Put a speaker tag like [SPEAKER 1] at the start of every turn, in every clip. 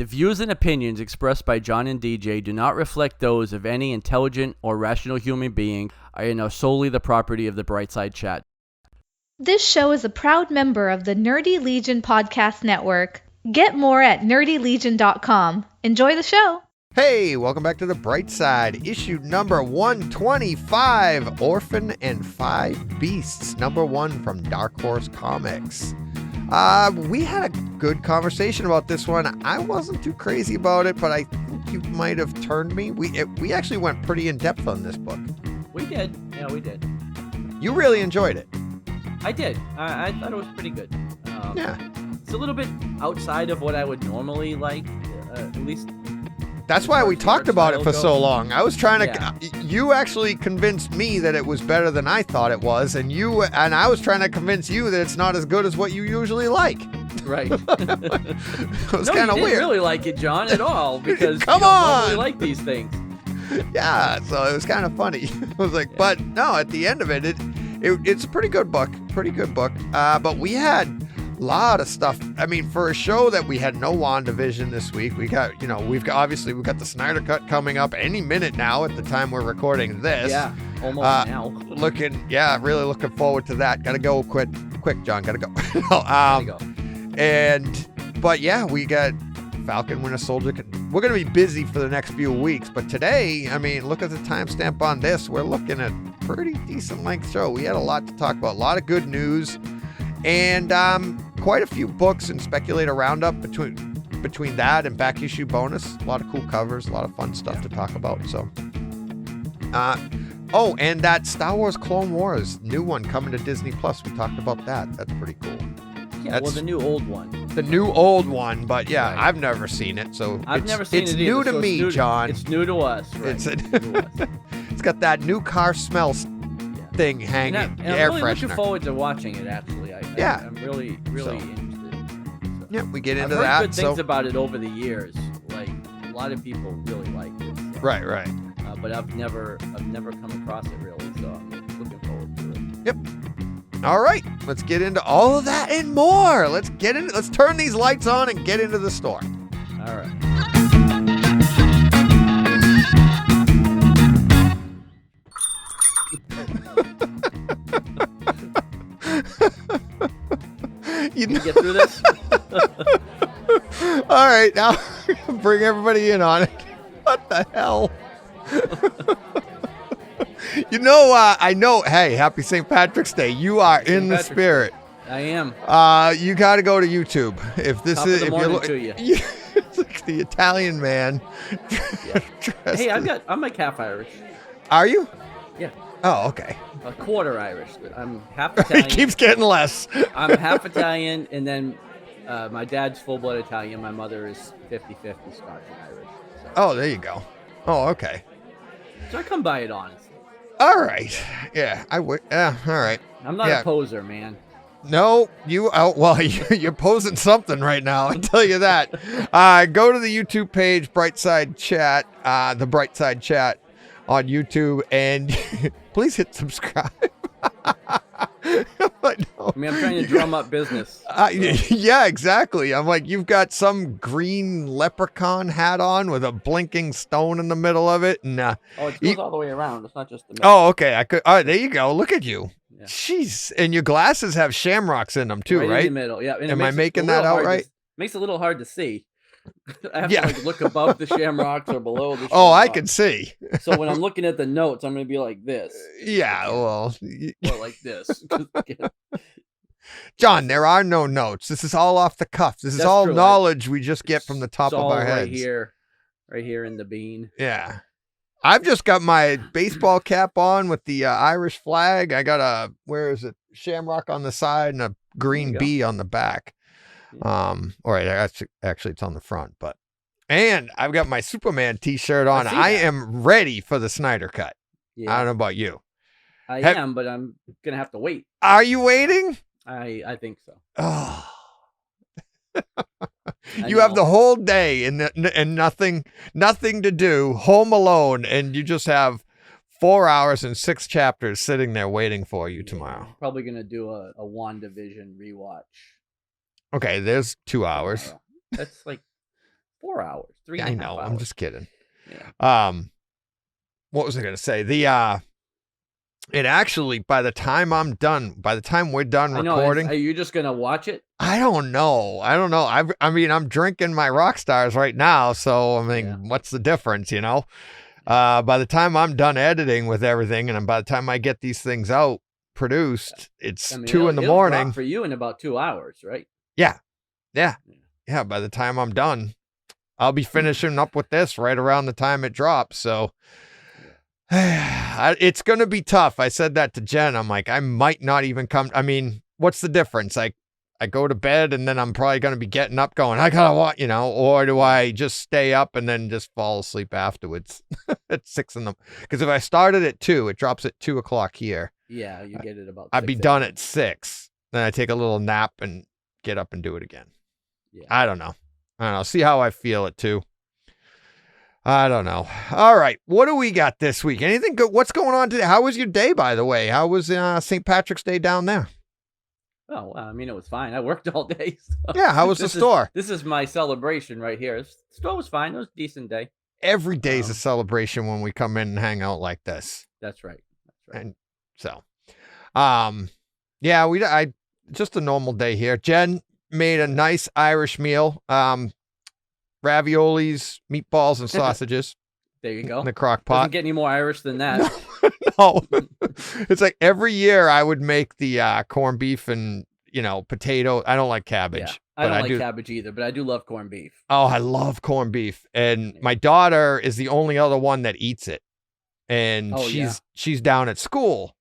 [SPEAKER 1] The views and opinions expressed by John and DJ do not reflect those of any intelligent or rational human being and are solely the property of the Brightside Chat.
[SPEAKER 2] This show is a proud member of the Nerdy Legion Podcast Network. Get more at nerdylegion.com. Enjoy the show.
[SPEAKER 3] Hey, welcome back to The Bright Side, issue number 125, Orphan and Five Beasts, number 1 from Dark Horse Comics. We had a good conversation about this one. I wasn't too crazy about it, but I think you might have turned me. We actually went pretty in-depth on this book.
[SPEAKER 1] We did. Yeah, we did.
[SPEAKER 3] You really enjoyed it.
[SPEAKER 1] I did. I thought it was pretty good.
[SPEAKER 3] Yeah.
[SPEAKER 1] It's a little bit outside of what I would normally like, at least.
[SPEAKER 3] That's why we talked about it for so long. I was trying to...
[SPEAKER 1] Yeah.
[SPEAKER 3] You actually convinced me that it was better than I thought it was, and I was trying to convince you that it's not as good as what you usually like.
[SPEAKER 1] Right.
[SPEAKER 3] It was
[SPEAKER 1] No,
[SPEAKER 3] kind
[SPEAKER 1] you
[SPEAKER 3] of
[SPEAKER 1] didn't
[SPEAKER 3] weird.
[SPEAKER 1] really like it, John, at all, because
[SPEAKER 3] Come
[SPEAKER 1] you don't
[SPEAKER 3] on!
[SPEAKER 1] normally like these things.
[SPEAKER 3] Yeah, so it was kind of funny. I was like,
[SPEAKER 1] Yeah.
[SPEAKER 3] but no, at the end of it, it's a pretty good book. But we had a lot of stuff. I mean, for a show that we had no WandaVision this week, we've got the Snyder Cut coming up any minute now at the time we're recording this.
[SPEAKER 1] Yeah, almost now.
[SPEAKER 3] Really looking forward to that. Gotta go quick, John. Gotta go.
[SPEAKER 1] There you go.
[SPEAKER 3] But yeah, we got Falcon Winter Soldier. We're going to be busy for the next few weeks, but today, I mean, look at the timestamp on this. We're looking at pretty decent length show. We had a lot to talk about, a lot of good news, and quite a few books in Speculator Roundup between that and back issue bonus. A lot of cool covers, a lot of fun stuff to talk about. So, and that Star Wars Clone Wars new one coming to Disney Plus. We talked about that. That's pretty cool.
[SPEAKER 1] Yeah, well, the new old one.
[SPEAKER 3] The new old one, but yeah,
[SPEAKER 1] Right.
[SPEAKER 3] I've never seen it, so
[SPEAKER 1] I've never seen
[SPEAKER 3] it's
[SPEAKER 1] it
[SPEAKER 3] new
[SPEAKER 1] either,
[SPEAKER 3] to
[SPEAKER 1] so
[SPEAKER 3] me, John.
[SPEAKER 1] It's new to us, right?
[SPEAKER 3] It's
[SPEAKER 1] It's new to us.
[SPEAKER 3] It's got that new car smell thing hanging,
[SPEAKER 1] And I'm
[SPEAKER 3] air
[SPEAKER 1] really
[SPEAKER 3] freshener.
[SPEAKER 1] looking forward to watching it, actually.
[SPEAKER 3] Yeah.
[SPEAKER 1] I'm really
[SPEAKER 3] So.
[SPEAKER 1] interested. So.
[SPEAKER 3] Yeah, we get
[SPEAKER 1] I've
[SPEAKER 3] into
[SPEAKER 1] heard
[SPEAKER 3] that.
[SPEAKER 1] good things about it over the years. Like, a lot of people really liked it. So.
[SPEAKER 3] Right.
[SPEAKER 1] But I've never come across it really, so I'm looking forward to it.
[SPEAKER 3] Yep. All right, let's get into all of that and more. Let's turn these lights on and get into the store.
[SPEAKER 1] All right.
[SPEAKER 3] You
[SPEAKER 1] Can you get through this?
[SPEAKER 3] All right, now bring everybody in on it. What the hell? I know. Hey, happy St. Patrick's Day. You are in the spirit.
[SPEAKER 1] I am.
[SPEAKER 3] You got to go to YouTube. If this
[SPEAKER 1] Top
[SPEAKER 3] is,
[SPEAKER 1] of the
[SPEAKER 3] if you're
[SPEAKER 1] morning to you.
[SPEAKER 3] It's like the Italian man.
[SPEAKER 1] Yeah. Hey, I'm like half Irish.
[SPEAKER 3] Are you?
[SPEAKER 1] Yeah.
[SPEAKER 3] Oh, okay.
[SPEAKER 1] A quarter Irish. I'm half
[SPEAKER 3] It
[SPEAKER 1] Italian.
[SPEAKER 3] keeps getting less.
[SPEAKER 1] I'm half Italian, and then my dad's full-blood Italian. My mother is 50-50 Scotch and Irish. So.
[SPEAKER 3] Oh, there you go. Oh, okay.
[SPEAKER 1] So I come by it honestly.
[SPEAKER 3] All right. Yeah, I would. Yeah, all right.
[SPEAKER 1] I'm not a poser, man.
[SPEAKER 3] No, you're posing something right now. I tell you that. Go to the YouTube page, Brightside Chat, the Brightside Chat on YouTube, and please hit subscribe.
[SPEAKER 1] I mean, I'm trying to drum up business.
[SPEAKER 3] Yeah, exactly. I'm like, you've got some green leprechaun hat on with a blinking stone in the middle of it, and
[SPEAKER 1] it goes all the way around. It's not just the middle.
[SPEAKER 3] oh, okay. All right, there you go. Look at you.
[SPEAKER 1] Yeah.
[SPEAKER 3] Jeez, and your glasses have shamrocks in them too, right?
[SPEAKER 1] In the middle, yeah. And
[SPEAKER 3] Am I making that out right?
[SPEAKER 1] Makes it a little hard to see. I have to look above the shamrocks or below the shamrocks.
[SPEAKER 3] Oh, I can see.
[SPEAKER 1] So when I'm looking at the notes, I'm going to be like this.
[SPEAKER 3] Yeah, well.
[SPEAKER 1] Or like this.
[SPEAKER 3] John, there are no notes. This is all off the cuff. This is all
[SPEAKER 1] true.
[SPEAKER 3] knowledge we just get from the top
[SPEAKER 1] It's
[SPEAKER 3] of
[SPEAKER 1] all
[SPEAKER 3] our heads.
[SPEAKER 1] Right here in the bean.
[SPEAKER 3] Yeah. I've just got my baseball cap on with the Irish flag. I got shamrock on the side and a green bee on the back. All right, actually it's on the front, and I've got my Superman t-shirt on. I am ready for the Snyder Cut.
[SPEAKER 1] Yeah.
[SPEAKER 3] I don't know about you.
[SPEAKER 1] I am, but I'm going to have to wait.
[SPEAKER 3] Are you waiting?
[SPEAKER 1] I think so.
[SPEAKER 3] Oh. You have the whole day and nothing to do, home alone, and you just have 4 hours and 6 chapters sitting there waiting for you tomorrow.
[SPEAKER 1] Probably going to do a WandaVision rewatch.
[SPEAKER 3] Okay, there's 2 hours.
[SPEAKER 1] That's like 4 hours. Three
[SPEAKER 3] Yeah,
[SPEAKER 1] and
[SPEAKER 3] I
[SPEAKER 1] a half
[SPEAKER 3] know.
[SPEAKER 1] hours.
[SPEAKER 3] I'm just kidding.
[SPEAKER 1] Yeah.
[SPEAKER 3] What was I going to say? It actually, by the time we're done
[SPEAKER 1] I know.
[SPEAKER 3] recording,
[SPEAKER 1] Are you just gonna watch it?
[SPEAKER 3] I don't know. I mean, I'm drinking my rock stars right now. So, I mean, what's the difference, By the time I'm done editing with everything and by the time I get these things out produced, it's 2 in the
[SPEAKER 1] it'll
[SPEAKER 3] morning.
[SPEAKER 1] drop for you in about 2 hours, right?
[SPEAKER 3] Yeah. By the time I'm done, I'll be finishing up with this right around the time it drops. So it's going to be tough. I said that to Jen. I'm like, I might not even come. I mean, what's the difference? I go to bed and then I'm probably going to be getting up going, I got to watch, or do I just stay up and then just fall asleep afterwards at 6 in the, because if I started at 2, it drops at 2:00 here.
[SPEAKER 1] Yeah, you get it about 6
[SPEAKER 3] I'd be done at 6. Then I take a little nap and get up and do it again.
[SPEAKER 1] Yeah.
[SPEAKER 3] I don't know. See how I feel it too. I don't know. All right. What do we got this week? Anything good? What's going on today? How was your day, by the way? How was St. Patrick's Day down there?
[SPEAKER 1] Oh, well, I mean, it was fine. I worked all day. So
[SPEAKER 3] yeah. How was the store?
[SPEAKER 1] This is my celebration right here. The store was fine. It was a decent day.
[SPEAKER 3] Every day's a celebration when we come in and hang out like this.
[SPEAKER 1] That's right.
[SPEAKER 3] And so, yeah, I just a normal day here. Jen made a nice Irish meal. Raviolis, meatballs, and sausages.
[SPEAKER 1] There you go.
[SPEAKER 3] In the crock pot.
[SPEAKER 1] Doesn't get any more Irish than that.
[SPEAKER 3] No. It's like every year I would make the corned beef and, potato. I don't like cabbage.
[SPEAKER 1] Yeah, I don't like cabbage either, but I do love corned beef.
[SPEAKER 3] Oh, I love corned beef. And my daughter is the only other one that eats it. And she's down at school.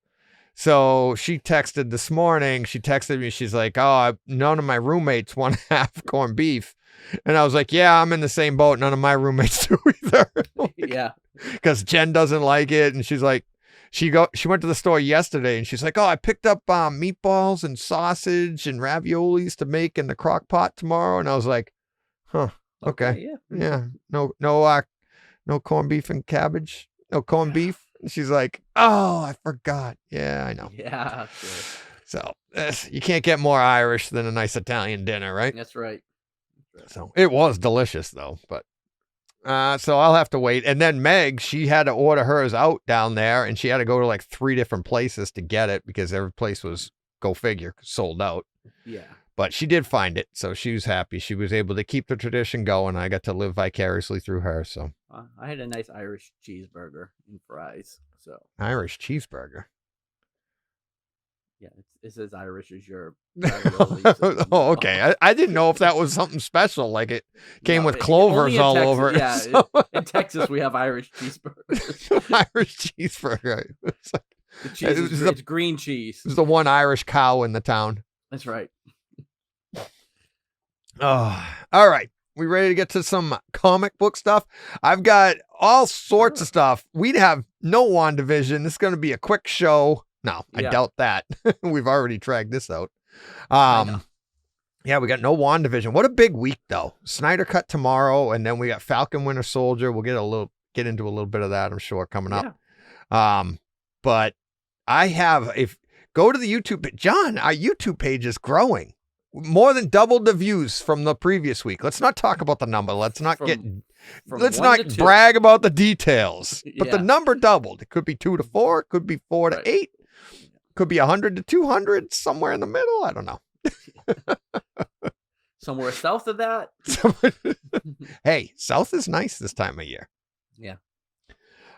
[SPEAKER 3] So she texted this morning. She texted me. She's like, oh, none of my roommates want to have corned beef. And I was like, yeah, I'm in the same boat. None of my roommates do either.
[SPEAKER 1] Yeah.
[SPEAKER 3] Because Jen doesn't like it. And she's like, she went to the store yesterday and she's like, oh, I picked up meatballs and sausage and raviolis to make in the crock pot tomorrow. And I was like, huh, okay. Yeah. No corned beef and cabbage. No corned beef. And she's like, oh, I forgot. Yeah, I know.
[SPEAKER 1] Yeah. Sure.
[SPEAKER 3] So you can't get more Irish than a nice Italian dinner, right?
[SPEAKER 1] That's right.
[SPEAKER 3] So it was delicious though, but so I'll have to wait. And then Meg, she had to order hers out down there and she had to go to like 3 different places to get it because every place was, go figure, sold out.
[SPEAKER 1] Yeah.
[SPEAKER 3] But she did find it. So she was happy. She was able to keep the tradition going. I got to live vicariously through her. So
[SPEAKER 1] I had a nice Irish cheeseburger and fries. So
[SPEAKER 3] Irish cheeseburger.
[SPEAKER 1] Yeah, it's as Irish as your.
[SPEAKER 3] Oh, okay. I didn't know if that was something special, like it came with clovers all
[SPEAKER 1] Texas,
[SPEAKER 3] over it.
[SPEAKER 1] Yeah,
[SPEAKER 3] So.
[SPEAKER 1] In Texas we have Irish cheeseburgers.
[SPEAKER 3] Irish cheeseburger. It's like,
[SPEAKER 1] the cheese it's green cheese.
[SPEAKER 3] It's the one Irish cow in the town.
[SPEAKER 1] That's right.
[SPEAKER 3] Oh, all right. We ready to get to some comic book stuff? I've got all sorts of stuff. We'd have no WandaVision. This is going to be a quick show. No, I doubt that. We've already dragged this out. Yeah, we got no WandaVision. What a big week, though. Snyder Cut tomorrow, and then we got Falcon Winter Soldier. We'll get into a little bit of that, I'm sure, coming up. But I have, go to the YouTube, John, our YouTube page is growing. More than doubled the views from the previous week. Let's not talk about the number. Let's not brag about the details. But the number doubled. It could be 2 to 4. It could be 4 to 8. Could be 100 to 200. Somewhere in the middle. I don't know.
[SPEAKER 1] Somewhere south of that.
[SPEAKER 3] Hey, south is nice this time of year.
[SPEAKER 1] Yeah.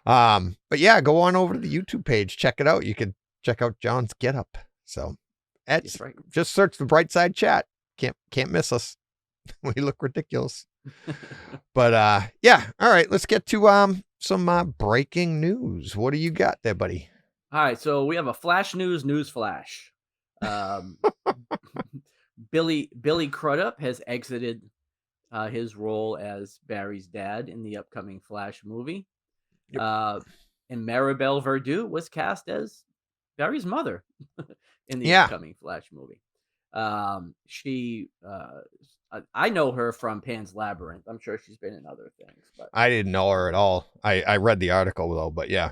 [SPEAKER 3] But yeah, go on over to the YouTube page. Check it out. You can check out John's getup. So. That's right. Just search the Bright Side Chat. Can't miss us. We look ridiculous. But yeah. All right. Let's get to some breaking news. What do you got there, buddy?
[SPEAKER 1] All right. So we have a flash news flash. Billy Crudup has exited his role as Barry's dad in the upcoming Flash movie. Yep. And Maribel Verdú was cast as Barry's mother. In the upcoming Flash movie. I know her from Pan's Labyrinth. I'm sure she's been in other things. But
[SPEAKER 3] I didn't know her at all. I read the article, though, but yeah.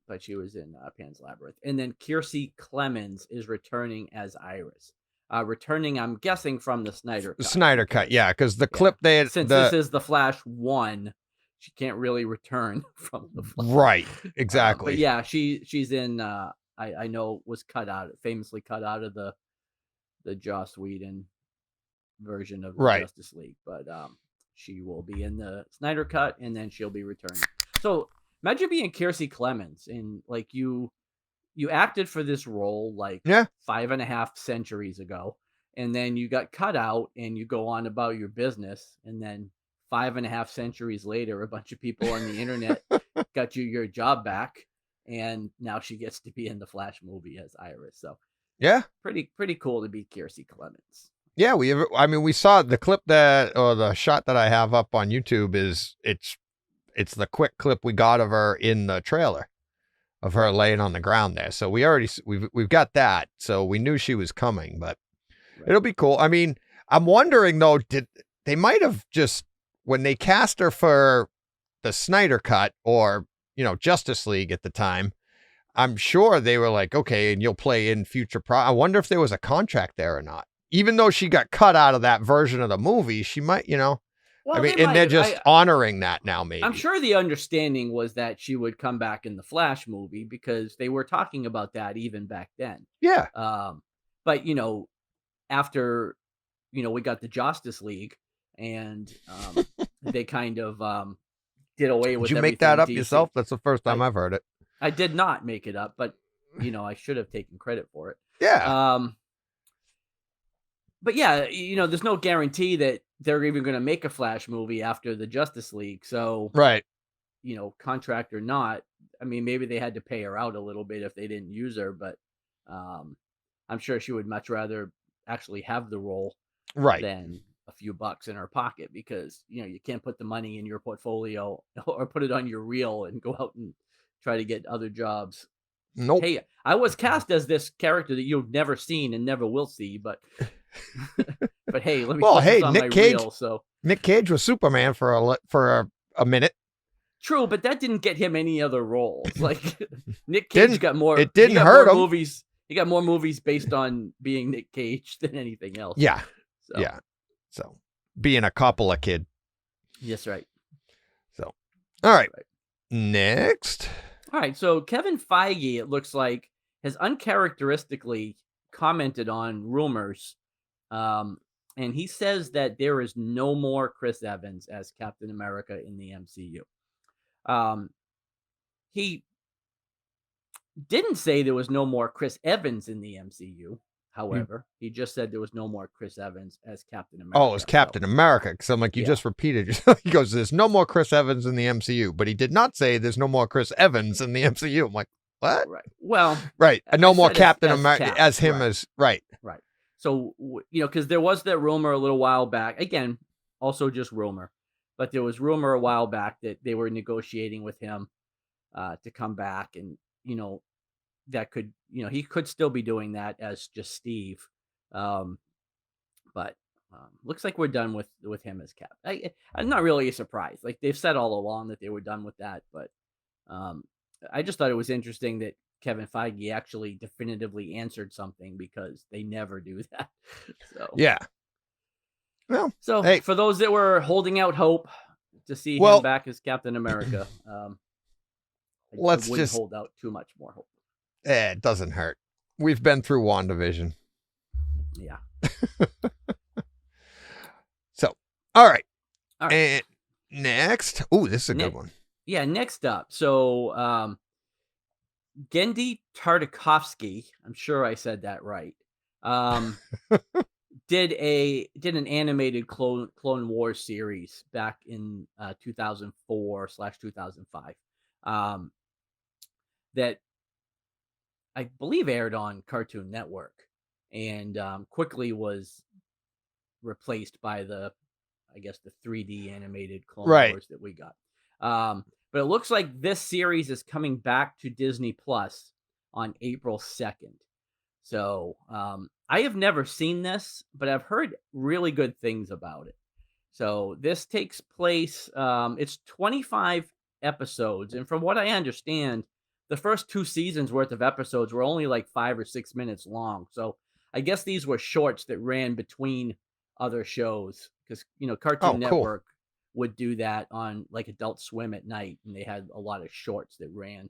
[SPEAKER 1] But she was in Pan's Labyrinth. And then Kiersey Clemens is returning as Iris. returning, I'm guessing, from the Snyder Cut.
[SPEAKER 3] Snyder Cut, yeah, because the clip
[SPEAKER 1] since this is the Flash 1, she can't really return from the Flash.
[SPEAKER 3] Right, exactly.
[SPEAKER 1] But yeah, she's in. I know was famously cut out of the Joss Whedon version of the Justice League, but she will be in the Snyder Cut, and then she'll be returning. So imagine being Kiersey Clemons, and like you acted for this role like 5.5 centuries ago, and then you got cut out, and you go on about your business, and then 5.5 centuries later, a bunch of people on the internet got you your job back, and now she gets to be in the Flash movie as Iris. So
[SPEAKER 3] yeah,
[SPEAKER 1] pretty cool to be Kiersey Clemons.
[SPEAKER 3] Yeah, we saw the clip the shot that I have up on YouTube it's the quick clip we got of her in the trailer of her laying on the ground there. So we've got that. So we knew she was coming, but it'll be cool. I mean, I'm wondering though, they might have just, when they cast her for the Snyder Cut or, Justice League at the time, I'm sure they were like, okay, and you'll play in future I wonder if there was a contract there or not. Even though she got cut out of that version of the movie, she might, Well, I mean, they're just honoring that now, maybe. I'm
[SPEAKER 1] sure the understanding was that she would come back in the Flash movie, because they were talking about that even back then.
[SPEAKER 3] Yeah.
[SPEAKER 1] But, after, we got the Justice League, and they kind of did away with.
[SPEAKER 3] Did you make that up yourself? That's the first time I've heard it.
[SPEAKER 1] I did not make it up, but, I should have taken credit for it.
[SPEAKER 3] Yeah.
[SPEAKER 1] But yeah, there's no guarantee that they're even going to make a Flash movie after the Justice League. So,
[SPEAKER 3] right.
[SPEAKER 1] Contract or not, I mean, maybe they had to pay her out a little bit if they didn't use her, but I'm sure she would much rather actually have the role than a few bucks in her pocket, because, you can't put the money in your portfolio or put it on your reel and go out and try to get other jobs.
[SPEAKER 3] Nope.
[SPEAKER 1] Hey, I was cast as this character that you've never seen and never will see, but but hey, let me put this on my reel. So
[SPEAKER 3] Nick Cage was Superman for a minute.
[SPEAKER 1] True, but that didn't get him any other roles. Like Nick Cage got more.
[SPEAKER 3] It didn't hurt him.
[SPEAKER 1] Movies. He got more movies based on being Nick Cage than anything else.
[SPEAKER 3] Yeah. So. Yeah. So being a Coppola kid.
[SPEAKER 1] Yes, right.
[SPEAKER 3] So, all right. Next.
[SPEAKER 1] All right. So Kevin Feige, it looks like, has uncharacteristically commented on rumors. And he says that there is no more Chris Evans as Captain America in the MCU. He didn't say there was no more Chris Evans in the MCU. However, he just said there was no more Chris Evans as Captain America.
[SPEAKER 3] Oh, it was Captain America. Because I'm like, you just repeated yourself. He goes, there's no more Chris Evans in the MCU. But he did not say there's no more Chris Evans in the MCU. I'm like, what?
[SPEAKER 1] Right. Well,
[SPEAKER 3] right. No more Captain America as him as, right.
[SPEAKER 1] Right. So, because there was that rumor a little while back, again, also just rumor, but there was rumor a while back that they were negotiating with him to come back, and, that could, he could still be doing that as just Steve. But looks like we're done with him as Cap. I'm not really a surprise. Like, they've said all along that they were done with that, but I just thought it was interesting that Kevin Feige actually definitively answered something, because they never do that. So
[SPEAKER 3] yeah. Well,
[SPEAKER 1] so for those that were holding out hope to see him back as Captain America, I wouldn't hold out too much more hope.
[SPEAKER 3] It doesn't hurt. We've been through WandaVision.
[SPEAKER 1] Yeah.
[SPEAKER 3] So, all right. And next, this is a good one.
[SPEAKER 1] Yeah, next up. So, Genndy Tartakovsky, I'm sure I said that right, did an animated Clone Wars series back in 2004/2005 that I believe aired on Cartoon Network, and quickly was replaced by the 3D animated Clone Wars that we got. But it looks like this series is coming back to Disney Plus on April 2nd. So I have never seen this, but I've heard really good things about it. So this takes place, it's 25 episodes. And from what I understand, the first 2 seasons worth of episodes were only like 5 or 6 minutes long. So I guess these were shorts that ran between other shows because Cartoon
[SPEAKER 3] Oh, cool.
[SPEAKER 1] Network would do that on like Adult Swim at night, and they had a lot of shorts that ran.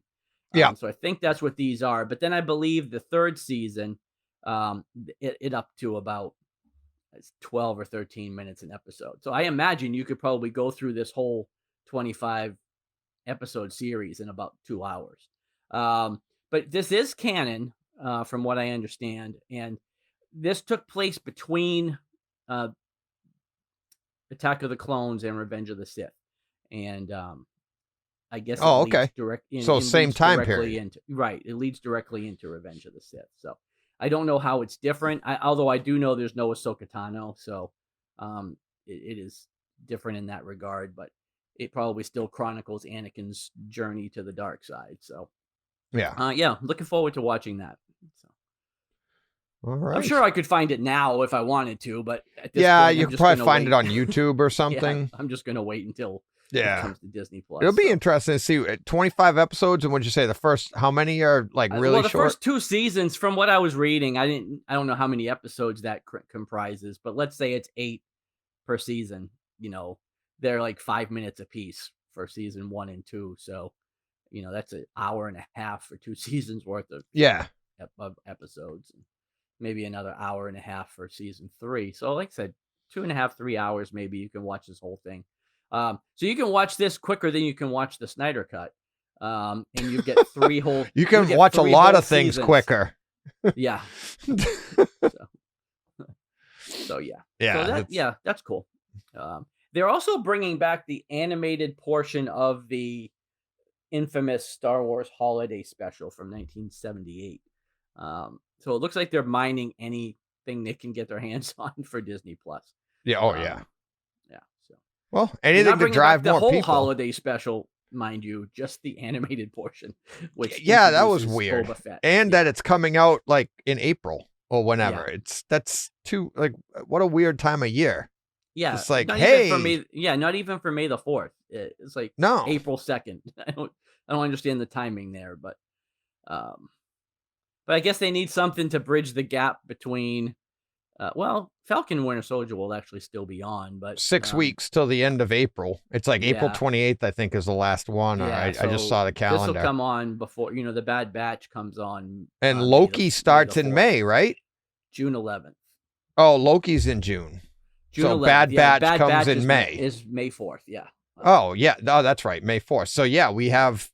[SPEAKER 3] Yeah.
[SPEAKER 1] So I think that's what these are. But then I believe the third season, it up to about 12 or 13 minutes an episode. So I imagine you could probably go through this whole 25 episode series in about 2 hours. But this is canon, from what I understand, and this took place between Attack of the Clones and Revenge of the Sith, and I guess
[SPEAKER 3] Oh,
[SPEAKER 1] it leads
[SPEAKER 3] okay. So same time period.
[SPEAKER 1] It leads directly into Revenge of the Sith. So I don't know how it's different. Although I do know there's no Ahsoka Tano, so it is different in that regard. But it probably still chronicles Anakin's journey to the dark side. So
[SPEAKER 3] yeah,
[SPEAKER 1] looking forward to watching that. So.
[SPEAKER 3] All right.
[SPEAKER 1] I'm sure I could find it now if I wanted to, but at this
[SPEAKER 3] yeah,
[SPEAKER 1] point,
[SPEAKER 3] you could probably find it on YouTube or something.
[SPEAKER 1] I'm just gonna wait until it comes to Disney Plus.
[SPEAKER 3] It'll be interesting to see 25 episodes, and would you say the first? How many are like really
[SPEAKER 1] well, the
[SPEAKER 3] short?
[SPEAKER 1] first 2 seasons, from what I was reading, I don't know how many episodes that comprises, but let's say it's 8 per season. They're like 5 minutes a piece for season 1 and 2, so that's an hour and a half for 2 seasons worth of of episodes. Maybe another hour and a half for season 3. So like I said, 2.5, 3 hours, maybe you can watch this whole thing. So you can watch this quicker than you can watch the Snyder Cut. And you get 3 whole...
[SPEAKER 3] you can watch a lot of things
[SPEAKER 1] seasons.
[SPEAKER 3] quicker.
[SPEAKER 1] Yeah. So yeah.
[SPEAKER 3] Yeah.
[SPEAKER 1] So that's cool. They're also bringing back the animated portion of the infamous Star Wars Holiday Special from 1978. So it looks like they're mining anything they can get their hands on for Disney Plus.
[SPEAKER 3] Yeah. Oh, yeah.
[SPEAKER 1] Yeah. So
[SPEAKER 3] well, anything to drive more
[SPEAKER 1] people. The whole
[SPEAKER 3] people.
[SPEAKER 1] holiday special, mind you, just the animated portion. Which
[SPEAKER 3] that was weird. And that it's coming out like in April or whenever.
[SPEAKER 1] Yeah.
[SPEAKER 3] That's too like what a weird time of year.
[SPEAKER 1] Yeah.
[SPEAKER 3] It's like,
[SPEAKER 1] not
[SPEAKER 3] hey,
[SPEAKER 1] not even for May the 4th. It's like April 2nd. I don't understand the timing there, but I guess they need something to bridge the gap between. Falcon and Winter Soldier will actually still be on, but
[SPEAKER 3] 6 weeks till the end of April. It's like April 28th, I think, is the last one. I just saw the calendar.
[SPEAKER 1] This will come on before the Bad Batch comes on,
[SPEAKER 3] and Loki starts in May, right?
[SPEAKER 1] June 11th.
[SPEAKER 3] Oh, Loki's in June. So 11th. Bad Batch comes in May.
[SPEAKER 1] Is May 4th? Yeah.
[SPEAKER 3] Oh yeah, no, that's right, May 4th. So yeah, we have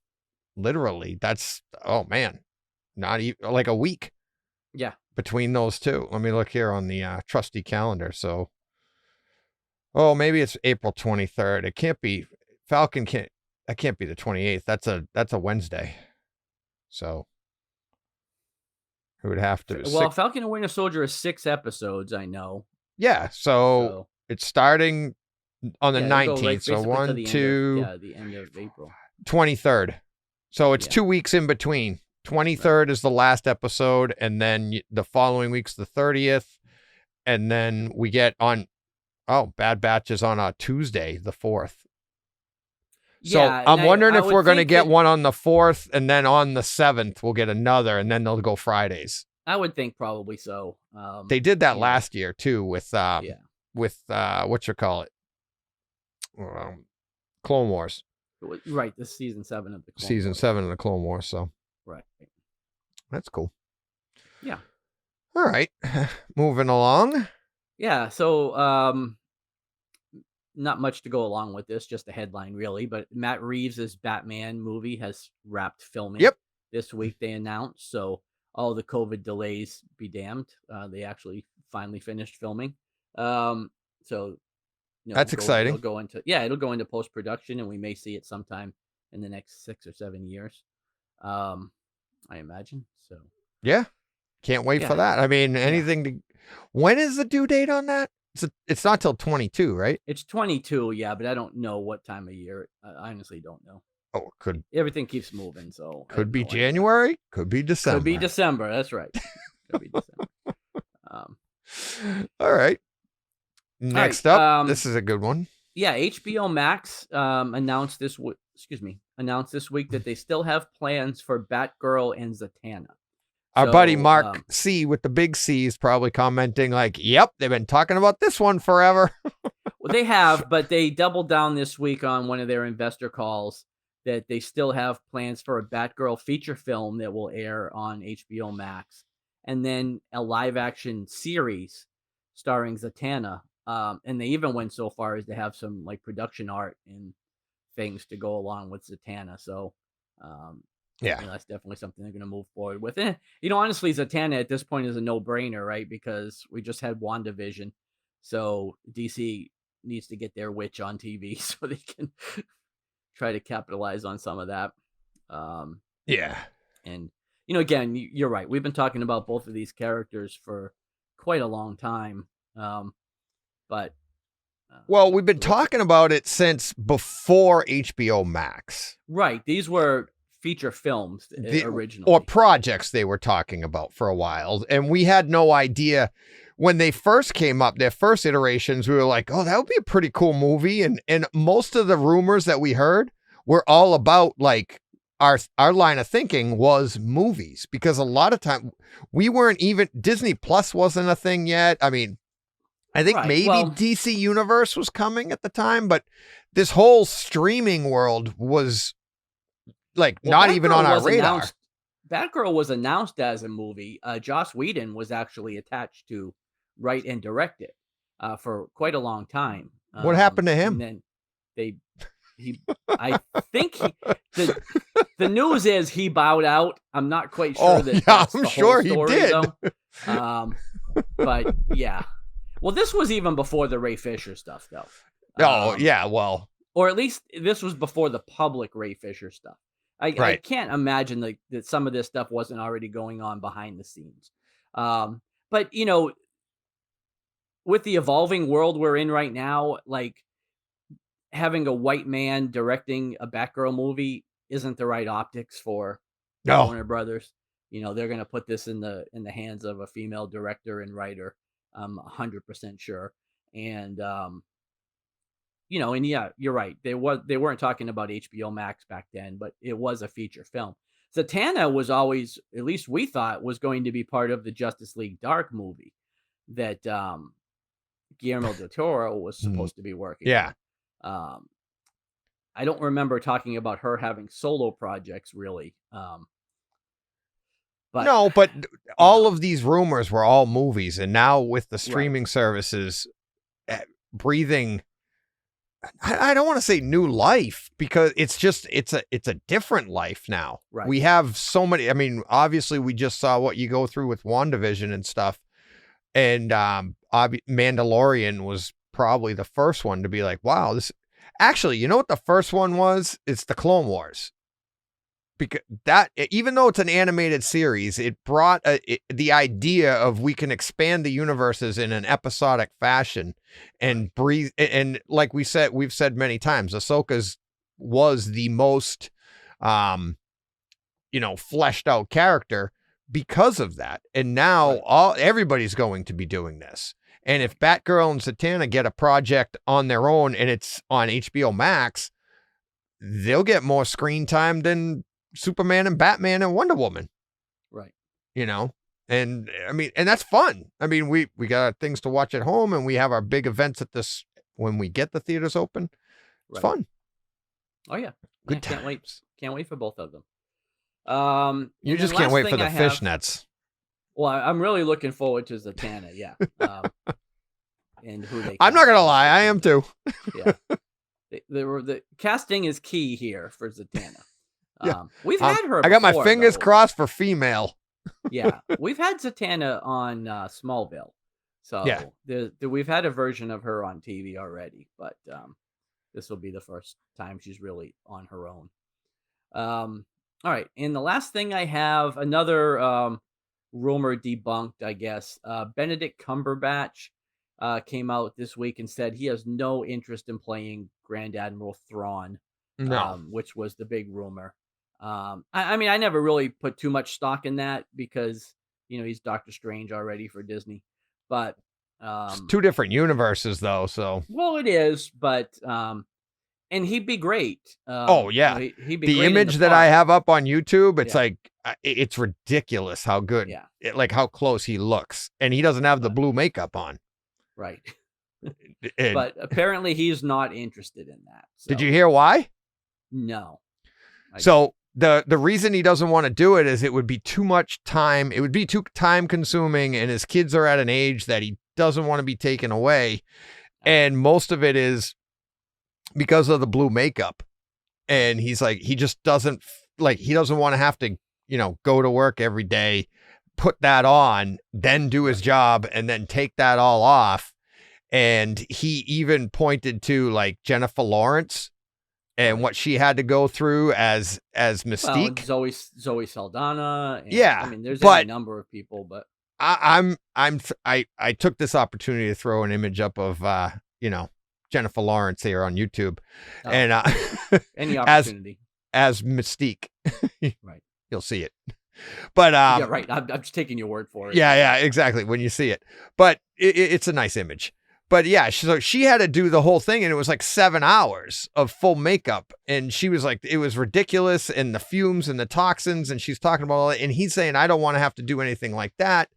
[SPEAKER 3] literally not even like a week.
[SPEAKER 1] Yeah.
[SPEAKER 3] Between those two. Let me look here on the trusty calendar. So, maybe it's April 23rd. It can't be. That can't be the 28th. That's a Wednesday. So, it would have to.
[SPEAKER 1] Well, Falcon and Winter Soldier is 6 episodes, I know.
[SPEAKER 3] Yeah. So it's starting on the 19th. So 1, 2.
[SPEAKER 1] The end of April.
[SPEAKER 3] 23rd. So it's 2 weeks in between. 23rd is the last episode, and then the following week's the 30th, and then we get on. Bad Batch is on a Tuesday, the 4th. So I'm wondering if we're going to get one on the 4th, and then on the 7th we'll get another, and then they'll go Fridays.
[SPEAKER 1] I would think probably so.
[SPEAKER 3] They did that last year too with what you call it, Clone Wars.
[SPEAKER 1] Right, this is season 7 of the Clone
[SPEAKER 3] season
[SPEAKER 1] Wars.
[SPEAKER 3] 7 of the Clone Wars. So.
[SPEAKER 1] Right.
[SPEAKER 3] That's cool.
[SPEAKER 1] Yeah.
[SPEAKER 3] All right. Moving along.
[SPEAKER 1] Yeah. So, not much to go along with this, just a headline really, but Matt Reeves' Batman movie has wrapped filming this week, they announced. So all the COVID delays be damned. They actually finally finished filming. So
[SPEAKER 3] that's exciting.
[SPEAKER 1] It'll go into post-production, and we may see it sometime in the next 6 or 7 years. I imagine. So
[SPEAKER 3] yeah, can't wait for that. I mean, anything to. When is the due date on that? It's not till 22, right?
[SPEAKER 1] It's 22, yeah, but I don't know what time of year. I honestly don't know.
[SPEAKER 3] Oh,
[SPEAKER 1] everything keeps moving, so
[SPEAKER 3] could be January, could be December.
[SPEAKER 1] Could be December. That's right. Could be December.
[SPEAKER 3] All right. Next up, this is a good one.
[SPEAKER 1] Yeah, HBO Max announced this week that they still have plans for Batgirl and Zatanna.
[SPEAKER 3] Our buddy Mark C with the big C is probably commenting like, yep, they've been talking about this one forever.
[SPEAKER 1] Well, they have, but they doubled down this week on one of their investor calls that they still have plans for a Batgirl feature film that will air on HBO Max, and then a live-action series starring Zatanna. And they even went so far as to have some like production art and things to go along with Zatanna. So, that's definitely something they're going to move forward with. And, honestly, Zatanna at this point is a no-brainer, right? Because we just had WandaVision, so DC needs to get their witch on TV so they can try to capitalize on some of that. And again, you're right. We've been talking about both of these characters for quite a long time, but
[SPEAKER 3] we've been talking about it since before HBO Max.
[SPEAKER 1] Right. These were feature films originally.
[SPEAKER 3] Or projects they were talking about for a while. And we had no idea when they first came up, their first iterations, we were like, oh, that would be a pretty cool movie. And most of the rumors that we heard were all about like our line of thinking was movies, because a lot of time we weren't even, Disney Plus wasn't a thing yet. I mean, I think maybe DC Universe was coming at the time, but this whole streaming world was like not even on our radar.
[SPEAKER 1] Batgirl was announced as a movie. Joss Whedon was actually attached to write and direct it for quite a long time.
[SPEAKER 3] What happened to him?
[SPEAKER 1] And then I think the news is he bowed out. I'm not quite sure that's
[SPEAKER 3] I'm sure he did.
[SPEAKER 1] But yeah. Well, this was even before the Ray Fisher stuff, though.
[SPEAKER 3] Or
[SPEAKER 1] at least this was before the public Ray Fisher stuff. I can't imagine that some of this stuff wasn't already going on behind the scenes. But, with the evolving world we're in right now, like having a white man directing a Batgirl movie isn't the right optics for Warner Brothers. They're going to put this in the hands of a female director and writer. I'm 100% sure. And, you're right. They weren't talking about HBO Max back then, but it was a feature film. Zatanna was always, at least we thought, was going to be part of the Justice League Dark movie that Guillermo del Toro was supposed to be working on. I don't remember talking about her having solo projects really.
[SPEAKER 3] But all of these rumors were all movies, and now with the streaming services breathing, I don't want to say new life, because it's a different life now.
[SPEAKER 1] Right.
[SPEAKER 3] We have so many. I mean, obviously, we just saw what you go through with WandaVision and stuff, and Mandalorian was probably the first one to be like, wow, this. Actually, you know what the first one was? It's the Clone Wars. Because that, even though it's an animated series, it brought the idea of we can expand the universes in an episodic fashion and breathe. And like we've said many times, Ahsoka's was the most, fleshed out character because of that. And now everybody's going to be doing this. And if Batgirl and Zatanna get a project on their own and it's on HBO Max, they'll get more screen time than Superman and Batman and Wonder Woman.
[SPEAKER 1] Right.
[SPEAKER 3] And I mean, and that's fun. I mean, we got things to watch at home, and we have our big events when we get the theaters open. It's fun.
[SPEAKER 1] Oh yeah.
[SPEAKER 3] Good
[SPEAKER 1] times. Can't wait for both of them.
[SPEAKER 3] You just can't wait for the fishnets.
[SPEAKER 1] Well, I'm really looking forward to Zatanna. Yeah. And who they.
[SPEAKER 3] I'm not gonna lie, I am too.
[SPEAKER 1] Yeah. The casting is key here for Zatanna. We've had her before,
[SPEAKER 3] I got my fingers crossed for female.
[SPEAKER 1] Yeah, we've had Zatanna on Smallville, so we've had a version of her on TV already, but this will be the first time she's really on her own. All right, and the last thing I have, another rumor debunked, I guess. Benedict Cumberbatch came out this week and said he has no interest in playing Grand Admiral Thrawn, which was the big rumor. I mean, I never really put too much stock in that because, he's Doctor Strange already for Disney, but,
[SPEAKER 3] it's two different universes though. So,
[SPEAKER 1] well, it is, but, and and he'd be great.
[SPEAKER 3] Oh yeah,
[SPEAKER 1] he'd be
[SPEAKER 3] the
[SPEAKER 1] great
[SPEAKER 3] image
[SPEAKER 1] in
[SPEAKER 3] that I have up on YouTube, it's
[SPEAKER 1] Yeah.
[SPEAKER 3] like it's ridiculous how good,
[SPEAKER 1] Yeah.
[SPEAKER 3] like how close he looks, and he doesn't have the blue makeup on.
[SPEAKER 1] Right.
[SPEAKER 3] And
[SPEAKER 1] But apparently he's not interested in that. So.
[SPEAKER 3] did you hear why?
[SPEAKER 1] No.
[SPEAKER 3] So the reason he doesn't want to do it is it would be too much time. It would be too time consuming, and his kids are at an age that he doesn't want to be taken away. And most of it is because of the blue makeup. And he's like, he just doesn't he doesn't want to have to, go to work every day, put that on, then do his job, and then take that all off. And he even pointed to like Jennifer Lawrence and what she had to go through as Mystique.
[SPEAKER 1] Well, Zoe Saldana. And,
[SPEAKER 3] yeah.
[SPEAKER 1] I mean, there's any number of people, but
[SPEAKER 3] I took this opportunity to throw an image up of, Jennifer Lawrence here on YouTube, and
[SPEAKER 1] any opportunity
[SPEAKER 3] as Mystique,
[SPEAKER 1] right?
[SPEAKER 3] You'll see it, but
[SPEAKER 1] yeah, right. I'm just taking your word for it.
[SPEAKER 3] Yeah, exactly. When you see it, but it's a nice image. But yeah, so she had to do the whole thing, and it was like 7 hours of full makeup, and she was like, it was ridiculous, and the fumes and the toxins, and she's talking about all that, and he's saying, I don't want to have to do anything like that,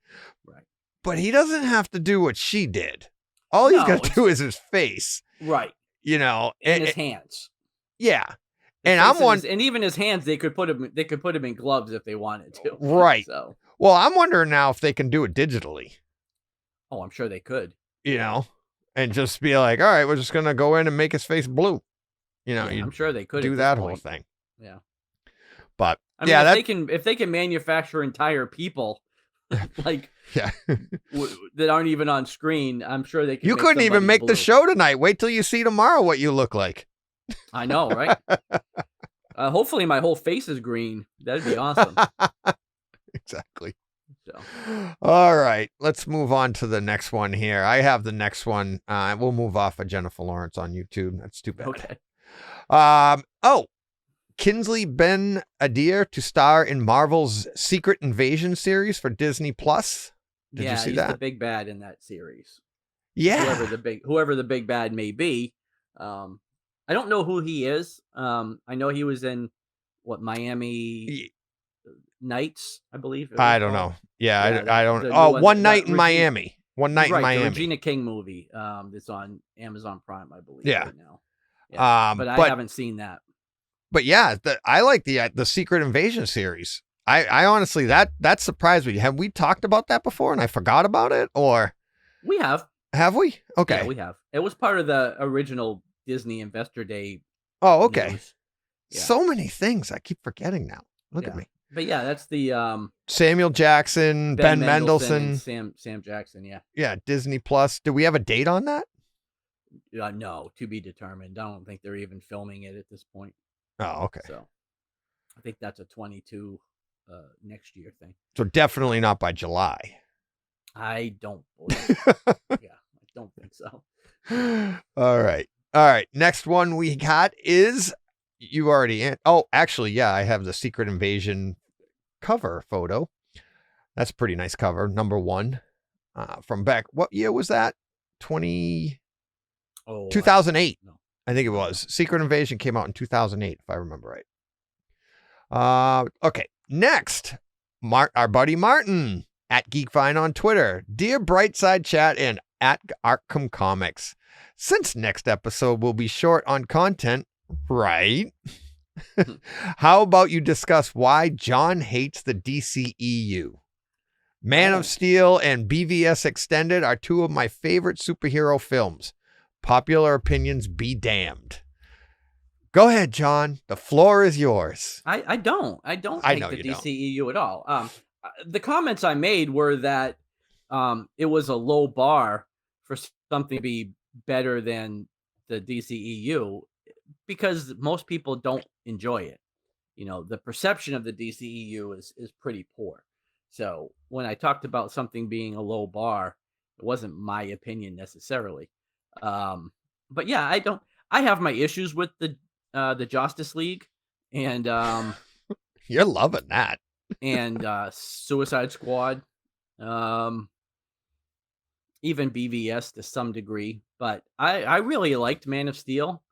[SPEAKER 1] right?
[SPEAKER 3] But he doesn't have to do what she did. All he's got to do is his face.
[SPEAKER 1] Right.
[SPEAKER 3] And
[SPEAKER 1] his hands.
[SPEAKER 3] Yeah. And I'm wondering,
[SPEAKER 1] and even his hands, they could put him in gloves if they wanted to.
[SPEAKER 3] Right.
[SPEAKER 1] So,
[SPEAKER 3] well, I'm wondering now if they can do it digitally.
[SPEAKER 1] Oh, I'm sure they could.
[SPEAKER 3] And just be like, all right, we're just gonna go in and make his face blue.
[SPEAKER 1] I'm sure they could
[SPEAKER 3] do that whole thing.
[SPEAKER 1] Yeah.
[SPEAKER 3] But
[SPEAKER 1] I mean, if they can manufacture entire people like that aren't even on screen, I'm sure they can.
[SPEAKER 3] You couldn't even make the show tonight. Wait till you see tomorrow what you look like.
[SPEAKER 1] I know, right? Hopefully my whole face is green. That'd be awesome.
[SPEAKER 3] Exactly.
[SPEAKER 1] So.
[SPEAKER 3] All right, let's move on to the next one here. I have the next one. We'll move off of Jennifer Lawrence on YouTube. That's too bad.
[SPEAKER 1] Okay.
[SPEAKER 3] Kingsley Ben-Adir to star in Marvel's Secret Invasion series for Disney Plus. Did you see that?
[SPEAKER 1] He's the big bad in that series.
[SPEAKER 3] Yeah.
[SPEAKER 1] Whoever the big bad may be. I don't know who he is. I know he was in Miami Nights, I believe.
[SPEAKER 3] I don't know. Yeah, I don't. One Night in Miami. One Night in Miami.
[SPEAKER 1] The Regina King movie. That's on Amazon Prime, I believe.
[SPEAKER 3] Yeah.
[SPEAKER 1] Right now. Yeah. But I haven't seen that.
[SPEAKER 3] But yeah, I like the Secret Invasion series. I honestly that surprised me. Have we talked about that before and I forgot about it, or
[SPEAKER 1] we have?
[SPEAKER 3] Have we? Okay,
[SPEAKER 1] yeah, we have. It was part of the original Disney Investor Day.
[SPEAKER 3] Oh, okay.
[SPEAKER 1] Yeah.
[SPEAKER 3] So many things I keep forgetting now. Look at me.
[SPEAKER 1] But yeah, that's the
[SPEAKER 3] Samuel Jackson, Ben Mendelsohn,
[SPEAKER 1] Sam Jackson.
[SPEAKER 3] Yeah, Disney Plus. Do we have a date on that?
[SPEAKER 1] No, to be determined. I don't think they're even filming it at this point.
[SPEAKER 3] Oh, okay.
[SPEAKER 1] So I think that's a 22 next year thing.
[SPEAKER 3] So definitely not by July.
[SPEAKER 1] I don't believe. Yeah, I don't think so.
[SPEAKER 3] All right. Next one we got is you already. Actually, yeah, I have the Secret Invasion cover photo. That's a pretty nice cover. Number 1 from back. What year was that? 2008.
[SPEAKER 1] No.
[SPEAKER 3] I think it was. Secret Invasion came out in 2008, if I remember right. Okay. Next, our buddy Martin at GeekVine on Twitter. Dear Brightside Chat and at Arkham Comics. Since next episode will be short on content, right? How about you discuss why John hates the DCEU? Man of Steel and BVS Extended are 2 of my favorite superhero films. Popular opinions be damned. Go ahead, John. The floor is yours.
[SPEAKER 1] I don't think the DCEU at all. The comments I made were that it was a low bar for something to be better than the DCEU because most people don't enjoy it. The perception of the DCEU is pretty poor. So when I talked about something being a low bar, it wasn't my opinion necessarily. But yeah, I have my issues with the Justice League and
[SPEAKER 3] you're loving that.
[SPEAKER 1] And Suicide Squad, even BVS to some degree, but I really liked Man of Steel.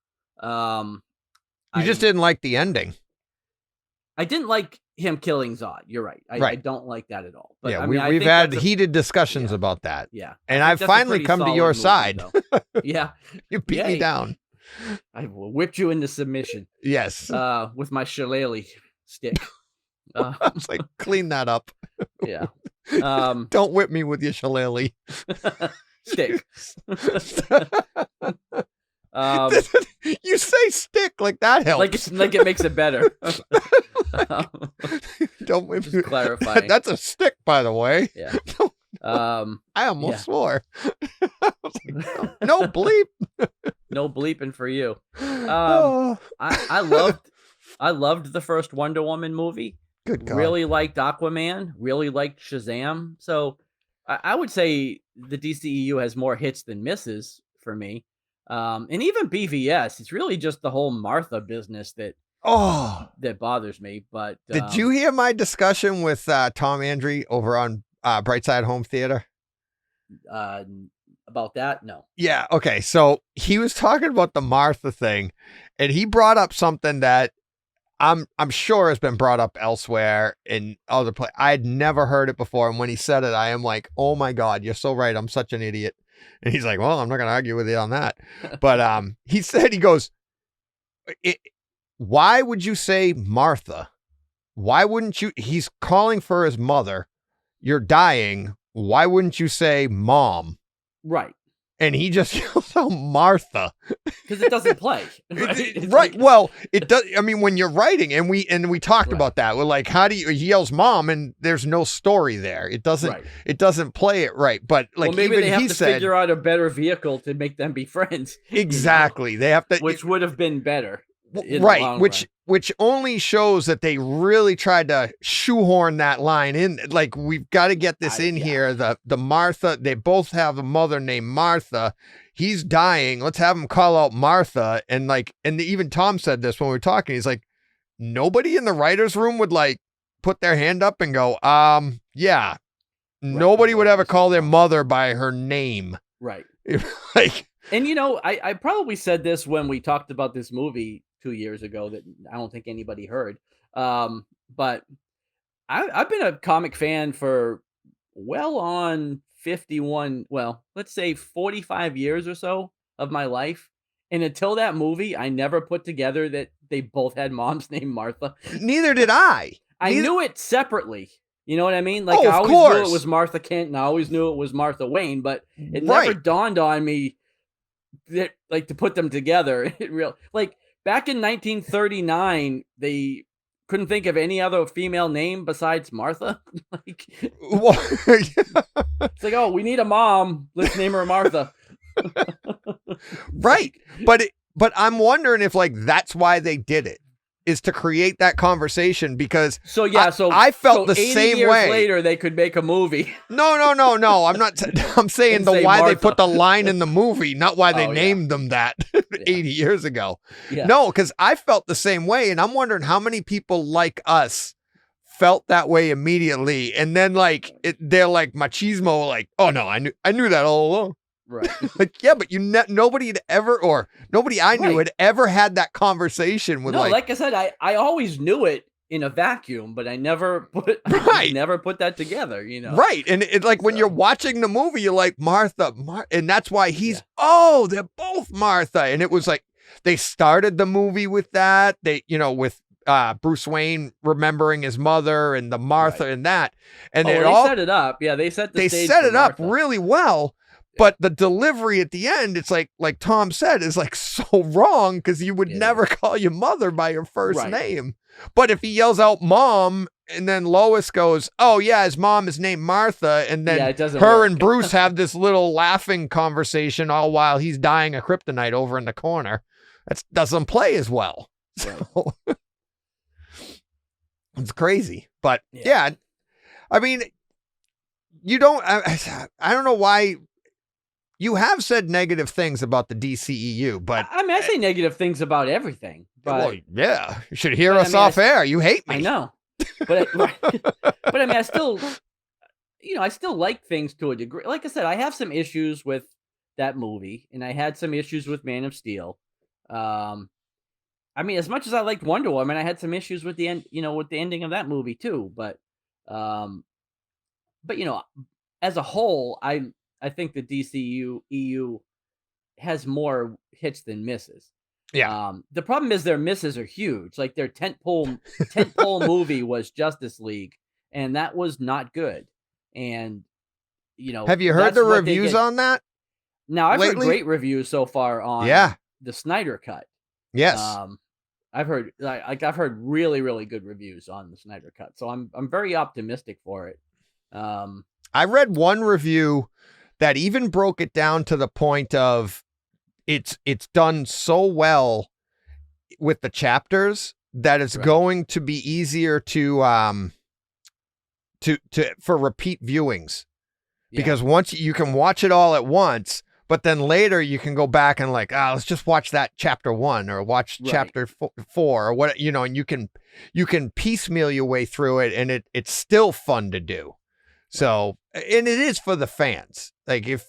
[SPEAKER 3] You just didn't like the ending.
[SPEAKER 1] I didn't like him killing Zod. You're right. I
[SPEAKER 3] Right.
[SPEAKER 1] don't like that at all. But
[SPEAKER 3] Yeah,
[SPEAKER 1] I mean,
[SPEAKER 3] we've had heated discussions about that.
[SPEAKER 1] Yeah.
[SPEAKER 3] And I've finally come to your side.
[SPEAKER 1] Yeah.
[SPEAKER 3] You beat me down.
[SPEAKER 1] I whipped you into submission.
[SPEAKER 3] Yes.
[SPEAKER 1] With my shillelagh stick.
[SPEAKER 3] It's like, clean that up.
[SPEAKER 1] Yeah.
[SPEAKER 3] Don't whip me with your shillelagh
[SPEAKER 1] stick.
[SPEAKER 3] You say stick like that helps.
[SPEAKER 1] Like it makes it better.
[SPEAKER 3] Don't whip
[SPEAKER 1] me. Clarifying.
[SPEAKER 3] That's a stick, by the way.
[SPEAKER 1] Yeah.
[SPEAKER 3] I almost swore. I was like, no bleep.
[SPEAKER 1] No bleeping for you. I loved the first Wonder Woman movie.
[SPEAKER 3] Good God.
[SPEAKER 1] Really liked Aquaman. Really liked Shazam. So I would say the DCEU has more hits than misses for me. And even BVS, it's really just the whole Martha business that bothers me. But
[SPEAKER 3] did you hear my discussion with Tom Andrew over on Brightside Home Theater?
[SPEAKER 1] About that? No.
[SPEAKER 3] Yeah. Okay. So he was talking about the Martha thing, and he brought up something that I'm sure has been brought up elsewhere in other places. I had never heard it before, and when he said it, I am like, "Oh my God, you're so right. I'm such an idiot." And he's like, "Well, I'm not going to argue with you on that." But he said, he goes, "Why would you say Martha? Why wouldn't you? He's calling for his mother. You're dying. Why wouldn't you say mom?"
[SPEAKER 1] Right.
[SPEAKER 3] And he just yells out Martha.
[SPEAKER 1] Because it doesn't play. Right.
[SPEAKER 3] Right. Well, it does. I mean, when you're writing, and we talked about that. We're like, how do you? He yells mom, and there's no story there. It doesn't. Right. It doesn't play it right. But like,
[SPEAKER 1] well, maybe
[SPEAKER 3] even
[SPEAKER 1] they have
[SPEAKER 3] he
[SPEAKER 1] to
[SPEAKER 3] said,
[SPEAKER 1] figure out a better vehicle to make them be friends.
[SPEAKER 3] Exactly. You know? They have to,
[SPEAKER 1] which would have been better.
[SPEAKER 3] Right. Which only shows that they really tried to shoehorn that line in. Like, we've got to get this in here. The Martha, they both have a mother named Martha. He's dying. Let's have him call out Martha. And even Tom said this when we were talking. He's like, nobody in the writer's room would like put their hand up and go, yeah. Right. Nobody would ever call their mother by her name.
[SPEAKER 1] Right.
[SPEAKER 3] Like,
[SPEAKER 1] and I probably said this when we talked about this movie 2 years ago that I don't think anybody heard. But I've been a comic fan for well on 51, well, let's say 45 years or so of my life. And until that movie, I never put together that they both had moms named Martha.
[SPEAKER 3] Neither did I.
[SPEAKER 1] I knew it separately. You know what I mean? Like,
[SPEAKER 3] I
[SPEAKER 1] always knew it was Martha Kent, and I always knew it was Martha Wayne, but it never dawned on me that, like, to put them together. Like, back in 1939, they couldn't think of any other female name besides Martha. Like, it's like, oh, we need a mom. Let's name her Martha.
[SPEAKER 3] Right. But I'm wondering if, like, that's why they did it, is to create that conversation, because I felt the same
[SPEAKER 1] years
[SPEAKER 3] way.
[SPEAKER 1] Later, they could make a movie.
[SPEAKER 3] No. I'm not. I'm saying why Martha. They put the line in the movie, not why they named them that 80 years ago. Yeah. No, because I felt the same way, and I'm wondering how many people like us felt that way immediately, and then like they're like machismo, like, oh no, I knew that all along.
[SPEAKER 1] Right.
[SPEAKER 3] Like, yeah, but nobody had ever, or nobody I knew had ever had that conversation with.
[SPEAKER 1] No, like I said, I always knew it in a vacuum, but I never put that together, you know.
[SPEAKER 3] Right. And it like when you're watching the movie, you're like, Martha, and that's why he's they're both Martha. And it was like they started the movie with that. They, with Bruce Wayne remembering his mother and the Martha and that. And
[SPEAKER 1] they set it up. Yeah, they set the stage
[SPEAKER 3] set it
[SPEAKER 1] Martha
[SPEAKER 3] up really well. But the delivery at the end, it's like Tom said, is like so wrong, because you would never call your mother by your first name. But if he yells out mom, and then Lois goes, oh yeah, his mom is named Martha, and then her and Bruce have this little laughing conversation all while he's dying of kryptonite over in the corner. That doesn't play as well. So it's crazy. But yeah, I mean, you don't, I don't know why. You have said negative things about the DCEU, but
[SPEAKER 1] I mean, I say negative things about everything. But
[SPEAKER 3] well, yeah, you should hear us off air. You hate me.
[SPEAKER 1] I know, but but I mean, I still like things to a degree. Like I said, I have some issues with that movie, and I had some issues with Man of Steel. I mean, as much as I liked Wonder Woman, I had some issues with the end, with the ending of that movie too. But as a whole, I think the DCU EU has more hits than misses.
[SPEAKER 3] Yeah.
[SPEAKER 1] The problem is their misses are huge. Like their tentpole movie was Justice League, and that was not good. And
[SPEAKER 3] have you heard the reviews on that?
[SPEAKER 1] Now I've heard great reviews so far on the Snyder Cut.
[SPEAKER 3] Yes.
[SPEAKER 1] I've heard really, really good reviews on the Snyder Cut, so I'm very optimistic for it.
[SPEAKER 3] I read one review that even broke it down to the point of it's done so well with the chapters that it's going to be easier to for repeat viewings, because once you can watch it all at once. But then later you can go back and let's just watch that chapter 1 or watch chapter 4 or what, and you can piecemeal your way through it, and it's still fun to do. So, and it is for the fans. Like if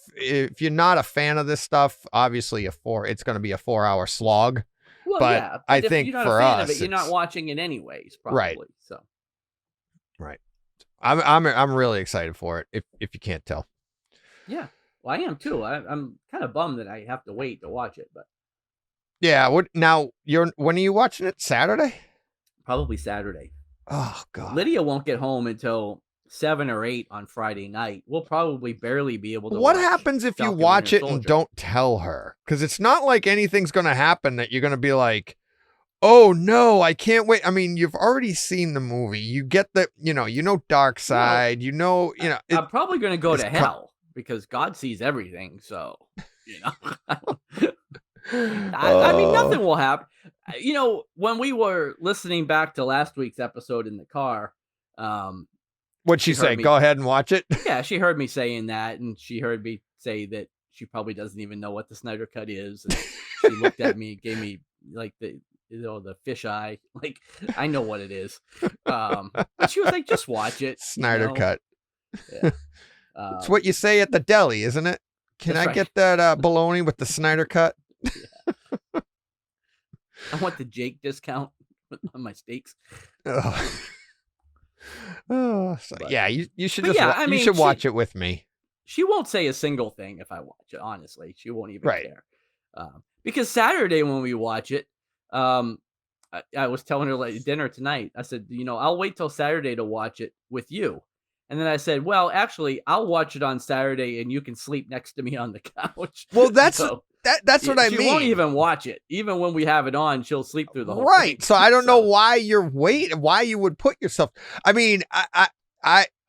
[SPEAKER 3] you're not a fan of this stuff, obviously it's going to be a 4-hour slog.
[SPEAKER 1] Well,
[SPEAKER 3] but I think for us,
[SPEAKER 1] you're not watching it anyways, probably.
[SPEAKER 3] Right.
[SPEAKER 1] So,
[SPEAKER 3] right. I'm really excited for it. If you can't tell.
[SPEAKER 1] Yeah. Well, I am too. I'm kind of bummed that I have to wait to watch it, but
[SPEAKER 3] yeah. When are you watching it? Saturday?
[SPEAKER 1] Probably Saturday.
[SPEAKER 3] Oh God.
[SPEAKER 1] Lydia won't get home until 7 or 8 on Friday night. We'll probably barely be able to.
[SPEAKER 3] What happens if you watch it and don't tell her? Because it's not like anything's going to happen that you're going to be like, oh no, I can't wait. I mean, you've already seen the movie. You get the, Dark Side.
[SPEAKER 1] I'm probably going to go to hell. Because God sees everything, so I mean, nothing will happen. When we were listening back to last week's episode in the car,
[SPEAKER 3] what'd she say? Go ahead and watch it.
[SPEAKER 1] Yeah, she heard me saying that, and she heard me say that she probably doesn't even know what the Snyder Cut is. And she looked at me, gave me like the fish eye, like I know what it is. But she was like, just watch it.
[SPEAKER 3] Snyder Cut.
[SPEAKER 1] Yeah.
[SPEAKER 3] It's what you say at the deli, isn't it? Can I get that bologna with the Snyder Cut?
[SPEAKER 1] Yeah. I want the Jake discount on my steaks.
[SPEAKER 3] Yeah, you should you should watch it with me.
[SPEAKER 1] She won't say a single thing if I watch it. Honestly, she won't even care. Because Saturday when we watch it, I was telling her at dinner tonight. I said, I'll wait till Saturday to watch it with you. And then I said, well, actually, I'll watch it on Saturday and you can sleep next to me on the couch.
[SPEAKER 3] Well, that's what I mean.
[SPEAKER 1] She won't even watch it. Even when we have it on, she'll sleep through the whole thing.
[SPEAKER 3] So I don't know why why you would put yourself. I mean, I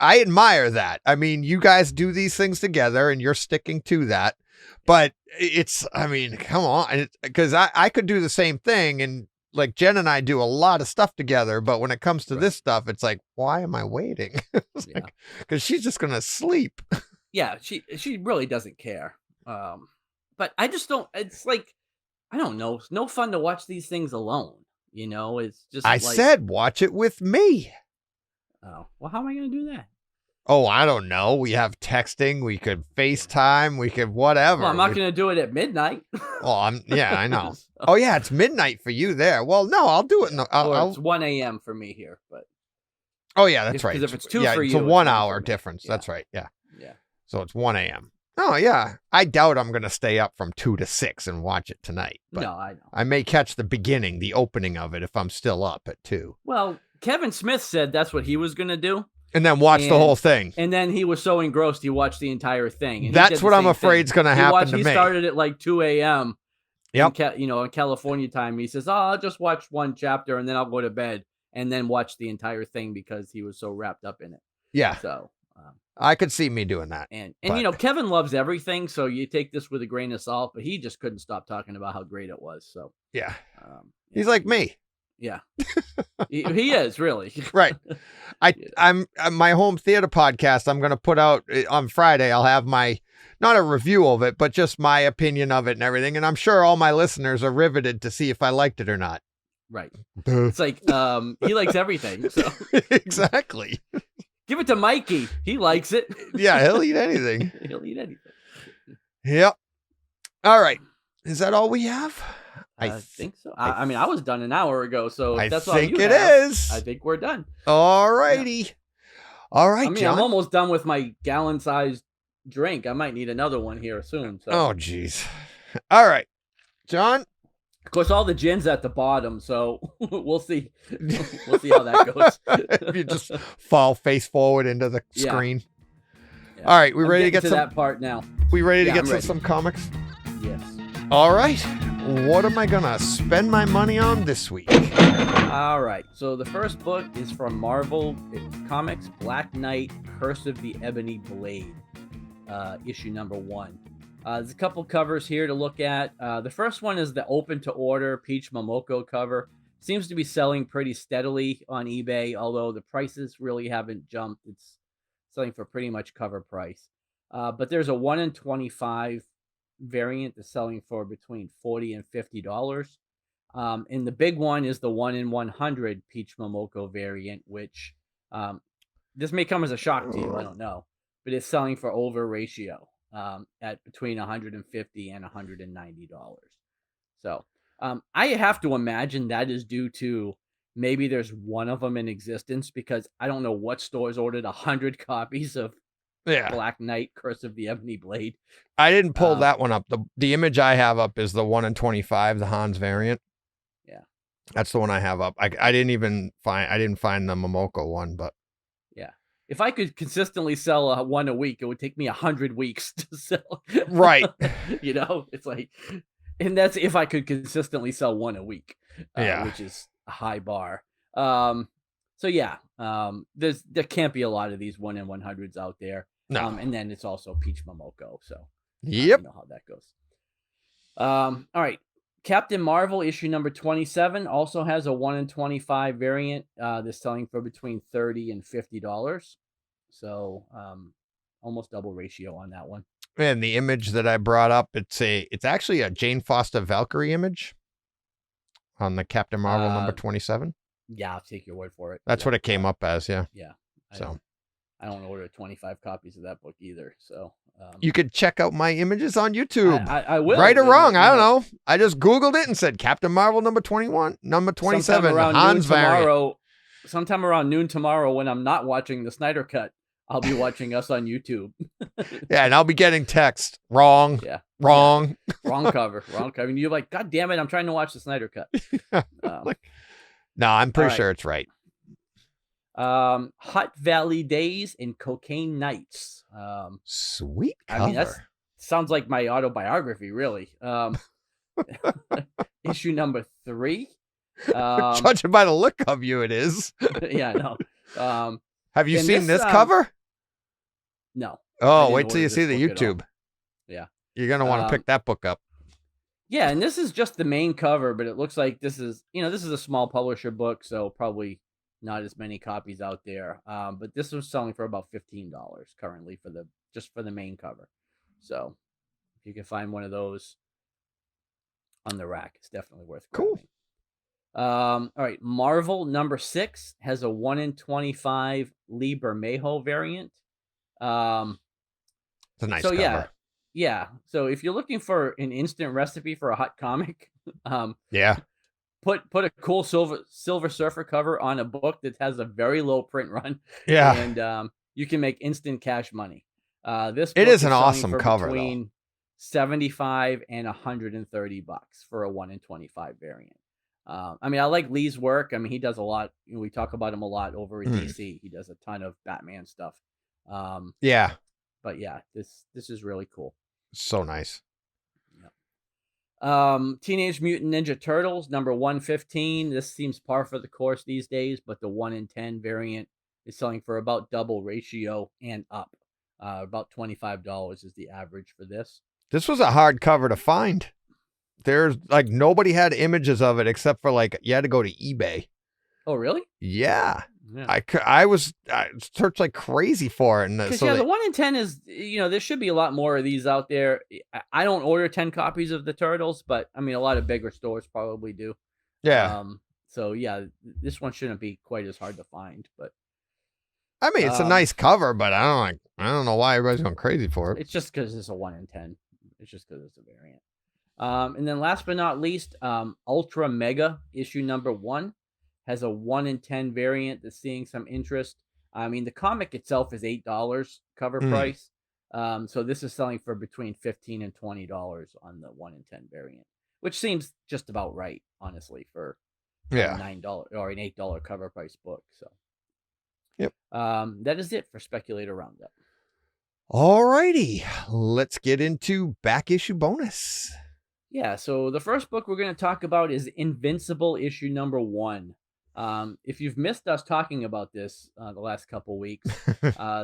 [SPEAKER 3] admire that. I mean, you guys do these things together and you're sticking to that. But come on. Because I could do the same thing, and like Jen and I do a lot of stuff together, but when it comes to this stuff, it's like, why am I waiting? Because she's just gonna sleep.
[SPEAKER 1] Yeah, she really doesn't care. But I just don't. It's like, I don't know. It's no fun to watch these things alone. It's just.
[SPEAKER 3] I said watch it with me.
[SPEAKER 1] Oh well, how am I gonna do that?
[SPEAKER 3] Oh, I don't know. We have texting. We could FaceTime. We could whatever.
[SPEAKER 1] Well, I'm not going to do it at midnight.
[SPEAKER 3] I know. Oh, yeah, it's midnight for you there. Well, no, I'll do it.
[SPEAKER 1] It's 1 a.m. for me here, but.
[SPEAKER 3] Oh, yeah, that's right.
[SPEAKER 1] Because if it's 2 for you.
[SPEAKER 3] It's a 1 hour difference. Yeah. That's right. Yeah.
[SPEAKER 1] Yeah.
[SPEAKER 3] So it's 1 a.m. Oh, yeah. I doubt I'm going to stay up from 2 to 6 and watch it tonight. But
[SPEAKER 1] no, I know.
[SPEAKER 3] I may catch the opening of it if I'm still up at 2.
[SPEAKER 1] Well, Kevin Smith said that's what he was going to do.
[SPEAKER 3] And then watch the whole thing.
[SPEAKER 1] And then he was so engrossed, he watched the entire thing. And
[SPEAKER 3] that's what I'm afraid is going to happen to me.
[SPEAKER 1] He started at like 2 a.m.
[SPEAKER 3] Yep.
[SPEAKER 1] In California time. He says, I'll just watch one chapter and then I'll go to bed and then watch the entire thing because he was so wrapped up in it.
[SPEAKER 3] Yeah.
[SPEAKER 1] So
[SPEAKER 3] I could see me doing that.
[SPEAKER 1] And Kevin loves everything. So you take this with a grain of salt, but he just couldn't stop talking about how great it was. So
[SPEAKER 3] yeah. He's like me.
[SPEAKER 1] Yeah, he is really
[SPEAKER 3] right. I'm my home theater podcast. I'm going to put out on Friday. I'll have not a review of it, but just my opinion of it and everything. And I'm sure all my listeners are riveted to see if I liked it or not.
[SPEAKER 1] Right. It's like he likes everything. So
[SPEAKER 3] exactly.
[SPEAKER 1] Give it to Mikey. He likes it.
[SPEAKER 3] Yeah, he'll eat anything.
[SPEAKER 1] He'll eat anything.
[SPEAKER 3] Yep. All right. Is that all we have?
[SPEAKER 1] I think so. I mean, I was done an hour ago, so if that's all you
[SPEAKER 3] think it
[SPEAKER 1] have,
[SPEAKER 3] is.
[SPEAKER 1] I think we're done.
[SPEAKER 3] All righty. Yeah. All right,
[SPEAKER 1] I mean,
[SPEAKER 3] John.
[SPEAKER 1] I'm almost done with my gallon-sized drink. I might need another one here soon. So.
[SPEAKER 3] Oh, geez. All right, John.
[SPEAKER 1] Of course, all the gin's at the bottom, so we'll see. We'll see how that goes.
[SPEAKER 3] If you just fall face forward into the screen. Yeah. All right, we ready to get to
[SPEAKER 1] that part now?
[SPEAKER 3] We ready to get to some comics?
[SPEAKER 1] Yes.
[SPEAKER 3] All right. What am I gonna spend my money on this week?
[SPEAKER 1] All right. So the first book is from Marvel Comics, Black Knight: Curse of the Ebony Blade, issue number 1. There's a couple covers here to look at. The first one is the open to order Peach Momoko cover. Seems to be selling pretty steadily on eBay, although the prices really haven't jumped. It's selling for pretty much cover price. But there's a 1 in 25 variant that's selling for between $40 and $50. And the big one is the 1 in 100 Peach Momoko variant, which this may come as a shock to you, I don't know, but it's selling for over ratio at between $150 and $190. So I have to imagine that is due to maybe there's one of them in existence, because I don't know what stores ordered 100 copies of Black Knight: Curse of the Ebony Blade.
[SPEAKER 3] I didn't pull that one up. The image I have up is the 1 in 25, the Hans variant.
[SPEAKER 1] Yeah,
[SPEAKER 3] that's the one I have up. I didn't find the Momoko one, but
[SPEAKER 1] yeah, if I could consistently sell one a week, it would take me 100 weeks to sell.
[SPEAKER 3] Right.
[SPEAKER 1] You know, it's like, and that's if I could consistently sell one a week. Which is a high bar. So yeah, there can't be a lot of these 1 in 100s out there.
[SPEAKER 3] No.
[SPEAKER 1] And then it's also Peach Momoko, so
[SPEAKER 3] yep,
[SPEAKER 1] you know how that goes. All right, Captain Marvel issue number 27 also has a 1 in 25 variant. They're selling for between $30 and $50, so almost double ratio on that one.
[SPEAKER 3] And the image that I brought up, it's actually a Jane Foster Valkyrie image on the Captain Marvel number 27.
[SPEAKER 1] Yeah, I'll take your word for it.
[SPEAKER 3] That's what it came up as, yeah.
[SPEAKER 1] Yeah. I
[SPEAKER 3] So
[SPEAKER 1] don't order 25 copies of that book either. So
[SPEAKER 3] you could check out my images on YouTube.
[SPEAKER 1] I will.
[SPEAKER 3] Right or wrong, I don't know. I just Googled it and said Captain Marvel number 21, number 27, Hans variant.
[SPEAKER 1] Sometime around noon tomorrow, when I'm not watching the Snyder Cut, I'll be watching us on YouTube.
[SPEAKER 3] Yeah, and I'll be getting text. Wrong.
[SPEAKER 1] Yeah.
[SPEAKER 3] Wrong.
[SPEAKER 1] Yeah. Wrong cover. Wrong cover. And you're like, God damn it, I'm trying to watch the Snyder Cut.
[SPEAKER 3] No, I'm pretty sure it's right.
[SPEAKER 1] Hut Valley Days and Cocaine Nights.
[SPEAKER 3] Sweet cover.
[SPEAKER 1] I mean, that sounds like my autobiography, really. Issue number 3.
[SPEAKER 3] Judging by the look of you, it is.
[SPEAKER 1] Yeah, no.
[SPEAKER 3] Have you seen this cover?
[SPEAKER 1] No.
[SPEAKER 3] Oh, wait till you see the YouTube.
[SPEAKER 1] Yeah.
[SPEAKER 3] You're going to want to pick that book up.
[SPEAKER 1] Yeah, and this is just the main cover, but it looks like this is a small publisher book, so probably not as many copies out there. But this was selling for about $15 currently for the main cover. So if you can find one of those on the rack, it's definitely worth grabbing.
[SPEAKER 3] Cool.
[SPEAKER 1] All right, Marvel number 6 has a 1 in 25 Lee Bermejo variant.
[SPEAKER 3] It's a nice cover.
[SPEAKER 1] Yeah. So if you're looking for an instant recipe for a hot comic, put a cool Silver Surfer cover on a book that has a very low print run.
[SPEAKER 3] Yeah.
[SPEAKER 1] And you can make instant cash money. This
[SPEAKER 3] it is an awesome cover,
[SPEAKER 1] between $75 and $130 for a 1 in 25 variant. I mean, I like Lee's work. I mean, he does a lot. We talk about him a lot over at DC. He does a ton of Batman stuff.
[SPEAKER 3] Yeah.
[SPEAKER 1] But yeah, this is really cool.
[SPEAKER 3] So nice.
[SPEAKER 1] Yep. Teenage Mutant Ninja Turtles number 115. This seems par for the course these days, but the 1 in 10 variant is selling for about double ratio and up. About $25 is the average for this.
[SPEAKER 3] This was a hard cover to find. There's nobody had images of it except for you had to go to eBay.
[SPEAKER 1] Oh, really?
[SPEAKER 3] Yeah. I searched like crazy for it. And
[SPEAKER 1] the 1 in 10 is, there should be a lot more of these out there. I don't order 10 copies of the Turtles, but I mean, a lot of bigger stores probably do.
[SPEAKER 3] Yeah.
[SPEAKER 1] So yeah, this one shouldn't be quite as hard to find, but
[SPEAKER 3] I mean, it's a nice cover, but I don't know why everybody's going crazy for it.
[SPEAKER 1] It's just because it's a 1 in 10. It's just because it's a variant. And then last but not least, Ultra Mega issue number 1 has a 1 in 10 variant that's seeing some interest. I mean, the comic itself is $8 cover price. So this is selling for between $15 and $20 on the 1 in 10 variant, which seems just about right, honestly, for a $9 or an $8 cover price book. So,
[SPEAKER 3] yep.
[SPEAKER 1] That is it for Speculator Roundup.
[SPEAKER 3] All righty, let's get into back issue bonus.
[SPEAKER 1] Yeah, so the first book we're going to talk about is Invincible issue number 1. If you've missed us talking about this the last couple weeks,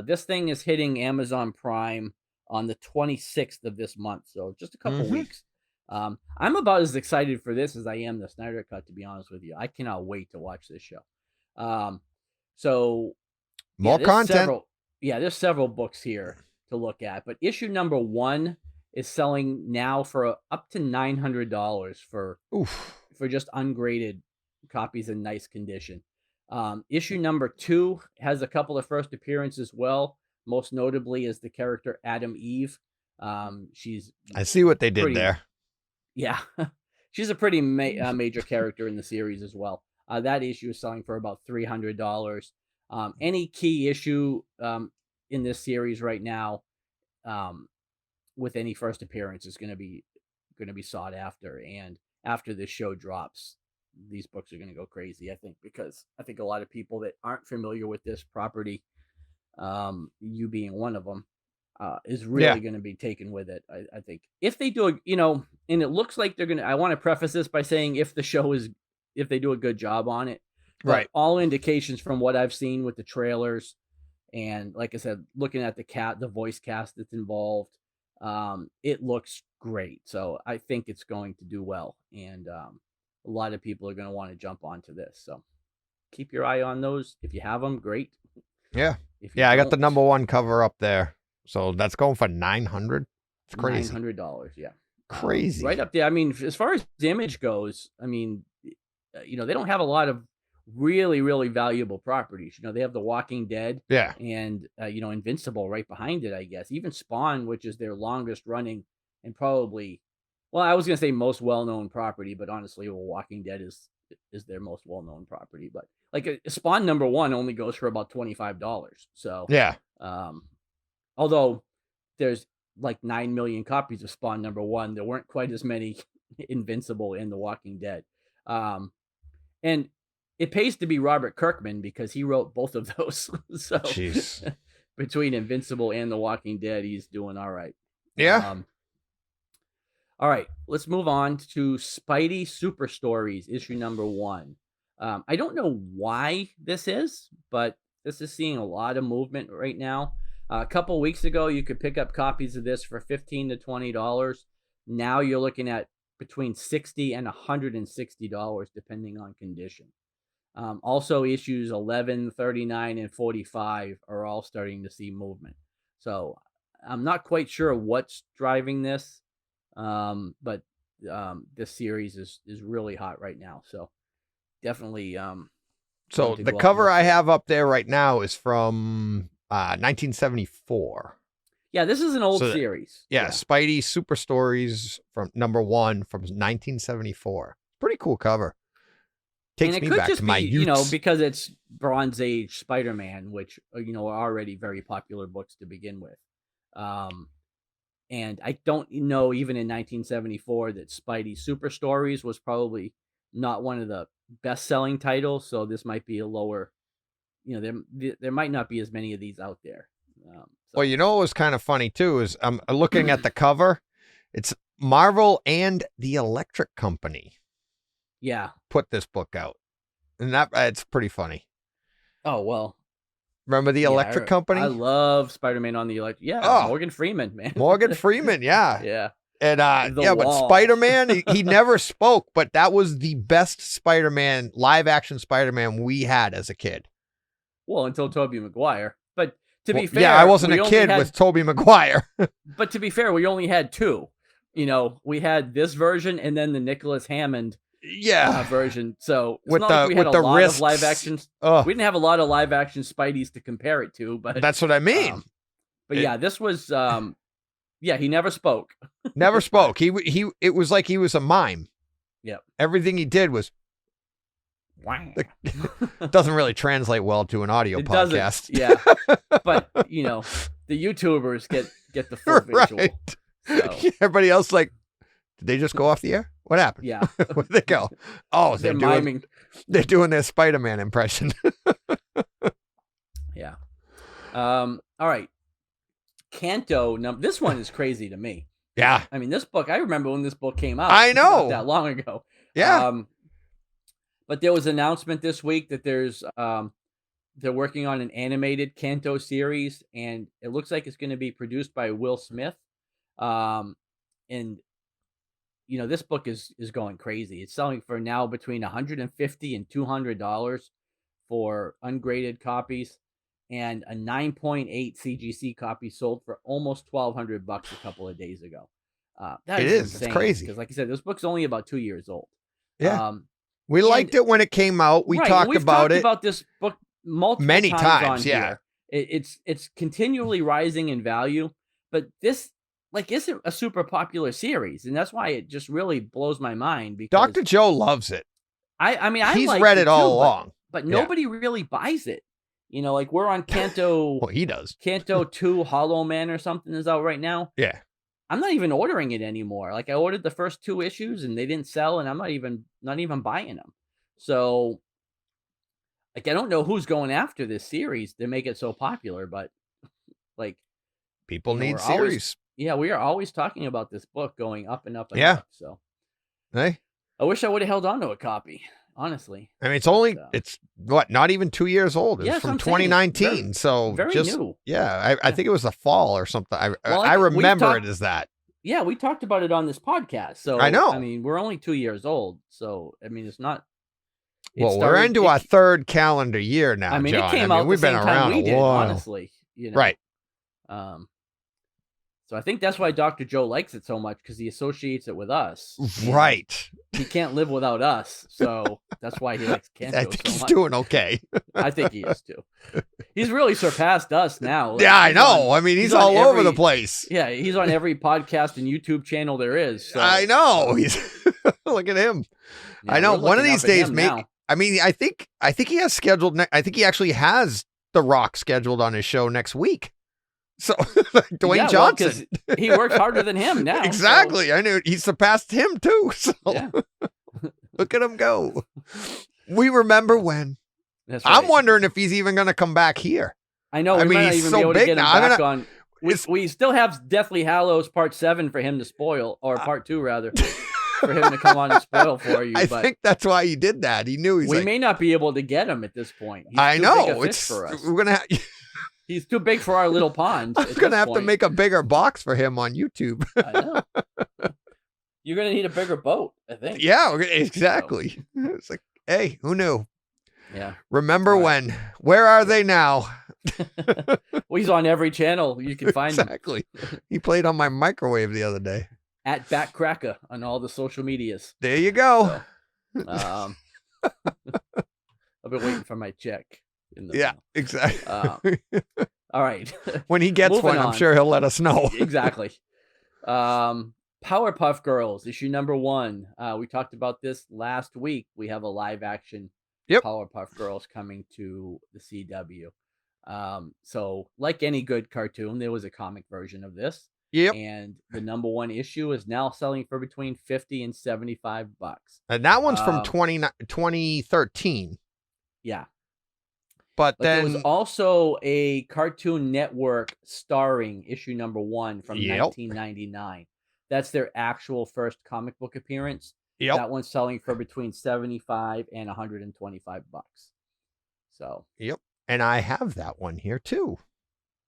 [SPEAKER 1] this thing is hitting Amazon Prime on the 26th of this month, so just a couple weeks. I'm about as excited for this as I am the Snyder Cut, to be honest with you. I cannot wait to watch this show. So
[SPEAKER 3] more content.
[SPEAKER 1] There's several books here to look at, but issue number 1 is selling now for up to $900 for just ungraded copies in nice condition. Issue number 2 has a couple of first appearances as well. Most notably is the character Adam Eve. I
[SPEAKER 3] see what they did there.
[SPEAKER 1] Yeah, she's a pretty major character in the series as well. That issue is selling for about $300. Any key issue in this series right now, with any first appearance, is going to be sought after. And after this show drops, these books are going to go crazy, I think, because I think a lot of people that aren't familiar with this property, you being one of them, is really going to be taken with it. I think if they do, and it looks like they're going to, I want to preface this by saying if they do a good job on it,
[SPEAKER 3] right?
[SPEAKER 1] All indications from what I've seen with the trailers, and like I said, looking at the voice cast that's involved, it looks great. So I think it's going to do well, and a lot of people are going to want to jump onto this. So keep your eye on those. If you have them, great.
[SPEAKER 3] Yeah. I got the number 1 cover up there. So that's going for $900. It's crazy.
[SPEAKER 1] $900. Yeah.
[SPEAKER 3] Crazy.
[SPEAKER 1] Right up there. I mean, as far as the Image goes, I mean, they don't have a lot of really, really valuable properties. They have The Walking Dead.
[SPEAKER 3] Yeah.
[SPEAKER 1] And, Invincible right behind it, I guess. Even Spawn, which is their longest running and probably, well, I was going to say most well-known property, but honestly, Walking Dead is their most well-known property. But like Spawn number 1 only goes for about $25. So
[SPEAKER 3] yeah.
[SPEAKER 1] Although there's like 9 million copies of Spawn number 1, there weren't quite as many Invincible and The Walking Dead. And it pays to be Robert Kirkman because he wrote both of those. So between Invincible and The Walking Dead, he's doing all right.
[SPEAKER 3] Yeah.
[SPEAKER 1] All right, let's move on to Spidey Super Stories, issue number 1. I don't know why this is, but this is seeing a lot of movement right now. A couple weeks ago, you could pick up copies of this for $15 to $20. Now you're looking at between $60 and $160, depending on condition. Also, issues 11, 39, and 45 are all starting to see movement. So I'm not quite sure what's driving this, but this series is really hot right now. So definitely.
[SPEAKER 3] So the cover I have up there right now is from 1974.
[SPEAKER 1] Yeah, this is an old series.
[SPEAKER 3] Yeah, Spidey Super Stories from number 1 from 1974. Pretty cool cover. Takes me back to my youth.
[SPEAKER 1] Because it's Bronze Age Spider-Man, which are already very popular books to begin with. And I don't know, even in 1974, that Spidey Super Stories was probably not one of the best-selling titles. So this might be a lower. There might not be as many of these out there.
[SPEAKER 3] Well, what was kind of funny too is I'm looking at the cover. It's Marvel and the Electric Company.
[SPEAKER 1] Yeah,
[SPEAKER 3] put this book out, and it's pretty funny.
[SPEAKER 1] Oh well,
[SPEAKER 3] remember the Electric Company?
[SPEAKER 1] I love Spider-Man on the Electric. Yeah, Morgan Freeman, man.
[SPEAKER 3] Morgan Freeman, yeah,
[SPEAKER 1] yeah.
[SPEAKER 3] And but Spider-Man, he never spoke, but that was the best Spider-Man, live action Spider-Man we had as a kid.
[SPEAKER 1] Well, until Tobey Maguire. But to be fair,
[SPEAKER 3] I wasn't a kid with Tobey Maguire.
[SPEAKER 1] But to be fair, we only had 2. We had this version and then the Nicholas Hammond version. So it's not like we had a lot of live actions. We didn't have a lot of live action Spideys to compare it to, but
[SPEAKER 3] that's what I mean.
[SPEAKER 1] But yeah, this was Yeah, he never spoke.
[SPEAKER 3] Never spoke. It was like he was a mime.
[SPEAKER 1] Yep.
[SPEAKER 3] Everything he did was. Doesn't really translate well to an audio podcast.
[SPEAKER 1] Yeah. But, you know, the YouTubers get the full visual.
[SPEAKER 3] Right. So. Everybody else like, did they just go off the air? What happened?
[SPEAKER 1] Yeah.
[SPEAKER 3] Where'd they go? Oh,
[SPEAKER 1] they're miming.
[SPEAKER 3] They're doing their Spider-Man impression.
[SPEAKER 1] Yeah. All right. Kanto. This one is crazy to me.
[SPEAKER 3] Yeah.
[SPEAKER 1] I mean, this book, I remember when this book came out.
[SPEAKER 3] I know.
[SPEAKER 1] Not that long ago.
[SPEAKER 3] Yeah.
[SPEAKER 1] But there was an announcement this week that they're working on an animated Kanto series, and it looks like it's going to be produced by Will Smith. And you know, this book is going crazy. It's selling for now between $150 and $200 for ungraded copies, and a 9.8 CGC copy sold for almost $1,200 a couple of days ago. That is insane.
[SPEAKER 3] It's crazy
[SPEAKER 1] because, like I said, this book's only about 2 years old.
[SPEAKER 3] Yeah. We liked it when it came out. We've talked about
[SPEAKER 1] this book many times. Yeah, it's continually rising in value, but this isn't a super popular series, and that's why it just really blows my mind. Because
[SPEAKER 3] Dr. Joe loves it.
[SPEAKER 1] I mean,
[SPEAKER 3] he's read it all along,
[SPEAKER 1] but nobody really buys it. You know, like we're on Kanto.
[SPEAKER 3] Well, he does.
[SPEAKER 1] Kanto 2 Hollow Man or something is out right now.
[SPEAKER 3] Yeah.
[SPEAKER 1] I'm not even ordering it anymore. Like I ordered the first 2 issues and they didn't sell, and I'm not even buying them. So, like, I don't know who's going after this series to make it so popular, but like,
[SPEAKER 3] people need series.
[SPEAKER 1] We are always talking about this book going up and up and
[SPEAKER 3] yeah.
[SPEAKER 1] up. So,
[SPEAKER 3] hey,
[SPEAKER 1] I wish I would have held on to a copy. Honestly,
[SPEAKER 3] I mean, it's what, not even 2 years old. It's from 2019, so
[SPEAKER 1] very
[SPEAKER 3] just
[SPEAKER 1] new.
[SPEAKER 3] Yeah, I think it was the fall or something. I remember it as that.
[SPEAKER 1] Yeah, we talked about it on this podcast. So
[SPEAKER 3] I know.
[SPEAKER 1] I mean, we're only 2 years old, so I mean, it's not.
[SPEAKER 3] Well, we're into our 3rd calendar year now.
[SPEAKER 1] I mean,
[SPEAKER 3] John.
[SPEAKER 1] it came out.
[SPEAKER 3] We've been around a while,
[SPEAKER 1] honestly. You know?
[SPEAKER 3] Right.
[SPEAKER 1] So I think that's why Dr. Joe likes it so much, because he associates it with us.
[SPEAKER 3] Right.
[SPEAKER 1] He can't live without us, so that's why he likes Kanto
[SPEAKER 3] I think
[SPEAKER 1] so
[SPEAKER 3] he's
[SPEAKER 1] much.
[SPEAKER 3] doing okay.
[SPEAKER 1] I think he is too. He's really surpassed us now. Like,
[SPEAKER 3] yeah, I know. I mean, he's all over the place.
[SPEAKER 1] Yeah, he's on every podcast and YouTube channel there is. So.
[SPEAKER 3] I know. He's look at him.
[SPEAKER 1] Yeah,
[SPEAKER 3] I know. One of these days,
[SPEAKER 1] maybe.
[SPEAKER 3] I mean, I think he has scheduled. I think he actually has The Rock scheduled on his show next week. So Dwayne Johnson,
[SPEAKER 1] he works harder than him now.
[SPEAKER 3] Exactly. So. I knew he surpassed him too. So
[SPEAKER 1] yeah.
[SPEAKER 3] Look at him go. We remember when.
[SPEAKER 1] That's right.
[SPEAKER 3] I'm wondering if he's even going to come back here.
[SPEAKER 1] I know. We might not even be able to get him back on. We still have Deathly Hallows Part 7 for him to spoil, or Part 2 rather, for him to come on and spoil for you.
[SPEAKER 3] I think that's why he did that. He knew
[SPEAKER 1] we may not be able to get him at this point. He's
[SPEAKER 3] I
[SPEAKER 1] too
[SPEAKER 3] know.
[SPEAKER 1] big a fish for us.
[SPEAKER 3] We're gonna.
[SPEAKER 1] He's too big for our little pond.
[SPEAKER 3] I'm gonna have to make a bigger box for him on YouTube.
[SPEAKER 1] I know. You're gonna need a bigger boat, I think.
[SPEAKER 3] Yeah, exactly. So. It's like, hey, who knew?
[SPEAKER 1] Yeah.
[SPEAKER 3] Remember when? Where are they now?
[SPEAKER 1] Well, he's on every channel you can find him.
[SPEAKER 3] Exactly. He played on my microwave the other day.
[SPEAKER 1] At Batcracker on all the social medias.
[SPEAKER 3] There you go.
[SPEAKER 1] So, I've been waiting for my check.
[SPEAKER 3] Yeah, exactly.
[SPEAKER 1] All right.
[SPEAKER 3] When he gets one, I'm sure he'll let us know.
[SPEAKER 1] Exactly. Powerpuff Girls, issue number 1. We talked about this last week. We have a live action Powerpuff Girls coming to the CW. So like any good cartoon, there was a comic version of this.
[SPEAKER 3] Yep.
[SPEAKER 1] And the number 1 issue is now selling for between $50 and $75.
[SPEAKER 3] And that one's from 2013.
[SPEAKER 1] Yeah.
[SPEAKER 3] But then
[SPEAKER 1] there was also a Cartoon Network starring issue number 1 from 1999. That's their actual first comic book appearance.
[SPEAKER 3] Yep.
[SPEAKER 1] That one's selling for between $75 and $125. So.
[SPEAKER 3] Yep. And I have that one here too.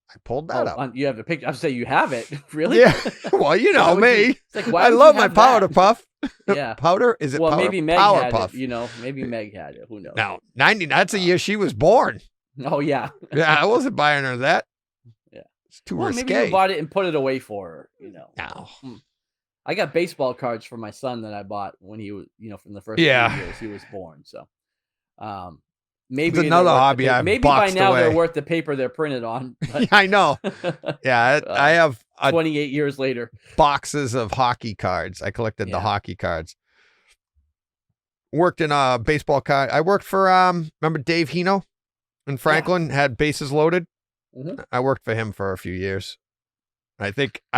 [SPEAKER 3] I pulled that up.
[SPEAKER 1] You have a picture. I say you have it. Really?
[SPEAKER 3] Yeah. Well, you know me.
[SPEAKER 1] Like,
[SPEAKER 3] I love my Powder Puff.
[SPEAKER 1] Yeah.
[SPEAKER 3] Powder? Is it
[SPEAKER 1] well,
[SPEAKER 3] Powder?
[SPEAKER 1] Maybe Meg
[SPEAKER 3] Power
[SPEAKER 1] had
[SPEAKER 3] Puff.
[SPEAKER 1] it. You know, maybe Meg had it. Who knows?
[SPEAKER 3] No, 90. That's a year she was born.
[SPEAKER 1] Oh, yeah.
[SPEAKER 3] Yeah, I wasn't buying her that.
[SPEAKER 1] Yeah.
[SPEAKER 3] It's too risque.
[SPEAKER 1] Maybe you bought it and put it away for her, you know.
[SPEAKER 3] No.
[SPEAKER 1] I got baseball cards for my son that I bought when he was, you know, from the first few years he was born. So, maybe
[SPEAKER 3] it's another hobby I've
[SPEAKER 1] maybe by now
[SPEAKER 3] away.
[SPEAKER 1] they're worth the paper they're printed on. But...
[SPEAKER 3] Yeah, I know. Yeah,
[SPEAKER 1] 28 years later.
[SPEAKER 3] Boxes of hockey cards. I collected the hockey cards. Worked in a baseball card. I worked for, remember Dave Hino in Franklin? Had Bases Loaded. Mm-hmm. I worked for him for a few years. I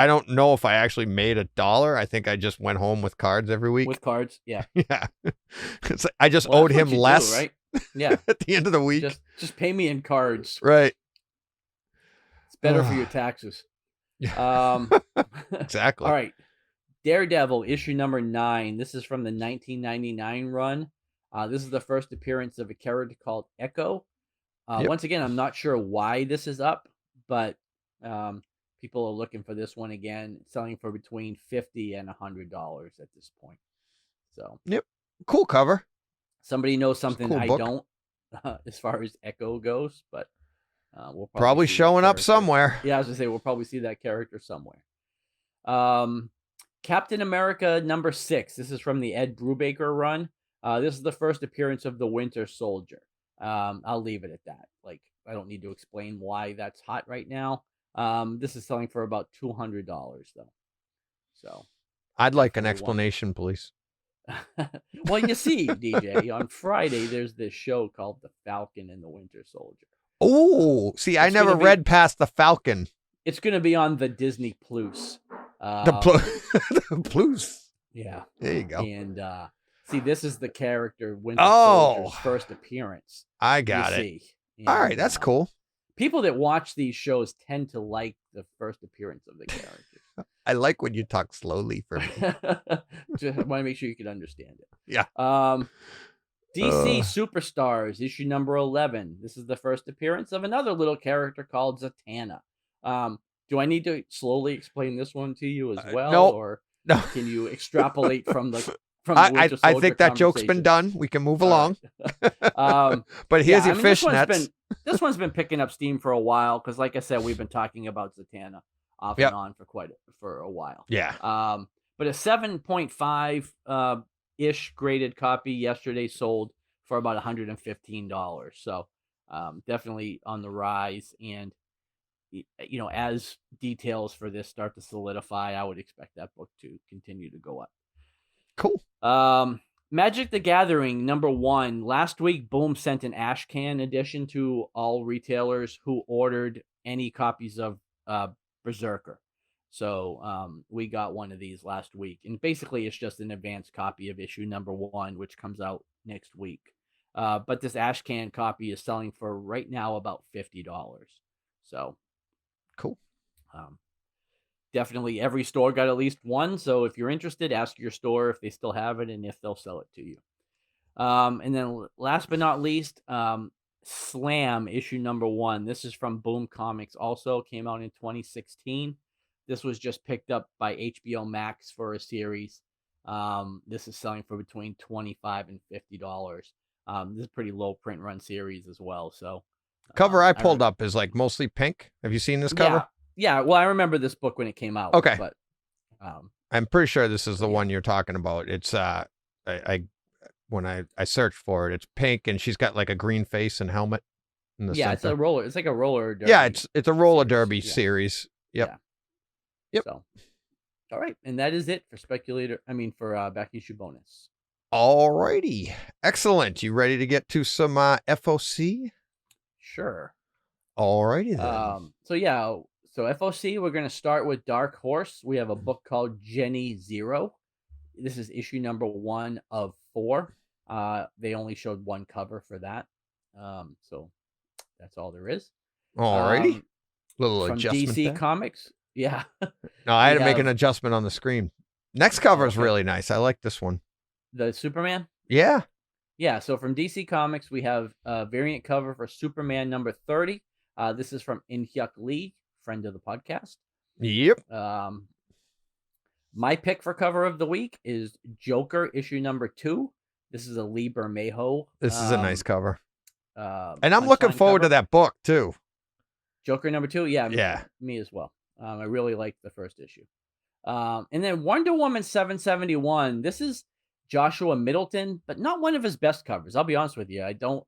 [SPEAKER 3] don't know if I actually made $1. I think I just went home with cards every week.
[SPEAKER 1] With cards, yeah.
[SPEAKER 3] Yeah. I just owed him less,
[SPEAKER 1] right? Yeah.
[SPEAKER 3] At the end of the week.
[SPEAKER 1] Just pay me in cards.
[SPEAKER 3] Right.
[SPEAKER 1] It's better for your taxes.
[SPEAKER 3] Exactly.
[SPEAKER 1] All right. Daredevil, issue number 9. This is from the 1999 run. This is the first appearance of a character called Echo. Once again, I'm not sure why this is up, but people are looking for this one again. It's selling for between $50 and $100 at this point. So,
[SPEAKER 3] yep, cool cover.
[SPEAKER 1] Somebody knows something
[SPEAKER 3] cool
[SPEAKER 1] I
[SPEAKER 3] book.
[SPEAKER 1] don't, as far as Echo goes, but we'll
[SPEAKER 3] probably showing up somewhere.
[SPEAKER 1] Yeah, I was gonna say we'll probably see that character somewhere. Captain America number 6. This is from the Ed Brubaker run. This is the first appearance of the Winter Soldier. I'll leave it at that. Like, I don't need to explain why that's hot right now. This is selling for about $200 though. So
[SPEAKER 3] I'd like an explanation, please.
[SPEAKER 1] Well, you see, DJ, on Friday there's this show called The Falcon and the Winter Soldier.
[SPEAKER 3] Oh, see, I never read past The Falcon.
[SPEAKER 1] It's going to be on the Disney Plus.
[SPEAKER 3] The Plus.
[SPEAKER 1] Yeah.
[SPEAKER 3] There you go.
[SPEAKER 1] And see, this is the character Winter Soldier's first appearance.
[SPEAKER 3] I got it.
[SPEAKER 1] And,
[SPEAKER 3] all right, that's cool.
[SPEAKER 1] People that watch these shows tend to like the first appearance of the character.
[SPEAKER 3] I like when you talk slowly for me.
[SPEAKER 1] Just want to make sure you can understand it.
[SPEAKER 3] Yeah.
[SPEAKER 1] DC Superstars, issue number 11. This is the first appearance of another little character called Zatanna. Do I need to slowly explain this one to you as well?
[SPEAKER 3] No.
[SPEAKER 1] Or
[SPEAKER 3] no.
[SPEAKER 1] Can you extrapolate from the Winter Soldier
[SPEAKER 3] I think that joke's been done. We can move along. But here's your fishnets.
[SPEAKER 1] This one's been picking up steam for a while because, like I said, we've been talking about Zatanna off and on for a while.
[SPEAKER 3] Yeah.
[SPEAKER 1] But a 7.5 ish graded copy yesterday sold for about $115. So definitely on the rise. And as details for this start to solidify, I would expect that book to continue to go up.
[SPEAKER 3] Cool.
[SPEAKER 1] Magic the Gathering number 1. Last week, Boom sent an Ashcan edition to all retailers who ordered any copies of Berserker. So we got one of these last week. And basically, it's just an advanced copy of issue number 1, which comes out next week. But this Ashcan copy is selling for right now about $50. So
[SPEAKER 3] cool.
[SPEAKER 1] Definitely every store got at least one. So if you're interested, ask your store if they still have it and if they'll sell it to you. And then last but not least, Slam issue number 1. This is from Boom Comics. Also came out in 2016. This was just picked up by HBO Max for a series. This is selling for between $25 and $50. This is a pretty low print run series as well. So
[SPEAKER 3] cover I pulled up is like mostly pink. Have you seen this cover?
[SPEAKER 1] Yeah, well, I remember this book when it came out.
[SPEAKER 3] Okay,
[SPEAKER 1] but
[SPEAKER 3] I'm pretty sure this is the one you're talking about. It's when I searched for it, it's pink and she's got like a green face and helmet in the center.
[SPEAKER 1] It's a roller. It's like a roller derby.
[SPEAKER 3] Yeah, it's a roller derby series. Yep.
[SPEAKER 1] Yeah.
[SPEAKER 3] Yep.
[SPEAKER 1] So, all right, and that is it for Speculator. For back issue bonus.
[SPEAKER 3] All righty, excellent. You ready to get to some FOC?
[SPEAKER 1] Sure.
[SPEAKER 3] All righty then.
[SPEAKER 1] So FOC, we're going to start with Dark Horse. We have a book called Jenny Zero. This is issue number 1 of 4. They only showed one cover for that. So that's all there is.
[SPEAKER 3] All righty. Little
[SPEAKER 1] from
[SPEAKER 3] adjustment
[SPEAKER 1] DC
[SPEAKER 3] there.
[SPEAKER 1] Comics. Yeah.
[SPEAKER 3] No, I had to make an adjustment on the screen. Next cover is really nice. I like this one.
[SPEAKER 1] The Superman?
[SPEAKER 3] Yeah.
[SPEAKER 1] Yeah, so from DC Comics, we have a variant cover for Superman number 30. This is from In-Hyuk Lee, friend of the podcast.
[SPEAKER 3] Yep.
[SPEAKER 1] My pick for cover of the week is Joker issue number 2. This is a Lee Bermejo.
[SPEAKER 3] This is a nice cover.
[SPEAKER 1] And
[SPEAKER 3] I'm looking forward to that book, too.
[SPEAKER 1] Joker number 2? Yeah.
[SPEAKER 3] Yeah.
[SPEAKER 1] Me as well. I really liked the first issue. And then Wonder Woman 771. This is Joshua Middleton, but not one of his best covers. I'll be honest with you. I don't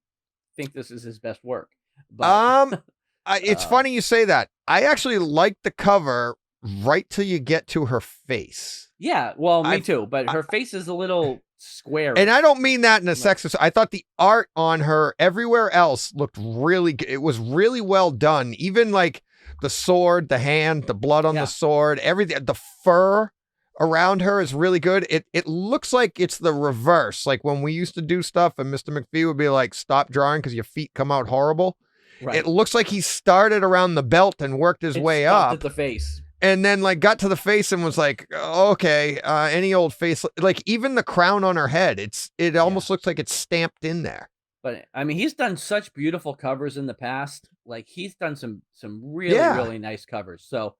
[SPEAKER 1] think this is his best work. But,
[SPEAKER 3] it's funny you say that. I actually like the cover, right till you get to her face.
[SPEAKER 1] Yeah, well, me too. But her face is a little square.
[SPEAKER 3] And I don't mean that in a sexist. I thought the art on her everywhere else looked really good. It was really well done. Even like the sword, the hand, the blood on the sword, everything, the fur around her is really good. It looks like it's the reverse. Like when we used to do stuff and Mr. McPhee would be like, stop drawing because your feet come out horrible. Right. It looks like he started around the belt and worked his way up.
[SPEAKER 1] At the face.
[SPEAKER 3] And then like got to the face and was like, okay, any old face. Like even the crown on her head, it almost looks like it's stamped in there.
[SPEAKER 1] But I mean, he's done such beautiful covers in the past. Like he's done some really nice covers. So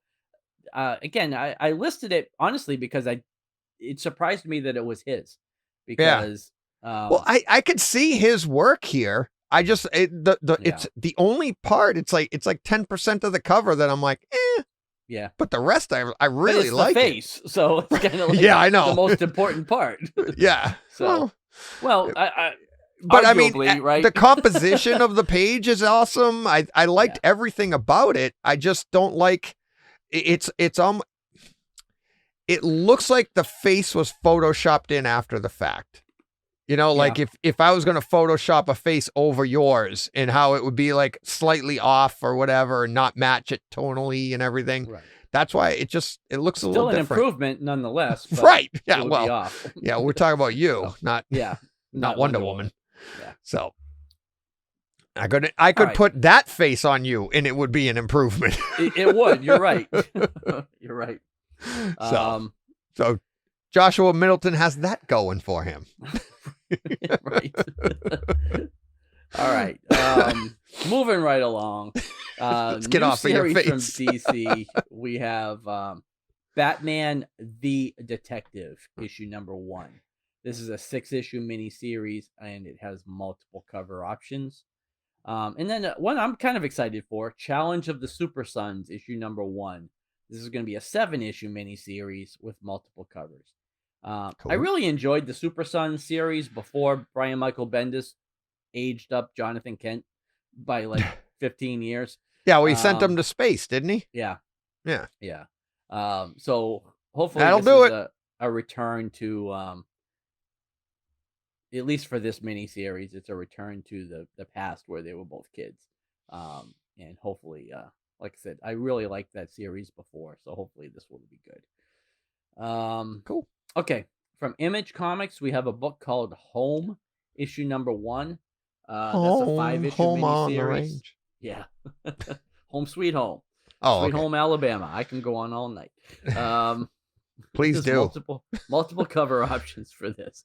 [SPEAKER 1] again, I listed it honestly because it surprised me that it was his. Because
[SPEAKER 3] well, I could see his work here. I just it's the only part. It's like 10% of the cover that I'm like, eh.
[SPEAKER 1] Yeah.
[SPEAKER 3] But the rest I really like.
[SPEAKER 1] The face, so it's kind of like
[SPEAKER 3] I know.
[SPEAKER 1] the most important part.
[SPEAKER 3] Yeah.
[SPEAKER 1] So well, I
[SPEAKER 3] but I mean,
[SPEAKER 1] right?
[SPEAKER 3] The composition of the page is awesome. I liked everything about it. I just don't like it looks like the face was photoshopped in after the fact. You know, like if I was going to Photoshop a face over yours and how it would be like slightly off or whatever and not match it tonally and everything. Right. That's why it looks a little different. Still an
[SPEAKER 1] improvement nonetheless. But
[SPEAKER 3] right. Yeah. Well, yeah, we're talking about you, not Wonder Woman. Yeah. So I could put that face on you and it would be an improvement.
[SPEAKER 1] It would. You're right. You're right.
[SPEAKER 3] So Joshua Middleton has that going for him.
[SPEAKER 1] Right. All right. Moving right along.
[SPEAKER 3] Let's get off of your face.
[SPEAKER 1] From DC, we have Batman the Detective, issue number 1. This is a 6-issue miniseries, and it has multiple cover options. And then one I'm kind of excited for, Challenge of the Super Sons, issue number 1. This is going to be a 7-issue miniseries with multiple covers. Cool. I really enjoyed the Super Sons series before Brian Michael Bendis aged up Jonathan Kent by like 15 years.
[SPEAKER 3] Yeah, well, he sent him to space, didn't he?
[SPEAKER 1] Yeah.
[SPEAKER 3] Yeah.
[SPEAKER 1] Yeah. So hopefully
[SPEAKER 3] that'll
[SPEAKER 1] this
[SPEAKER 3] do
[SPEAKER 1] is a return to, at least for this miniseries, it's a return to the past where they were both kids. And hopefully, like I said, I really liked that series before, so hopefully this will be good.
[SPEAKER 3] Cool.
[SPEAKER 1] Okay, from Image Comics, we have a book called Home, issue number 1. That's a 5-issue
[SPEAKER 3] home
[SPEAKER 1] miniseries.
[SPEAKER 3] On the range.
[SPEAKER 1] Yeah. Home Sweet Home.
[SPEAKER 3] Oh,
[SPEAKER 1] Sweet Home Alabama. I can go on all night.
[SPEAKER 3] Please do.
[SPEAKER 1] Multiple cover options for this.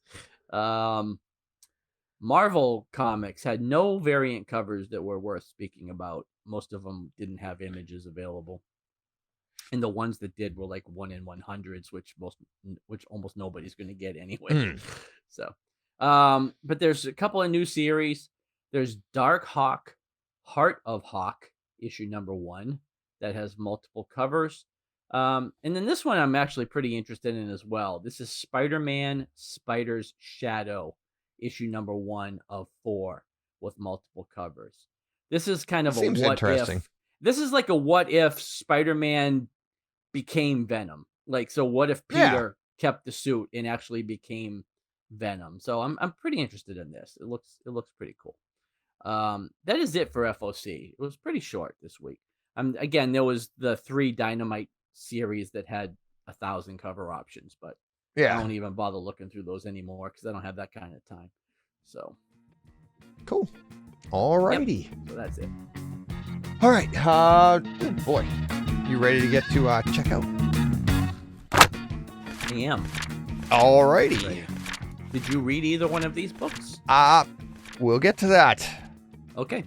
[SPEAKER 1] Marvel Comics had no variant covers that were worth speaking about. Most of them didn't have images available. And the ones that did were like 1 in 100s, which almost nobody's going to get anyway. So, but there's a couple of new series. There's Dark Hawk, Heart of Hawk, issue number 1, that has multiple covers. And then this one I'm actually pretty interested in as well. This is Spider-Man Spider's Shadow, issue number 1 of 4, with multiple covers. This is kind of
[SPEAKER 3] Seems
[SPEAKER 1] what
[SPEAKER 3] interesting.
[SPEAKER 1] if. This is like a what if Spider-Man became Venom. Like, so what if Peter kept the suit and actually became Venom? So I'm pretty interested in this. It looks pretty cool. That is it for FOC. It was pretty short this week. Again, there was the 3 Dynamite series that had 1,000 cover options, but I don't even bother looking through those anymore because I don't have that kind of time. So
[SPEAKER 3] cool. Alrighty.
[SPEAKER 1] Yep. So that's it.
[SPEAKER 3] All right. Boy, you ready to get to checkout?
[SPEAKER 1] I am.
[SPEAKER 3] Alrighty.
[SPEAKER 1] Ready. Did you read either one of these books?
[SPEAKER 3] We'll get to that.
[SPEAKER 1] Okay.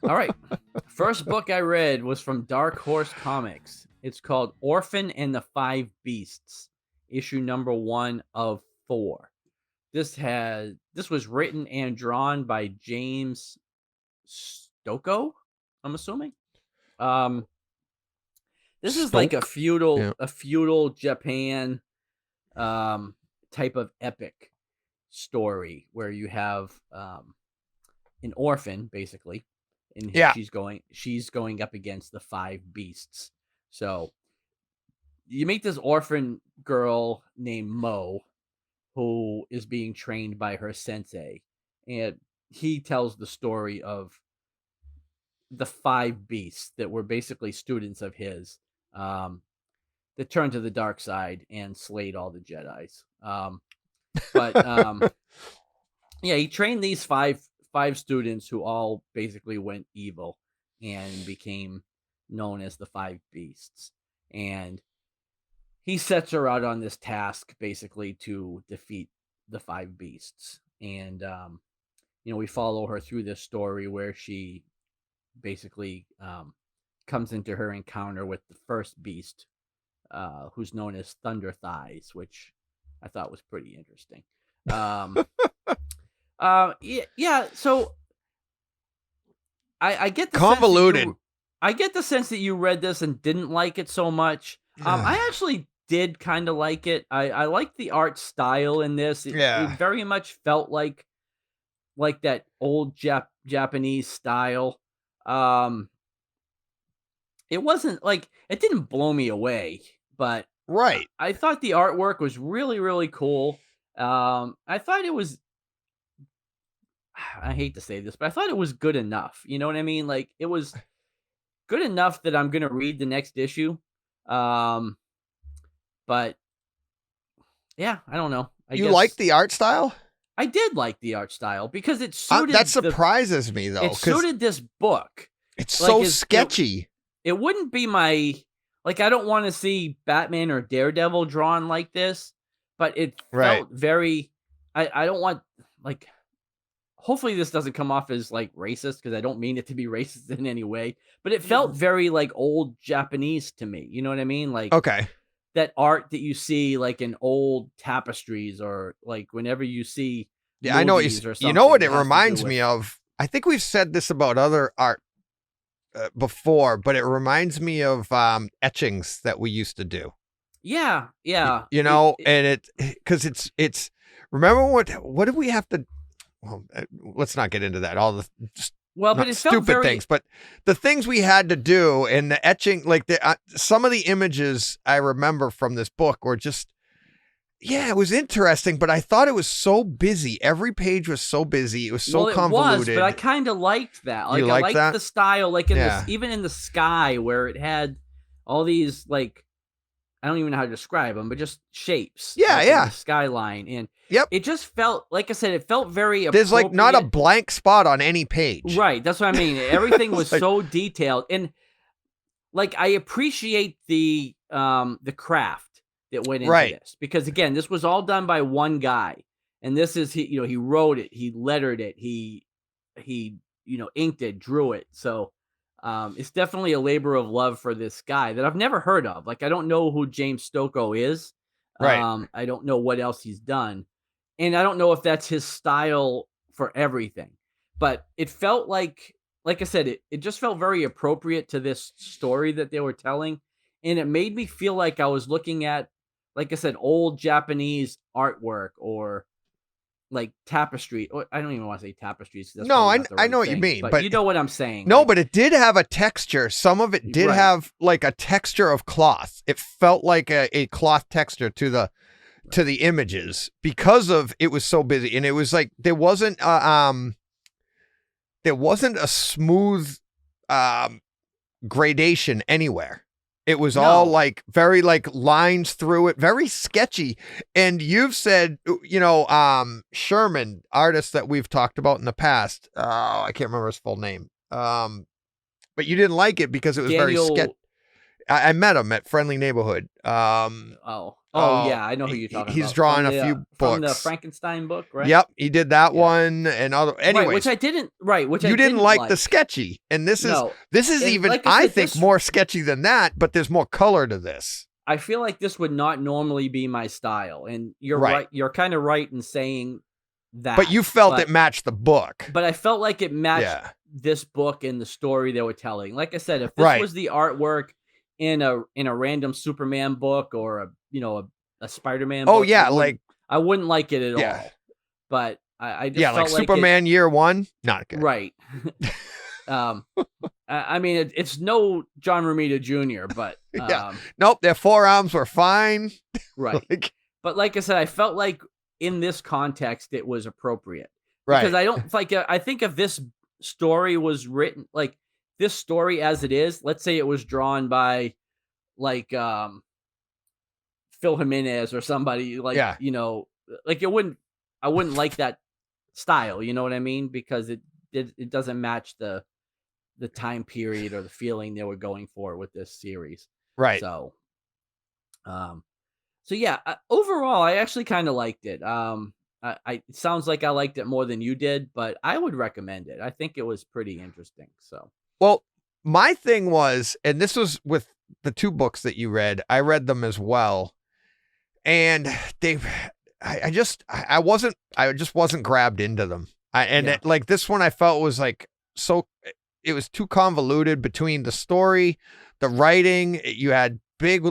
[SPEAKER 1] All right. First book I read was from Dark Horse Comics. It's called Orphan and the 5 Beasts, issue number 1 of 4. This was written and drawn by James Stocco, I'm assuming. This is like a feudal Japan type of epic story where you have an orphan basically, and she's going up against the 5 beasts So you meet this orphan girl named Mo, who is being trained by her sensei, and he tells the story of the 5 beasts that were basically students of his, that turned to the dark side and slayed all the Jedis. But yeah, he trained these five students who all basically went evil and became known as the 5 beasts. And he sets her out on this task basically to defeat the 5 beasts. And we follow her through this story where she basically comes into her encounter with the first beast, who's known as Thunder Thighs, which I thought was pretty interesting. Yeah. So I get the
[SPEAKER 3] convoluted.
[SPEAKER 1] I get the sense that you read this and didn't like it so much. I actually did kind of like it. I liked the art style in this. It very much felt like that old Japanese style. It wasn't like, it didn't blow me away, but
[SPEAKER 3] right.
[SPEAKER 1] I thought the artwork was really, really cool. I thought it was, I hate to say this, but I thought it was good enough. You know what I mean? Like, it was good enough that I'm going to read the next issue. But yeah, I don't know. I guess
[SPEAKER 3] like the art style?
[SPEAKER 1] I did like the art style because it suited.
[SPEAKER 3] That surprises me, though.
[SPEAKER 1] It suited this book.
[SPEAKER 3] It's so sketchy.
[SPEAKER 1] It wouldn't be my, like, I don't want to see Batman or Daredevil drawn like this, but it felt very, I don't want, like, hopefully this doesn't come off as, like, racist, because I don't mean it to be racist in any way, but it felt very, like, old Japanese to me. You know what I mean? Like,
[SPEAKER 3] okay.
[SPEAKER 1] That art that you see, like, in old tapestries, or, like, whenever you see
[SPEAKER 3] I know you know what it reminds me of? I think we've said this about other art before, but it reminds me of etchings that we used to do.
[SPEAKER 1] Yeah.
[SPEAKER 3] And because it's remember what did we have to, well, let's not get into that, all the
[SPEAKER 1] but it felt
[SPEAKER 3] stupid things, but the things we had to do, and the etching, like some of the images I remember from this book were just, it was interesting, but I thought it was so busy. Every page was so busy. It was so convoluted.
[SPEAKER 1] It was, but I kind of liked that. Like, I liked the style, like even in the sky, where it had all these, like, I don't even know how to describe them, but just shapes.
[SPEAKER 3] Yeah.
[SPEAKER 1] The skyline. And it just felt, like I said, it felt very appropriate.
[SPEAKER 3] There's like not a blank spot on any page.
[SPEAKER 1] Right. That's what I mean. Everything was so detailed. And like, I appreciate the craft that went into this, because again, this was all done by one guy, and this is, he wrote it, he lettered it, he inked it, drew it. So it's definitely a labor of love for this guy that I've never heard of. Like, I don't know who James Stokoe is. I don't know what else he's done, and I don't know if that's his style for everything, but it felt like I said, it just felt very appropriate to this story that they were telling. And it made me feel like I was looking at, like I said, old Japanese artwork, or like tapestry. I don't even want to say tapestries.
[SPEAKER 3] No, I know what you mean, but
[SPEAKER 1] you know what I'm saying.
[SPEAKER 3] No, but it did have a texture. Some of it did have like a texture of cloth. It felt like a cloth texture to the images, because of it was so busy, and it was like there wasn't a smooth gradation anywhere. It was all like very like lines through it, very sketchy. And you've said, Sherman, artist that we've talked about in the past. I can't remember his full name. But you didn't like it because it was very sketchy. I met him at Friendly Neighborhood.
[SPEAKER 1] Yeah, I know who you're talking about.
[SPEAKER 3] He's drawn a few books.
[SPEAKER 1] From the Frankenstein book, right?
[SPEAKER 3] Yep, he did that one and other. Anyways,
[SPEAKER 1] which I didn't. Right, which
[SPEAKER 3] you
[SPEAKER 1] I
[SPEAKER 3] didn't like the sketchy, and this is even, like I think, more sketchy than that. But there's more color to this.
[SPEAKER 1] I feel like this would not normally be my style, and you're right. You're kind of right in saying that.
[SPEAKER 3] But you felt it matched the book.
[SPEAKER 1] But I felt like it matched this book and the story they were telling. Like I said, if this was the artwork in a random Superman book, or a Spider-Man book, I wouldn't like it at all. But I just felt
[SPEAKER 3] like Superman Year One, not good.
[SPEAKER 1] Right. I mean, it's no John Romita Jr., but
[SPEAKER 3] yeah, nope, their forearms were fine.
[SPEAKER 1] Right. But like I said, I felt like in this context, it was appropriate.
[SPEAKER 3] Right.
[SPEAKER 1] Because I don't like, I think if this story was written, like this story as it is, let's say it was drawn by like Phil Jimenez or somebody like, like I wouldn't like that style, you know what I mean? Because it doesn't match the time period or the feeling they were going for with this series.
[SPEAKER 3] Right.
[SPEAKER 1] So yeah, overall, I actually kind of liked it. It sounds like I liked it more than you did, but I would recommend it. I think it was pretty interesting. So, well,
[SPEAKER 3] my thing was, and this was with the 2 books that you read, I read them as well. And I just wasn't grabbed into them. Like this one, I felt was like, it was too convoluted between the story, the writing. You had big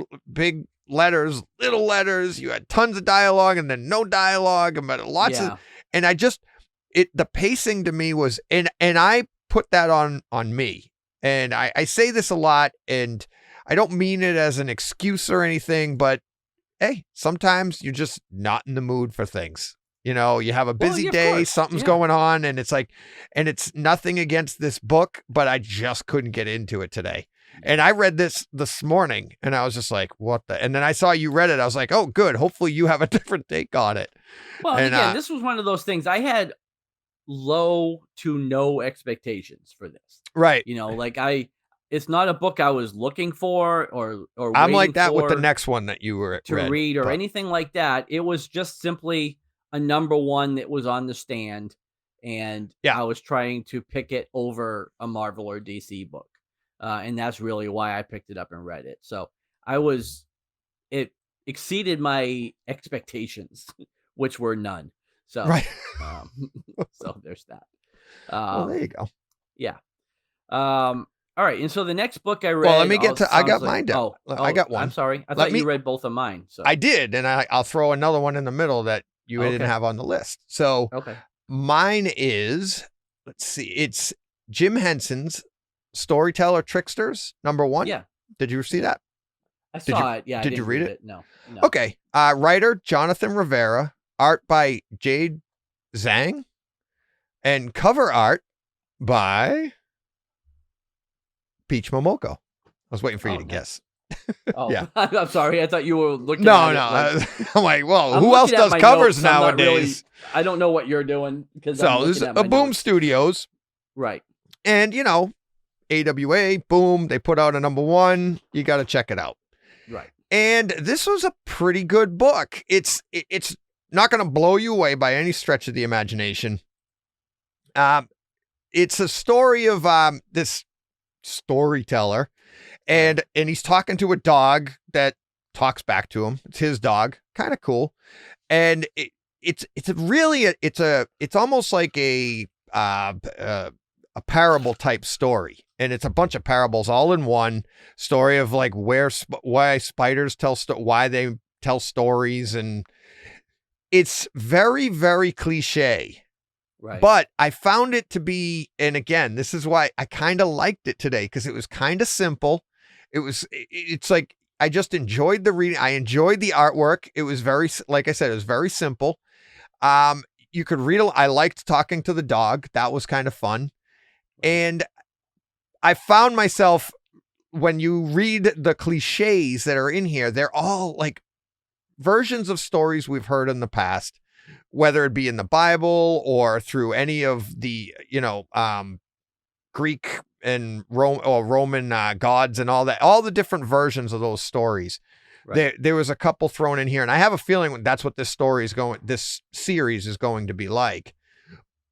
[SPEAKER 3] letters, little letters. You had tons of dialogue and then no dialogue, and lots of, and the pacing to me was, and I put that on me. And I say this a lot, and I don't mean it as an excuse or anything, but hey, sometimes you're just not in the mood for things. You know, you have a busy day, something's going on, and it's like, and it's nothing against this book, but I just couldn't get into it today. And I read this morning, and I was just like, what the? And then I saw you read it. I was like, oh, good. Hopefully you have a different take on it.
[SPEAKER 1] Well, and again, this was one of those things. I had low to no expectations for this.
[SPEAKER 3] Right.
[SPEAKER 1] You know, like it's not a book I was looking for or
[SPEAKER 3] I'm like that with the next one that you were
[SPEAKER 1] to read or anything like that. It was just simply a number one that was on the stand, and I was trying to pick it over a Marvel or DC book. And that's really why I picked it up and read it. So it exceeded my expectations, which were none. So,
[SPEAKER 3] right.
[SPEAKER 1] So there's that.
[SPEAKER 3] Well, there you go.
[SPEAKER 1] Yeah. All right, and so the next book I read.
[SPEAKER 3] Well, let me get to. I got mine down. I got one.
[SPEAKER 1] I'm sorry. I thought you read both of mine. So
[SPEAKER 3] I did, and I'll throw another one in the middle that you didn't have on the list. So mine is. Let's see. It's Jim Henson's Storyteller Tricksters #1.
[SPEAKER 1] Yeah.
[SPEAKER 3] Did you see that?
[SPEAKER 1] I saw it. Yeah.
[SPEAKER 3] Did you read it?
[SPEAKER 1] No.
[SPEAKER 3] Okay. Writer Jonathan Rivera, art by Jade Zhang, and cover art by Peach Momoko. I was waiting for you to guess.
[SPEAKER 1] Oh, yeah. I'm sorry. I thought you were looking
[SPEAKER 3] no.
[SPEAKER 1] Like,
[SPEAKER 3] I'm like, well, who else does covers nowadays?
[SPEAKER 1] I don't know what you're doing.
[SPEAKER 3] So this is a Boom Studios.
[SPEAKER 1] Right.
[SPEAKER 3] And, you know, AWA, Boom, they put out a #1. You got to check it out.
[SPEAKER 1] Right.
[SPEAKER 3] And this was a pretty good book. It's not going to blow you away by any stretch of the imagination. It's a story of this storyteller, and he's talking to a dog that talks back to him. It's his dog, kind of cool. And it's almost like a parable type story, and it's a bunch of parables all in one story of like why spiders why they tell stories, and it's very, very cliche.
[SPEAKER 1] Right.
[SPEAKER 3] But I found it to be, and again, this is why I kind of liked it today, because it was kind of simple. It's like, I just enjoyed the reading. I enjoyed the artwork. It was like I said, it was very simple. You could read, I liked talking to the dog. That was kind of fun. And I found myself, when you read the cliches that are in here, they're all like versions of stories we've heard in the past, whether it be in the Bible or through any of the, Greek and Roman gods and all that, all the different versions of those stories. Right. There was a couple thrown in here, and I have a feeling that's what this series is going to be like.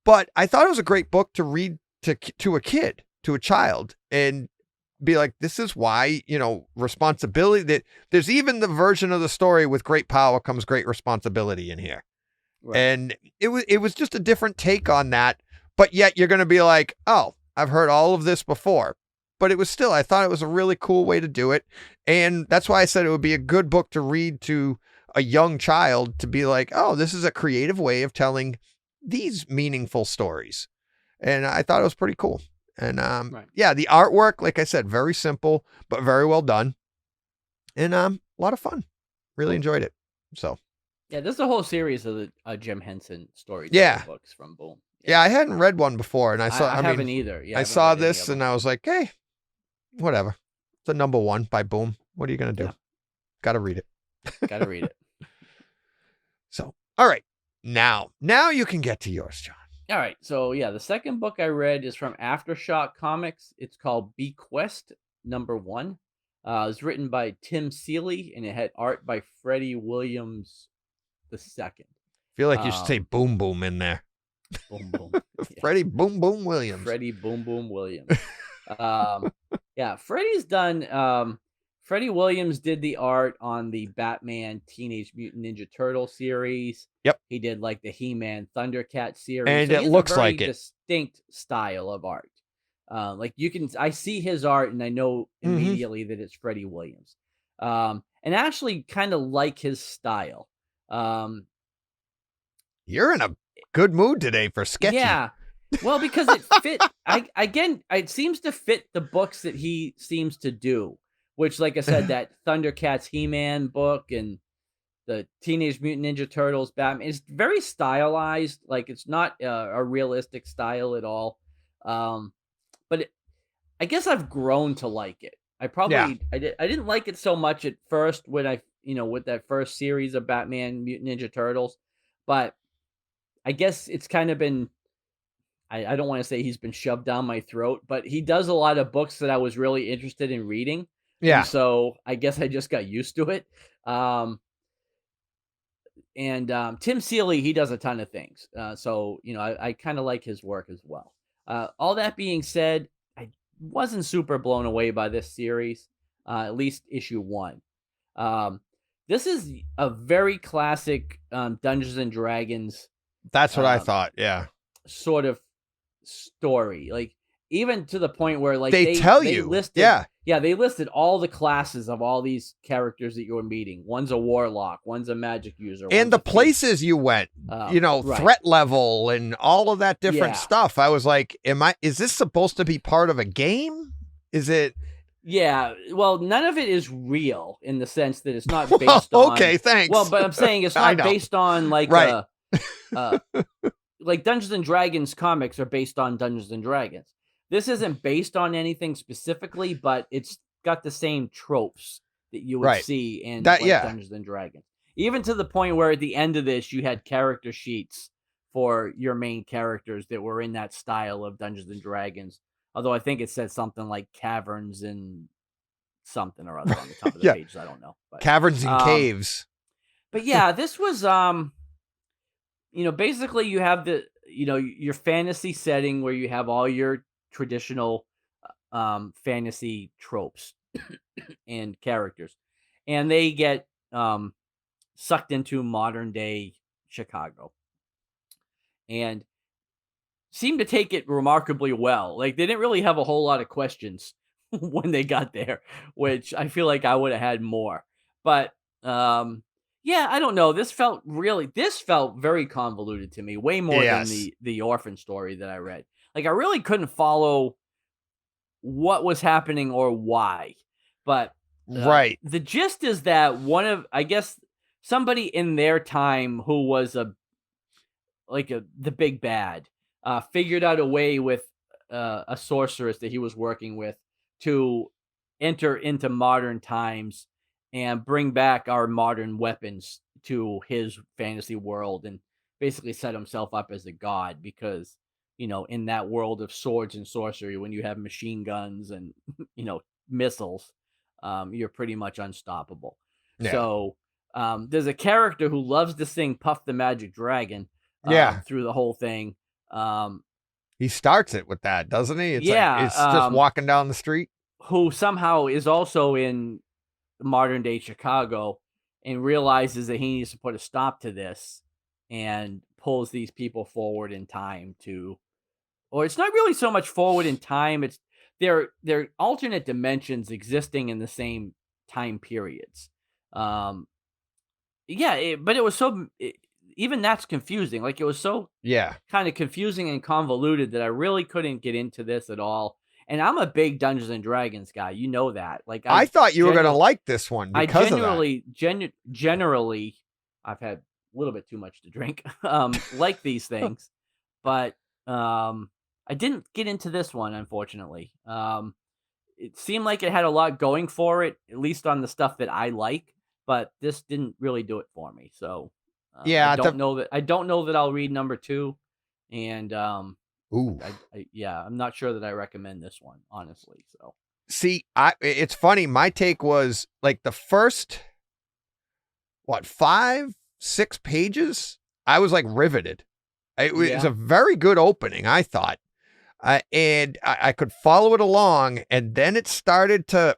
[SPEAKER 3] But I thought it was a great book to read to a kid, to a child, and be like, this is why, responsibility, that there's even the version of the story with great power comes great responsibility in here. Right. And it was just a different take on that, but yet you're going to be like, oh, I've heard all of this before. But it was still, I thought it was a really cool way to do it. And that's why I said it would be a good book to read to a young child, to be like, oh, this is a creative way of telling these meaningful stories. And I thought it was pretty cool. And
[SPEAKER 1] Right.
[SPEAKER 3] yeah, the artwork, like I said, very simple but very well done, and a lot of fun. Really enjoyed it. So
[SPEAKER 1] Yeah, there's a whole series of the Jim Henson storytelling
[SPEAKER 3] yeah,
[SPEAKER 1] books from Boom.
[SPEAKER 3] yeah, I hadn't read one before, and I
[SPEAKER 1] I
[SPEAKER 3] mean,
[SPEAKER 1] haven't either. Yeah,
[SPEAKER 3] I
[SPEAKER 1] haven't
[SPEAKER 3] saw
[SPEAKER 1] read any
[SPEAKER 3] this
[SPEAKER 1] of
[SPEAKER 3] and
[SPEAKER 1] them.
[SPEAKER 3] I was like, hey, whatever. It's a number 1 by Boom. What are you gonna do?
[SPEAKER 1] Yeah.
[SPEAKER 3] Got to read it.
[SPEAKER 1] Got to read it.
[SPEAKER 3] So, all right, now you can get to yours, John.
[SPEAKER 1] All right, so yeah, the second book I read is from Aftershock Comics. It's called Bequest #1. It was written by Tim Seeley, and it had art by Freddie Williams II.
[SPEAKER 3] Feel like you should say Boom Boom in there.
[SPEAKER 1] Boom Boom. Yeah.
[SPEAKER 3] Freddie Boom Boom Williams.
[SPEAKER 1] Freddie Boom Boom Williams. Yeah, Freddie's done. Freddie Williams did the art on the Batman Teenage Mutant Ninja Turtle series.
[SPEAKER 3] Yep.
[SPEAKER 1] He did like the He-Man Thundercat series.
[SPEAKER 3] And
[SPEAKER 1] so
[SPEAKER 3] it looks like it.
[SPEAKER 1] Distinct style of art. Like I see his art and I know immediately that it's Freddie Williams. And actually kind of like his style.
[SPEAKER 3] You're in a good mood today for sketchy.
[SPEAKER 1] Yeah. Well, because it fit. It seems to fit the books that he seems to do. Which, like I said, that Thundercats He-Man book and the Teenage Mutant Ninja Turtles Batman, it's very stylized. Like, it's not a realistic style at all. But I guess I've grown to like it. I didn't like it so much at first when with that first series of Batman Mutant Ninja Turtles. But I guess it's kind of been, I don't want to say he's been shoved down my throat, but he does a lot of books that I was really interested in reading.
[SPEAKER 3] Yeah.
[SPEAKER 1] And so I guess I just got used to it. Tim Seeley, he does a ton of things. So, I kind of like his work as well. All that being said, I wasn't super blown away by this series, at least issue 1. This is a very classic Dungeons and Dragons.
[SPEAKER 3] That's what I thought. Yeah.
[SPEAKER 1] Sort of story. Like, even to the point where like
[SPEAKER 3] they tell you
[SPEAKER 1] listed, they listed all the classes of all these characters that you were meeting. One's a warlock, one's a magic user,
[SPEAKER 3] and the places you went,
[SPEAKER 1] right.
[SPEAKER 3] Threat level and all of that different stuff. I was like, is this supposed to be part of a game? Is it?
[SPEAKER 1] Yeah, well, none of it is real in the sense that it's not based on.
[SPEAKER 3] Okay, thanks.
[SPEAKER 1] Well, but I'm saying it's not based on like
[SPEAKER 3] right.
[SPEAKER 1] Like Dungeons and Dragons comics are based on Dungeons and Dragons. This isn't based on anything specifically, but it's got the same tropes that you would see in Dungeons and Dragons. Even to the point where at the end of this, you had character sheets for your main characters that were in that style of Dungeons and Dragons. Although I think it said something like caverns and something or other on the top of the page. I don't know. But,
[SPEAKER 3] caverns and caves.
[SPEAKER 1] But yeah, this was, basically you have your fantasy setting where you have all your traditional fantasy tropes and characters, and they get sucked into modern day Chicago and seem to take it remarkably well. Like, they didn't really have a whole lot of questions when they got there, which I feel like I would have had more. But I don't know. This felt very convoluted to me, way more than the Orphan story that I read. Like, I really couldn't follow what was happening or why. But
[SPEAKER 3] right.
[SPEAKER 1] The gist is that somebody in their time who was the big bad figured out a way with a sorceress that he was working with to enter into modern times and bring back our modern weapons to his fantasy world and basically set himself up as a god because, in that world of swords and sorcery, when you have machine guns and, missiles, you're pretty much unstoppable. Yeah. So there's a character who loves to sing Puff the Magic Dragon through the whole thing.
[SPEAKER 3] He starts it with that, doesn't he? It's it's just walking down the street.
[SPEAKER 1] Who somehow is also in modern day Chicago and realizes that he needs to put a stop to this and pulls these people forward in time or it's not really so much forward in time. It's they're alternate dimensions existing in the same time periods. But it was even that's confusing. Like, it was so kind of confusing and convoluted that I really couldn't get into this at all. And I'm a big Dungeons and Dragons guy. You know that. Like,
[SPEAKER 3] I thought you were going to like this one because of that.
[SPEAKER 1] Generally, I've had a little bit too much to drink, like these things, but I didn't get into this one, unfortunately. It seemed like it had a lot going for it, at least on the stuff that I like, but this didn't really do it for me. So I don't know that I'll read number 2, and I'm not sure that I recommend this one, honestly. So
[SPEAKER 3] see, it's funny. My take was like the first 5-6 pages, I was like riveted. It was a very good opening, I thought. And I could follow it along, and then it started to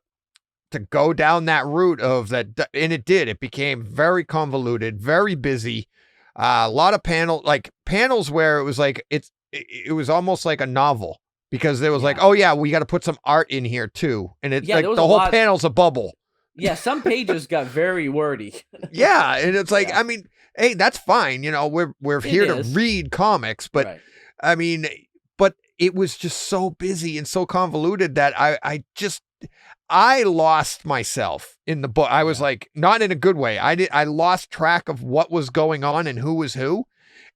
[SPEAKER 3] go down that route of that, and it did. It became very convoluted, very busy, a lot of panels where it was like it was almost like a novel, because there was like, oh yeah, we got to put some art in here too, and it's like the whole panel's a bubble.
[SPEAKER 1] Yeah, some pages got very wordy.
[SPEAKER 3] Yeah, and it's like, I mean, hey, that's fine. You know, we're here to read comics, but I mean. But it was just so busy and so convoluted that I lost myself in the book. I was like, not in a good way. I lost track of what was going on and who was who.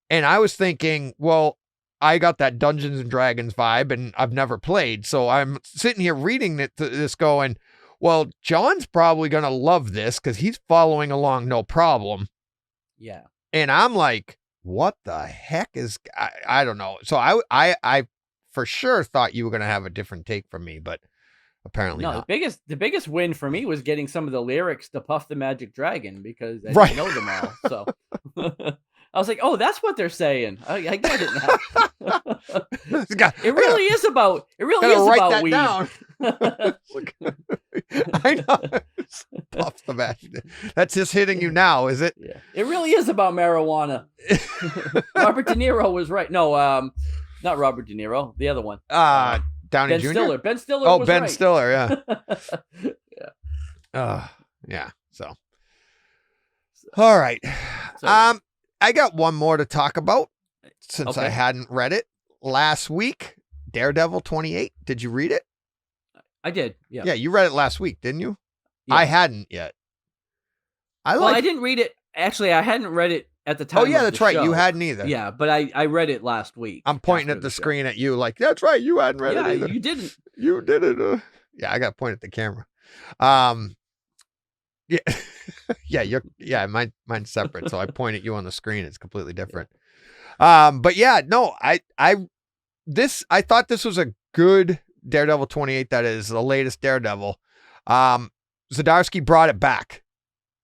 [SPEAKER 3] And I was thinking, well, I got that Dungeons and Dragons vibe, and I've never played. So I'm sitting here reading this going, well, John's probably going to love this because he's following along no problem.
[SPEAKER 1] Yeah.
[SPEAKER 3] And I'm like, what the heck is, I don't know. So I for sure thought you were going to have a different take from me, but apparently not.
[SPEAKER 1] The biggest win for me was getting some of the lyrics to Puff the Magic Dragon, because I didn't know them all. So I was like, oh, that's what they're saying. I get it now. It really is about weed.
[SPEAKER 3] Down. I know. Puff the Magic. That's just hitting you now, is it?
[SPEAKER 1] Yeah. It really is about marijuana. Robert De Niro was right. No, not Robert De Niro. The other one.
[SPEAKER 3] Downey
[SPEAKER 1] Ben
[SPEAKER 3] Jr.?
[SPEAKER 1] Stiller. Ben Stiller.
[SPEAKER 3] Oh,
[SPEAKER 1] was
[SPEAKER 3] Ben
[SPEAKER 1] right.
[SPEAKER 3] Stiller. Yeah.
[SPEAKER 1] Yeah.
[SPEAKER 3] Yeah. So. All right. I got one more to talk about since I hadn't read it last week. Daredevil 28. Did you read it?
[SPEAKER 1] I did. Yeah.
[SPEAKER 3] Yeah, you read it last week, didn't you? Yeah. I hadn't yet.
[SPEAKER 1] I didn't read it. Actually, I hadn't read it at the time.
[SPEAKER 3] Oh, yeah, that's right.
[SPEAKER 1] Show.
[SPEAKER 3] You hadn't either.
[SPEAKER 1] Yeah, but I read it last week.
[SPEAKER 3] I'm pointing at the screen at you like, that's right. You hadn't read it either.
[SPEAKER 1] You didn't.
[SPEAKER 3] You did it. Yeah, I got to point at the camera. Yeah. Mine's separate. So I point at you on the screen. It's completely different. But yeah, no, I thought this was a good Daredevil 28. That is the latest Daredevil. Zdarsky brought it back.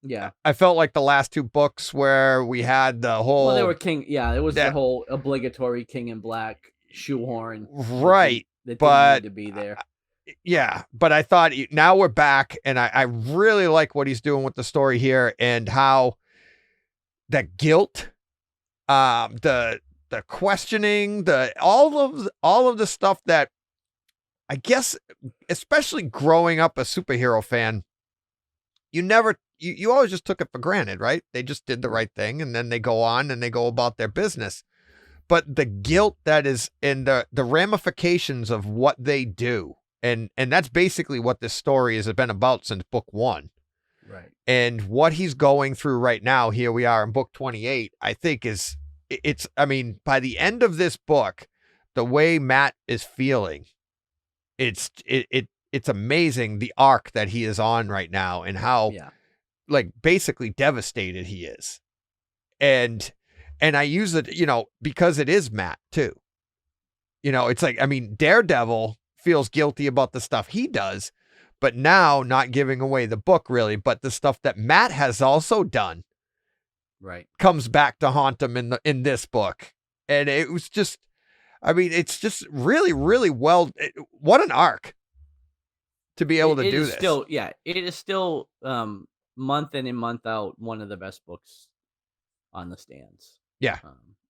[SPEAKER 1] Yeah.
[SPEAKER 3] I felt like the last 2 books where we had the whole...
[SPEAKER 1] Well, they were King... Yeah, it was the whole obligatory King in Black shoehorn.
[SPEAKER 3] Right.
[SPEAKER 1] That didn't need to be there.
[SPEAKER 3] Yeah, but I thought now we're back, and I really like what he's doing with the story here, and how the guilt, the questioning, all of the stuff that I guess, especially growing up a superhero fan, you always just took it for granted, right? They just did the right thing, and then they go on and they go about their business. But the guilt that is in the ramifications of what they do. And that's basically what this story has been about since book 1.
[SPEAKER 1] Right.
[SPEAKER 3] And what he's going through right now, here we are in book 28, I think I mean, by the end of this book, the way Matt is feeling, it's amazing the arc that he is on right now, and how like basically devastated he is. And I use it, because it is Matt too. It's like, I mean, Daredevil feels guilty about the stuff he does, but now not giving away the book really, but the stuff that Matt has also done,
[SPEAKER 1] right,
[SPEAKER 3] comes back to haunt him in this book. And it was just, I mean, it's just really, really what an arc to be able to do this.
[SPEAKER 1] It is still month in and month out one of the best books on the stands.
[SPEAKER 3] Yeah.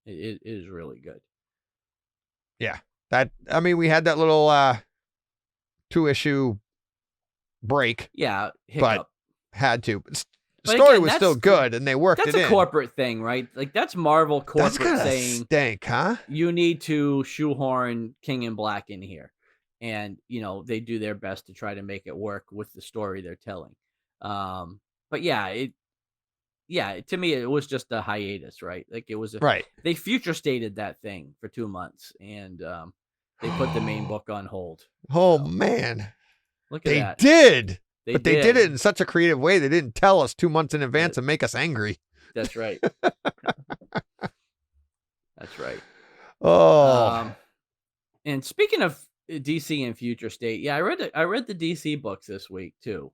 [SPEAKER 1] It is really good.
[SPEAKER 3] Yeah. We had that little 2-issue break.
[SPEAKER 1] Yeah.
[SPEAKER 3] But had to.
[SPEAKER 1] But
[SPEAKER 3] story
[SPEAKER 1] again,
[SPEAKER 3] was
[SPEAKER 1] that's
[SPEAKER 3] still good, and they worked
[SPEAKER 1] That's
[SPEAKER 3] it
[SPEAKER 1] a
[SPEAKER 3] in.
[SPEAKER 1] corporate thing, right? Like that's Marvel
[SPEAKER 3] That's
[SPEAKER 1] corporate
[SPEAKER 3] kind of
[SPEAKER 1] saying
[SPEAKER 3] stink, huh?
[SPEAKER 1] you need to shoehorn King in Black in here, and they do their best to try to make it work with the story they're telling. But to me it was just a hiatus, right? Like it was
[SPEAKER 3] Right.
[SPEAKER 1] they future stated that thing for 2 months, and they put the main book on hold.
[SPEAKER 3] Oh
[SPEAKER 1] So,
[SPEAKER 3] man,
[SPEAKER 1] look at
[SPEAKER 3] they
[SPEAKER 1] that.
[SPEAKER 3] did.
[SPEAKER 1] They
[SPEAKER 3] But
[SPEAKER 1] did.
[SPEAKER 3] they did it in such a creative way. They didn't tell us 2 months in advance and make us angry.
[SPEAKER 1] That's right. That's right.
[SPEAKER 3] Oh.
[SPEAKER 1] And speaking of DC and future state, yeah, I read the DC books this week too.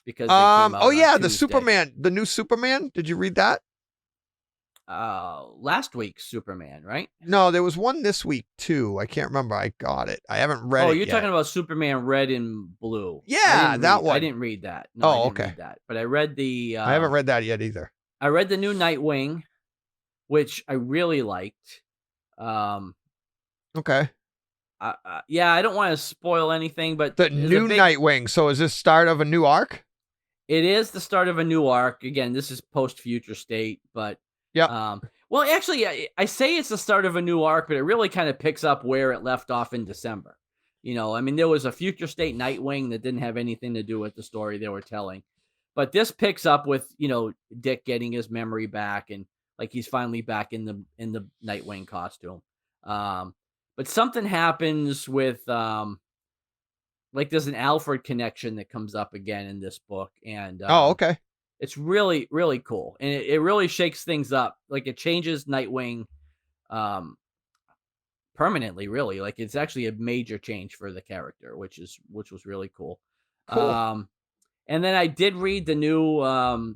[SPEAKER 1] Because they came out
[SPEAKER 3] oh yeah,
[SPEAKER 1] on
[SPEAKER 3] the
[SPEAKER 1] Tuesday.
[SPEAKER 3] Superman, the new Superman. Did you read that?
[SPEAKER 1] Last week's Superman, right?
[SPEAKER 3] No, there was one this week too. I can't remember. I got it. I haven't read it.
[SPEAKER 1] Oh, you're
[SPEAKER 3] yet.
[SPEAKER 1] talking about Superman Red and Blue.
[SPEAKER 3] Yeah, that one.
[SPEAKER 1] I didn't read that. No,
[SPEAKER 3] Oh,
[SPEAKER 1] I didn't
[SPEAKER 3] okay.
[SPEAKER 1] read that. But I read the.
[SPEAKER 3] I haven't read that yet either.
[SPEAKER 1] I read the new Nightwing, which I really liked.
[SPEAKER 3] Okay.
[SPEAKER 1] Yeah, I don't want to spoil anything, but
[SPEAKER 3] The new Nightwing. So is this start of a new arc?
[SPEAKER 1] It is the start of a new arc. Again, this is post Future State, but
[SPEAKER 3] yeah.
[SPEAKER 1] Well, actually, I say it's the start of a new arc, but it really kind of picks up where it left off in December. I mean, there was a Future State Nightwing that didn't have anything to do with the story they were telling, but this picks up with Dick getting his memory back and like he's finally back in the Nightwing costume. But something happens with like there's an Alfred connection that comes up again in this book, and
[SPEAKER 3] okay.
[SPEAKER 1] It's really, really cool, and it really shakes things up. Like it changes Nightwing permanently, really. Like it's actually a major change for the character, which was really cool.
[SPEAKER 3] Cool.
[SPEAKER 1] And then I did read the new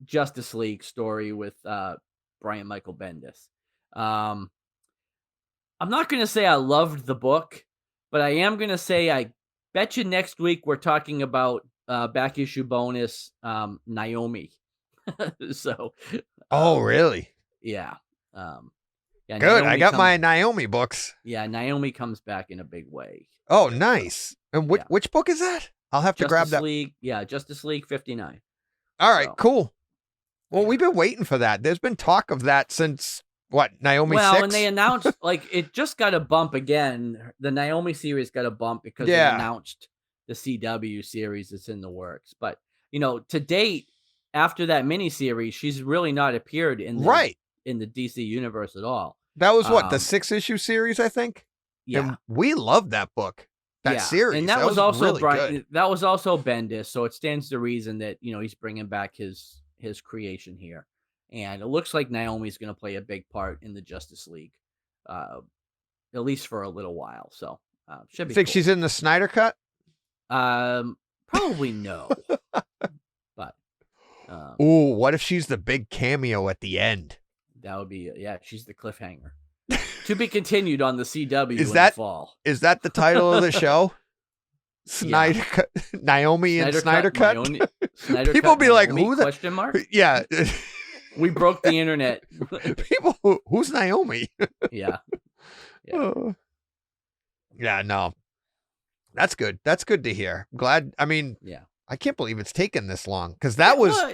[SPEAKER 1] Justice League story with Brian Michael Bendis. I'm not going to say I loved the book, but I am going to say I bet you next week we're talking about back issue bonus Naomi. So
[SPEAKER 3] oh really?
[SPEAKER 1] Yeah. Yeah,
[SPEAKER 3] good.
[SPEAKER 1] Naomi
[SPEAKER 3] I got my Naomi books.
[SPEAKER 1] Yeah, Naomi comes back in a big way.
[SPEAKER 3] Oh, nice. And which book is that? I'll have to grab that.
[SPEAKER 1] Justice League 59.
[SPEAKER 3] All right, cool. Well, we've been waiting for that. There's been talk of that since what, Naomi 6?
[SPEAKER 1] When they announced, like, it just got a bump again. The Naomi series got a bump because they announced the CW series that's in the works. But, to date, after that miniseries, she's really not appeared in the DC universe at all.
[SPEAKER 3] That was what, the 6-issue series, I think?
[SPEAKER 1] Yeah.
[SPEAKER 3] And we loved that book. That series.
[SPEAKER 1] And that was also
[SPEAKER 3] really good.
[SPEAKER 1] That was also Bendis, so it stands to reason that, he's bringing back his creation here. And it looks like Naomi's going to play a big part in the Justice League, at least for a little while. So, should be
[SPEAKER 3] Think
[SPEAKER 1] cool.
[SPEAKER 3] she's in the Snyder Cut?
[SPEAKER 1] Probably no. But
[SPEAKER 3] ooh, what if she's the big cameo at the end?
[SPEAKER 1] That would be she's the cliffhanger. To be continued on the CW in the fall.
[SPEAKER 3] Is that the title of the show? Snyder Cut, Naomi and Snyder Cut.
[SPEAKER 1] Snyder
[SPEAKER 3] People
[SPEAKER 1] Cut,
[SPEAKER 3] be like,
[SPEAKER 1] Naomi,
[SPEAKER 3] "Who the
[SPEAKER 1] question mark?"
[SPEAKER 3] Yeah,
[SPEAKER 1] we broke the internet.
[SPEAKER 3] People, who's Naomi?
[SPEAKER 1] Yeah.
[SPEAKER 3] Yeah, no, that's good. That's good to hear. Glad. I mean, I can't believe it's taken this long because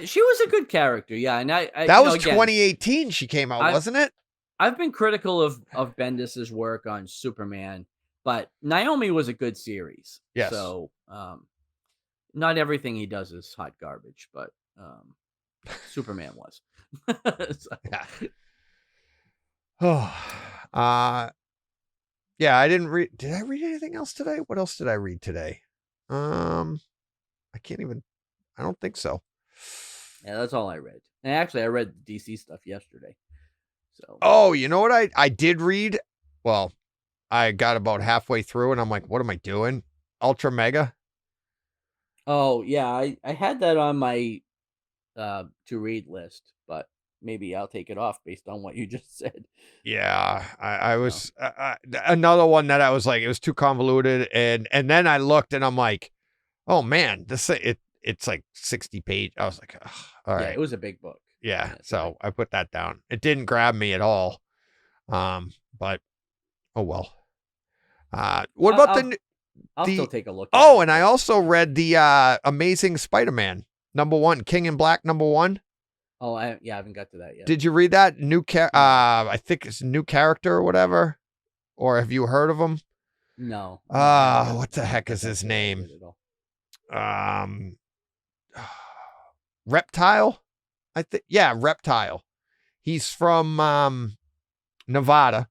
[SPEAKER 1] she was a good character. Yeah, and I
[SPEAKER 3] that was 2018. She came out, wasn't it?
[SPEAKER 1] I've been critical of Bendis's work on Superman, but Naomi was a good series.
[SPEAKER 3] Yes.
[SPEAKER 1] So, not everything he does is hot garbage, but Superman was.
[SPEAKER 3] Yeah, I didn't read. Did I read anything else today? What else did I read today? I can't even. I don't think so.
[SPEAKER 1] Yeah, that's all I read. And actually, I read the DC stuff yesterday. So.
[SPEAKER 3] Oh, you know what I did read? Well, I got about halfway through and I'm like, what am I doing? Ultra Mega.
[SPEAKER 1] Oh yeah, I had that on my to read list, but maybe I'll take it off based on what you just said.
[SPEAKER 3] Yeah, I was another one that I was like, it was too convoluted, and then I looked and I'm like, oh man, it's like 60 pages. I was like, all right.
[SPEAKER 1] Yeah, it was a big book.
[SPEAKER 3] Yeah, so I put that down. It didn't grab me at all. But oh well. What about
[SPEAKER 1] I'll still take a look.
[SPEAKER 3] And I also read the Amazing Spider-Man #1, King in Black #1.
[SPEAKER 1] Oh, I haven't got to that yet.
[SPEAKER 3] Did you read that? I think it's a new character or whatever. Or have you heard of him?
[SPEAKER 1] No.
[SPEAKER 3] What the heck is his name? Reptile? I think, yeah, Reptile. He's from Nevada,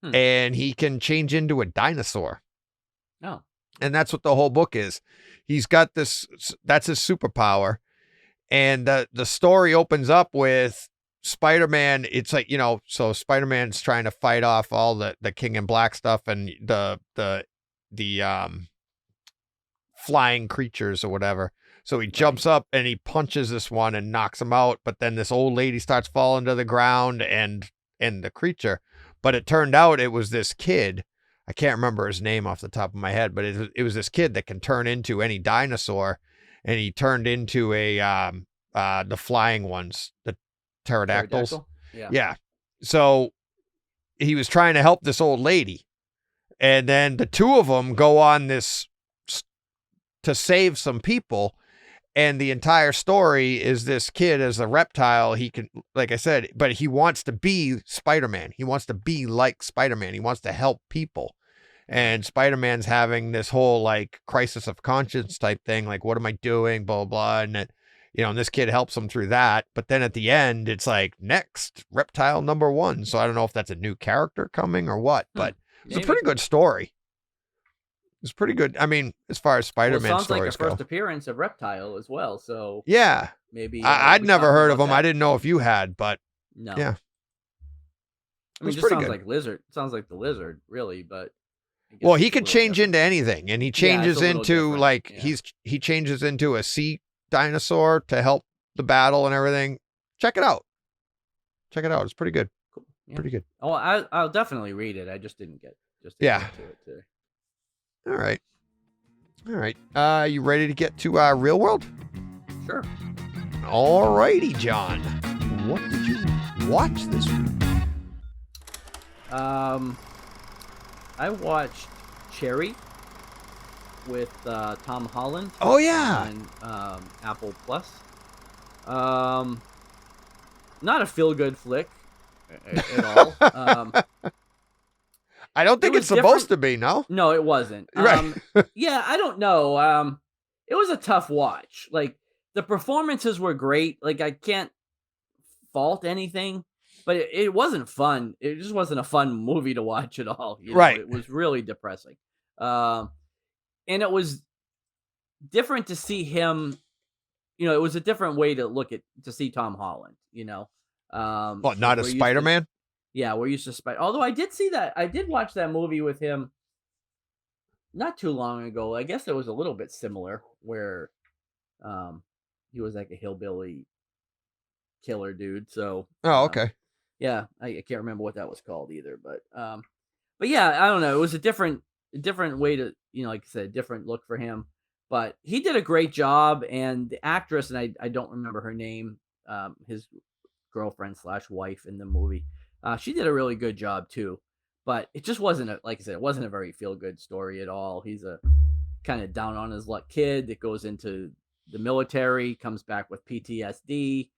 [SPEAKER 3] and he can change into a dinosaur.
[SPEAKER 1] Oh.
[SPEAKER 3] And that's what the whole book is. He's got this, that's his superpower. And the story opens up with Spider-Man. It's like, so Spider-Man's trying to fight off all the King in Black stuff and the flying creatures or whatever. So he jumps up and he punches this one and knocks him out. But then this old lady starts falling to the ground and the creature. But it turned out it was this kid. I can't remember his name off the top of my head, but it was this kid that can turn into any dinosaur. And he turned into the flying ones, the pterodactyls. Yeah. So he was trying to help this old lady. And then the two of them go on this to save some people. And the entire story is this kid as a reptile. He can, like I said, but he wants to be Spider-Man. He wants to be like Spider-Man. He wants to help people. And Spider-Man's having this whole like crisis of conscience type thing. Like, what am I doing? Blah, blah, blah. And, and this kid helps him through that. But then at the end, it's like, next, Reptile #1. So I don't know if that's a new character coming or what, but it's a pretty good story. It's pretty good. I mean, as far as Spider-Man stories go. It sounds like
[SPEAKER 1] the first appearance of Reptile as well. So
[SPEAKER 3] yeah,
[SPEAKER 1] maybe
[SPEAKER 3] I'd never heard of him. I didn't know if you had, but
[SPEAKER 1] no.
[SPEAKER 3] Yeah.
[SPEAKER 1] I mean, it just sounds like Lizard. It sounds like the Lizard, really, but.
[SPEAKER 3] Well, he could change into anything, and he changes into like
[SPEAKER 1] he
[SPEAKER 3] changes into a sea dinosaur to help the battle and everything. Check it out. It's pretty good.
[SPEAKER 1] Cool. Yeah.
[SPEAKER 3] Pretty good.
[SPEAKER 1] Oh, I'll definitely read it. I just didn't get get to it today.
[SPEAKER 3] All right. You ready to get to Real World?
[SPEAKER 1] Sure.
[SPEAKER 3] All righty, John. What did you watch this week?
[SPEAKER 1] I watched Cherry with Tom Holland.
[SPEAKER 3] Oh yeah.
[SPEAKER 1] On Apple Plus. Not a feel-good flick at all.
[SPEAKER 3] I don't think it's supposed to be. No.
[SPEAKER 1] No, it wasn't.
[SPEAKER 3] Right.
[SPEAKER 1] Yeah, I don't know. It was a tough watch. Like the performances were great. Like I can't fault anything. But it wasn't fun. It just wasn't a fun movie to watch at all.
[SPEAKER 3] Right.
[SPEAKER 1] It was really depressing. And it was different to see him. It was a different way to see Tom Holland.
[SPEAKER 3] Not a Spider-Man?
[SPEAKER 1] Yeah, we're used to Spider. Although I did see that. I did watch that movie with him not too long ago. I guess it was a little bit similar where he was like a hillbilly killer dude. So.
[SPEAKER 3] Oh, okay.
[SPEAKER 1] Yeah, I can't remember what that was called either, but yeah, I don't know. It was a different way to, like I said, different look for him. But he did a great job, and the actress, and I don't remember her name, his girlfriend / wife in the movie, she did a really good job too. But it just wasn't like I said, it wasn't a very feel good story at all. He's a kind of down on his luck kid that goes into the military, comes back with PTSD.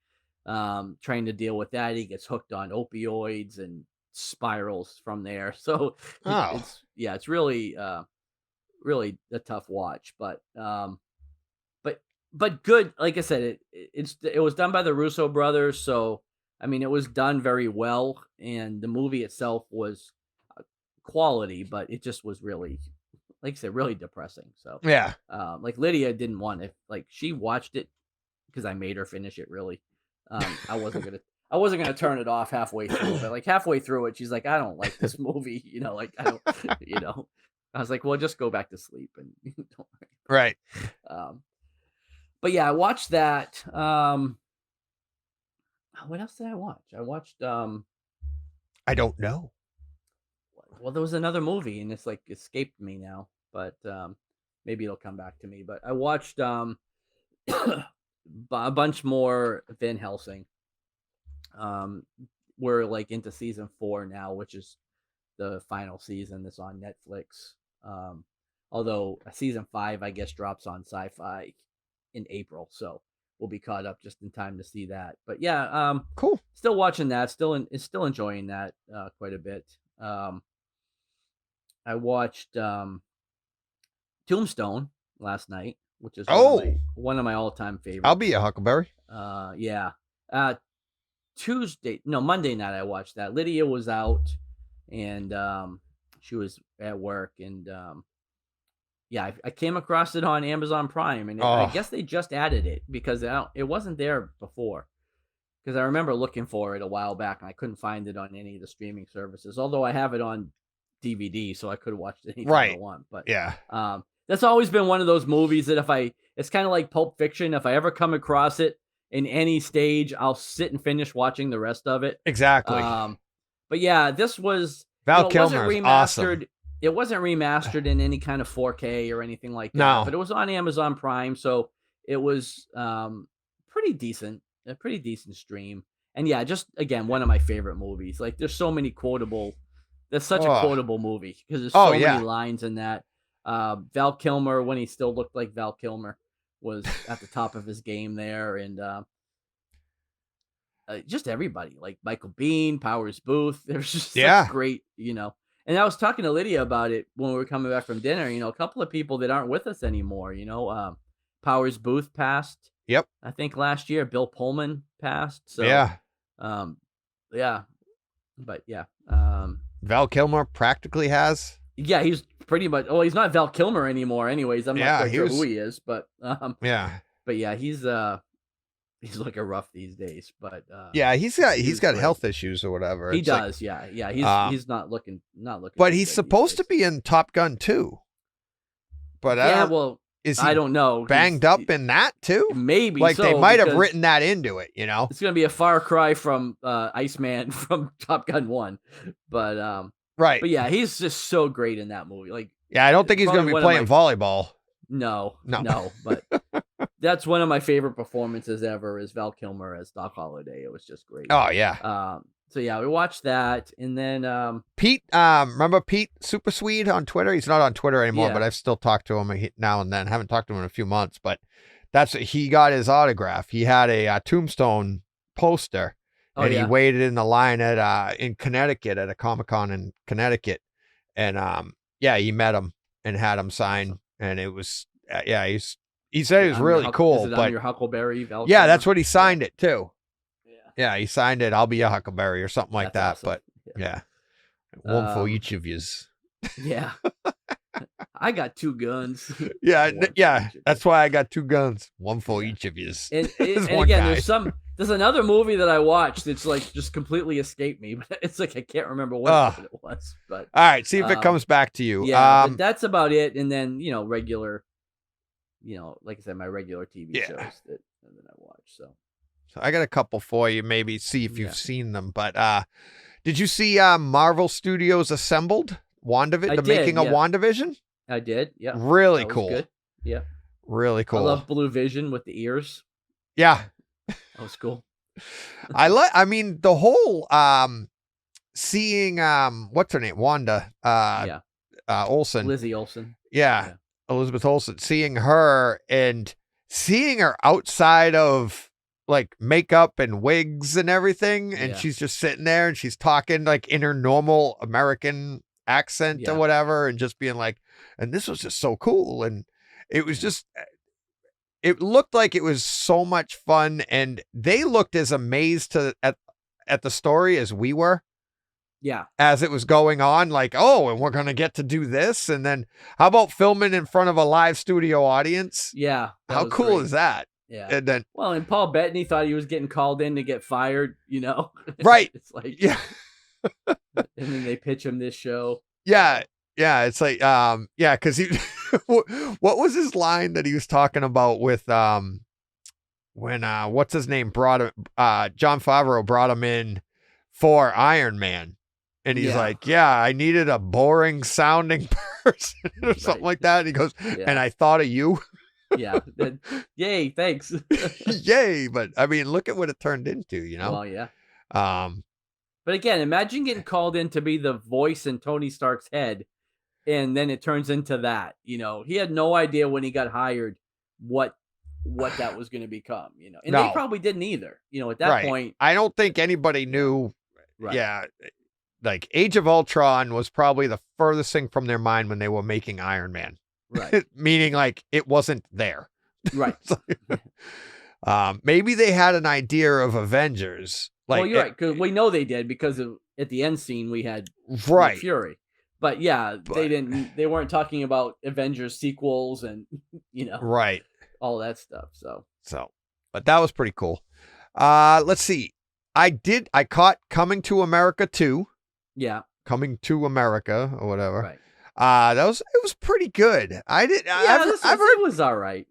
[SPEAKER 1] Trying to deal with that, he gets hooked on opioids and spirals from there. So it's really really a tough watch, but good. Like I said, it was done by the Russo brothers, so I mean it was done very well, and the movie itself was quality, but it just was really, like I said, really depressing. So
[SPEAKER 3] yeah,
[SPEAKER 1] like Lydia didn't want it. Like she watched it because I made her finish it. Really. I wasn't gonna turn it off halfway through, but like halfway through it, she's like, I don't like this movie, like I don't, I was like, well, just go back to sleep and don't worry.
[SPEAKER 3] Right.
[SPEAKER 1] But yeah, I watched that. What else did I watch? I watched.
[SPEAKER 3] I don't know.
[SPEAKER 1] Well, there was another movie, and it's like escaped me now, but maybe it'll come back to me. But I watched a bunch more Van Helsing. We're like into season 4 now, which is the final season that's on Netflix. Although season 5, I guess, drops on Sci-Fi in April. So we'll be caught up just in time to see that. But yeah,
[SPEAKER 3] Cool.
[SPEAKER 1] still watching that. Still enjoying that quite a bit. I watched Tombstone last night, which is one of my all-time favorites.
[SPEAKER 3] I'll be a Huckleberry.
[SPEAKER 1] Yeah. Monday night I watched that. Lydia was out, and she was at work, and yeah, I came across it on Amazon Prime, and I guess they just added it because it wasn't there before. Because I remember looking for it a while back, and I couldn't find it on any of the streaming services. Although I have it on DVD, so I could have watched it anytime I want. But
[SPEAKER 3] yeah,
[SPEAKER 1] that's always been one of those movies that it's kind of like Pulp Fiction. If I ever come across it in any stage, I'll sit and finish watching the rest of it.
[SPEAKER 3] Exactly.
[SPEAKER 1] But yeah, this was
[SPEAKER 3] Val Kilmer is awesome.
[SPEAKER 1] It wasn't remastered in any kind of 4K or anything like that.
[SPEAKER 3] No.
[SPEAKER 1] But it was on Amazon Prime, so it was pretty decent. A pretty decent stream. And yeah, just again, one of my favorite movies. Like there's so many quotable. That's such a quotable movie because there's so many lines in that. Val Kilmer, when he still looked like Val Kilmer, was at the top of his game there, and just everybody like Michael Biehn, Powers Booth. There's just such great, And I was talking to Lydia about it when we were coming back from dinner. A couple of people that aren't with us anymore. Powers Booth passed.
[SPEAKER 3] Yep.
[SPEAKER 1] I think last year Bill Pullman passed. So
[SPEAKER 3] yeah.
[SPEAKER 1] But yeah.
[SPEAKER 3] Val Kilmer practically has.
[SPEAKER 1] Yeah, he's pretty much. Oh, he's not Val Kilmer anymore. Anyways, I'm not quite sure who he is, but
[SPEAKER 3] yeah.
[SPEAKER 1] But yeah, he's looking rough these days. But
[SPEAKER 3] yeah, he's got health issues or whatever.
[SPEAKER 1] He does. Yeah. He's not looking.
[SPEAKER 3] But he's supposed to be in Top Gun 2. But is he
[SPEAKER 1] I don't know.
[SPEAKER 3] Banged up in that too?
[SPEAKER 1] Maybe.
[SPEAKER 3] Like they might have written that into it, It's
[SPEAKER 1] going to be a far cry from Iceman from Top Gun 1. But
[SPEAKER 3] right.
[SPEAKER 1] But yeah, he's just so great in that movie. Like
[SPEAKER 3] yeah, I don't think he's going to be playing volleyball.
[SPEAKER 1] No. But that's one of my favorite performances ever is Val Kilmer as Doc Holliday. It was just great.
[SPEAKER 3] Oh yeah.
[SPEAKER 1] So yeah, we watched that, and then
[SPEAKER 3] Pete. Remember Pete Super Swede on Twitter? He's not on Twitter anymore, but I've still talked to him now and then. Haven't talked to him in a few months, but he got his autograph. He had a Tombstone poster, and he waited in the line at in Connecticut at a Comic-Con in Connecticut, and he met him and had him sign, and it was he said it was really cool.
[SPEAKER 1] Is it on your Huckleberry? Val
[SPEAKER 3] yeah, that's what he signed it too. Yeah, he signed it. I'll be a Huckleberry or something like that. Awesome. But yeah, one for each of yous.
[SPEAKER 1] Yeah, I got 2 guns.
[SPEAKER 3] Yeah. That's why I got 2 guns. One for each of yous.
[SPEAKER 1] And again, there's another movie that I watched. It's like just completely escaped me, but it's like I can't remember what it was. But
[SPEAKER 3] all right, see if it comes back to you.
[SPEAKER 1] Yeah, but that's about it. And then regular, like I said, my regular TV shows that I watch. So
[SPEAKER 3] I got a couple for you. Maybe see if you've seen them. But did you see Marvel Studios Assembled? Making of WandaVision?
[SPEAKER 1] I did. Yeah.
[SPEAKER 3] Really cool.
[SPEAKER 1] Good. Yeah.
[SPEAKER 3] Really cool.
[SPEAKER 1] I love Blue Vision with the ears.
[SPEAKER 3] Yeah.
[SPEAKER 1] That was cool.
[SPEAKER 3] I mean, the whole seeing what's her name? Wanda. Olsen.
[SPEAKER 1] Lizzie Olsen.
[SPEAKER 3] Yeah. Elizabeth Olsen. Seeing her outside of like makeup and wigs and everything, and she's just sitting there and she's talking like in her normal American accent or whatever, and just being like, and this was just so cool, and it was just, it looked like it was so much fun, and they looked as amazed at the story as we were.
[SPEAKER 1] Yeah.
[SPEAKER 3] As it was going on, like, oh, and we're gonna get to do this, and then how about filming in front of a live studio audience?
[SPEAKER 1] Yeah.
[SPEAKER 3] How cool is that?
[SPEAKER 1] Yeah.
[SPEAKER 3] And then,
[SPEAKER 1] and Paul Bettany thought he was getting called in to get fired,
[SPEAKER 3] Right.
[SPEAKER 1] It's like,
[SPEAKER 3] yeah.
[SPEAKER 1] And then they pitch him this show.
[SPEAKER 3] Yeah. Yeah. It's like, because he, what was his line that he was talking about with, when, what's his name brought him, Jon Favreau brought him in for Iron Man. And he's like, I needed a boring sounding person or something like that. And he goes, and I thought of you.
[SPEAKER 1] Yeah. Yay. Thanks.
[SPEAKER 3] Yay. But I mean, look at what it turned into,
[SPEAKER 1] Well, yeah.
[SPEAKER 3] But
[SPEAKER 1] again, imagine getting called in to be the voice in Tony Stark's head, and then it turns into that. He had no idea when he got hired what what that was going to become, you know, and
[SPEAKER 3] No.
[SPEAKER 1] they probably didn't either, you know, at that
[SPEAKER 3] Right.
[SPEAKER 1] point.
[SPEAKER 3] I don't think anybody knew.
[SPEAKER 1] Right.
[SPEAKER 3] Yeah. Like Age of Ultron was probably the furthest thing from their mind when they were making Iron Man.
[SPEAKER 1] Right.
[SPEAKER 3] Meaning like it wasn't there.
[SPEAKER 1] Right.
[SPEAKER 3] Maybe they had an idea of Avengers. Like,
[SPEAKER 1] well, you're right, because we know they did because at the end scene we had
[SPEAKER 3] right.
[SPEAKER 1] Fury. But yeah, they weren't talking about Avengers sequels and, you know,
[SPEAKER 3] right.
[SPEAKER 1] all that stuff. So,
[SPEAKER 3] but that was pretty cool. Let's see. I caught Coming to America 2.
[SPEAKER 1] Yeah.
[SPEAKER 3] Coming to America or whatever.
[SPEAKER 1] Right.
[SPEAKER 3] It was pretty good. I've heard
[SPEAKER 1] it was all right.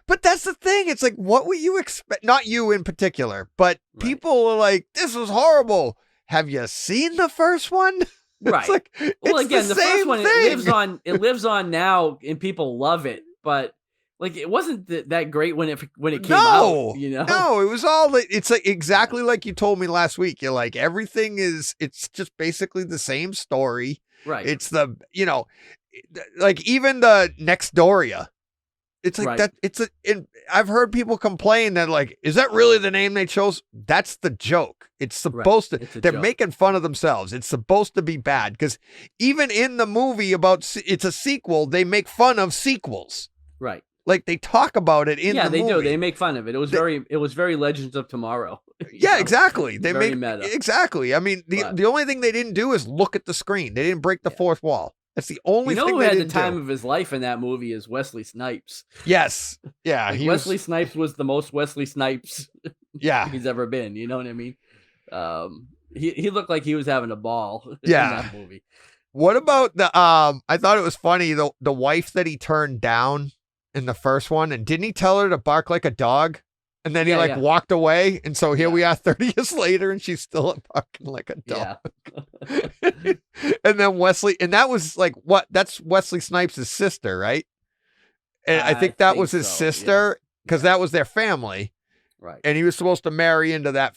[SPEAKER 3] But that's the thing. It's like, what would you expect? Not you in particular, but people are like, this was horrible. Have you seen the first one?
[SPEAKER 1] Right.
[SPEAKER 3] It's like,
[SPEAKER 1] well,
[SPEAKER 3] it's
[SPEAKER 1] again, the first one,
[SPEAKER 3] thing.
[SPEAKER 1] it lives on now and people love it, but like, it wasn't that great when it came out, you know?
[SPEAKER 3] No, it was it's like exactly like you told me last week. You're like, everything it's just basically the same story.
[SPEAKER 1] Right.
[SPEAKER 3] It's the, you know, like even the Nextdoria. It's like that. I've heard people complain that like, is that really the name they chose? That's the joke. It's supposed to. They're making fun of themselves. It's supposed to be bad because even in the movie it's a sequel, they make fun of sequels.
[SPEAKER 1] Right.
[SPEAKER 3] Like they talk about it in the movie.
[SPEAKER 1] Yeah, they do. They make fun of it. It was very Legends of Tomorrow.
[SPEAKER 3] Yeah, know? Exactly. They
[SPEAKER 1] very
[SPEAKER 3] make
[SPEAKER 1] meta.
[SPEAKER 3] Exactly. I mean, the only thing they didn't do is look at the screen. They didn't break the fourth wall. That's the only thing
[SPEAKER 1] who
[SPEAKER 3] they
[SPEAKER 1] had
[SPEAKER 3] didn't
[SPEAKER 1] the time
[SPEAKER 3] do.
[SPEAKER 1] of his life in that movie is Wesley Snipes.
[SPEAKER 3] Yes. Yeah.
[SPEAKER 1] Like Wesley Snipes was the most Wesley Snipes he's ever been. You know what I mean? He looked like he was having a ball in that movie.
[SPEAKER 3] What about the I thought it was funny, the wife that he turned down in the first one, and didn't he tell her to bark like a dog? And then he walked away, and so here we are 30 years later, and she's still barking like a dog. Yeah. And then Wesley, and that was like that's Wesley Snipes' sister, right? And I think that was his sister because that was their family,
[SPEAKER 1] right?
[SPEAKER 3] And he was supposed to marry into that,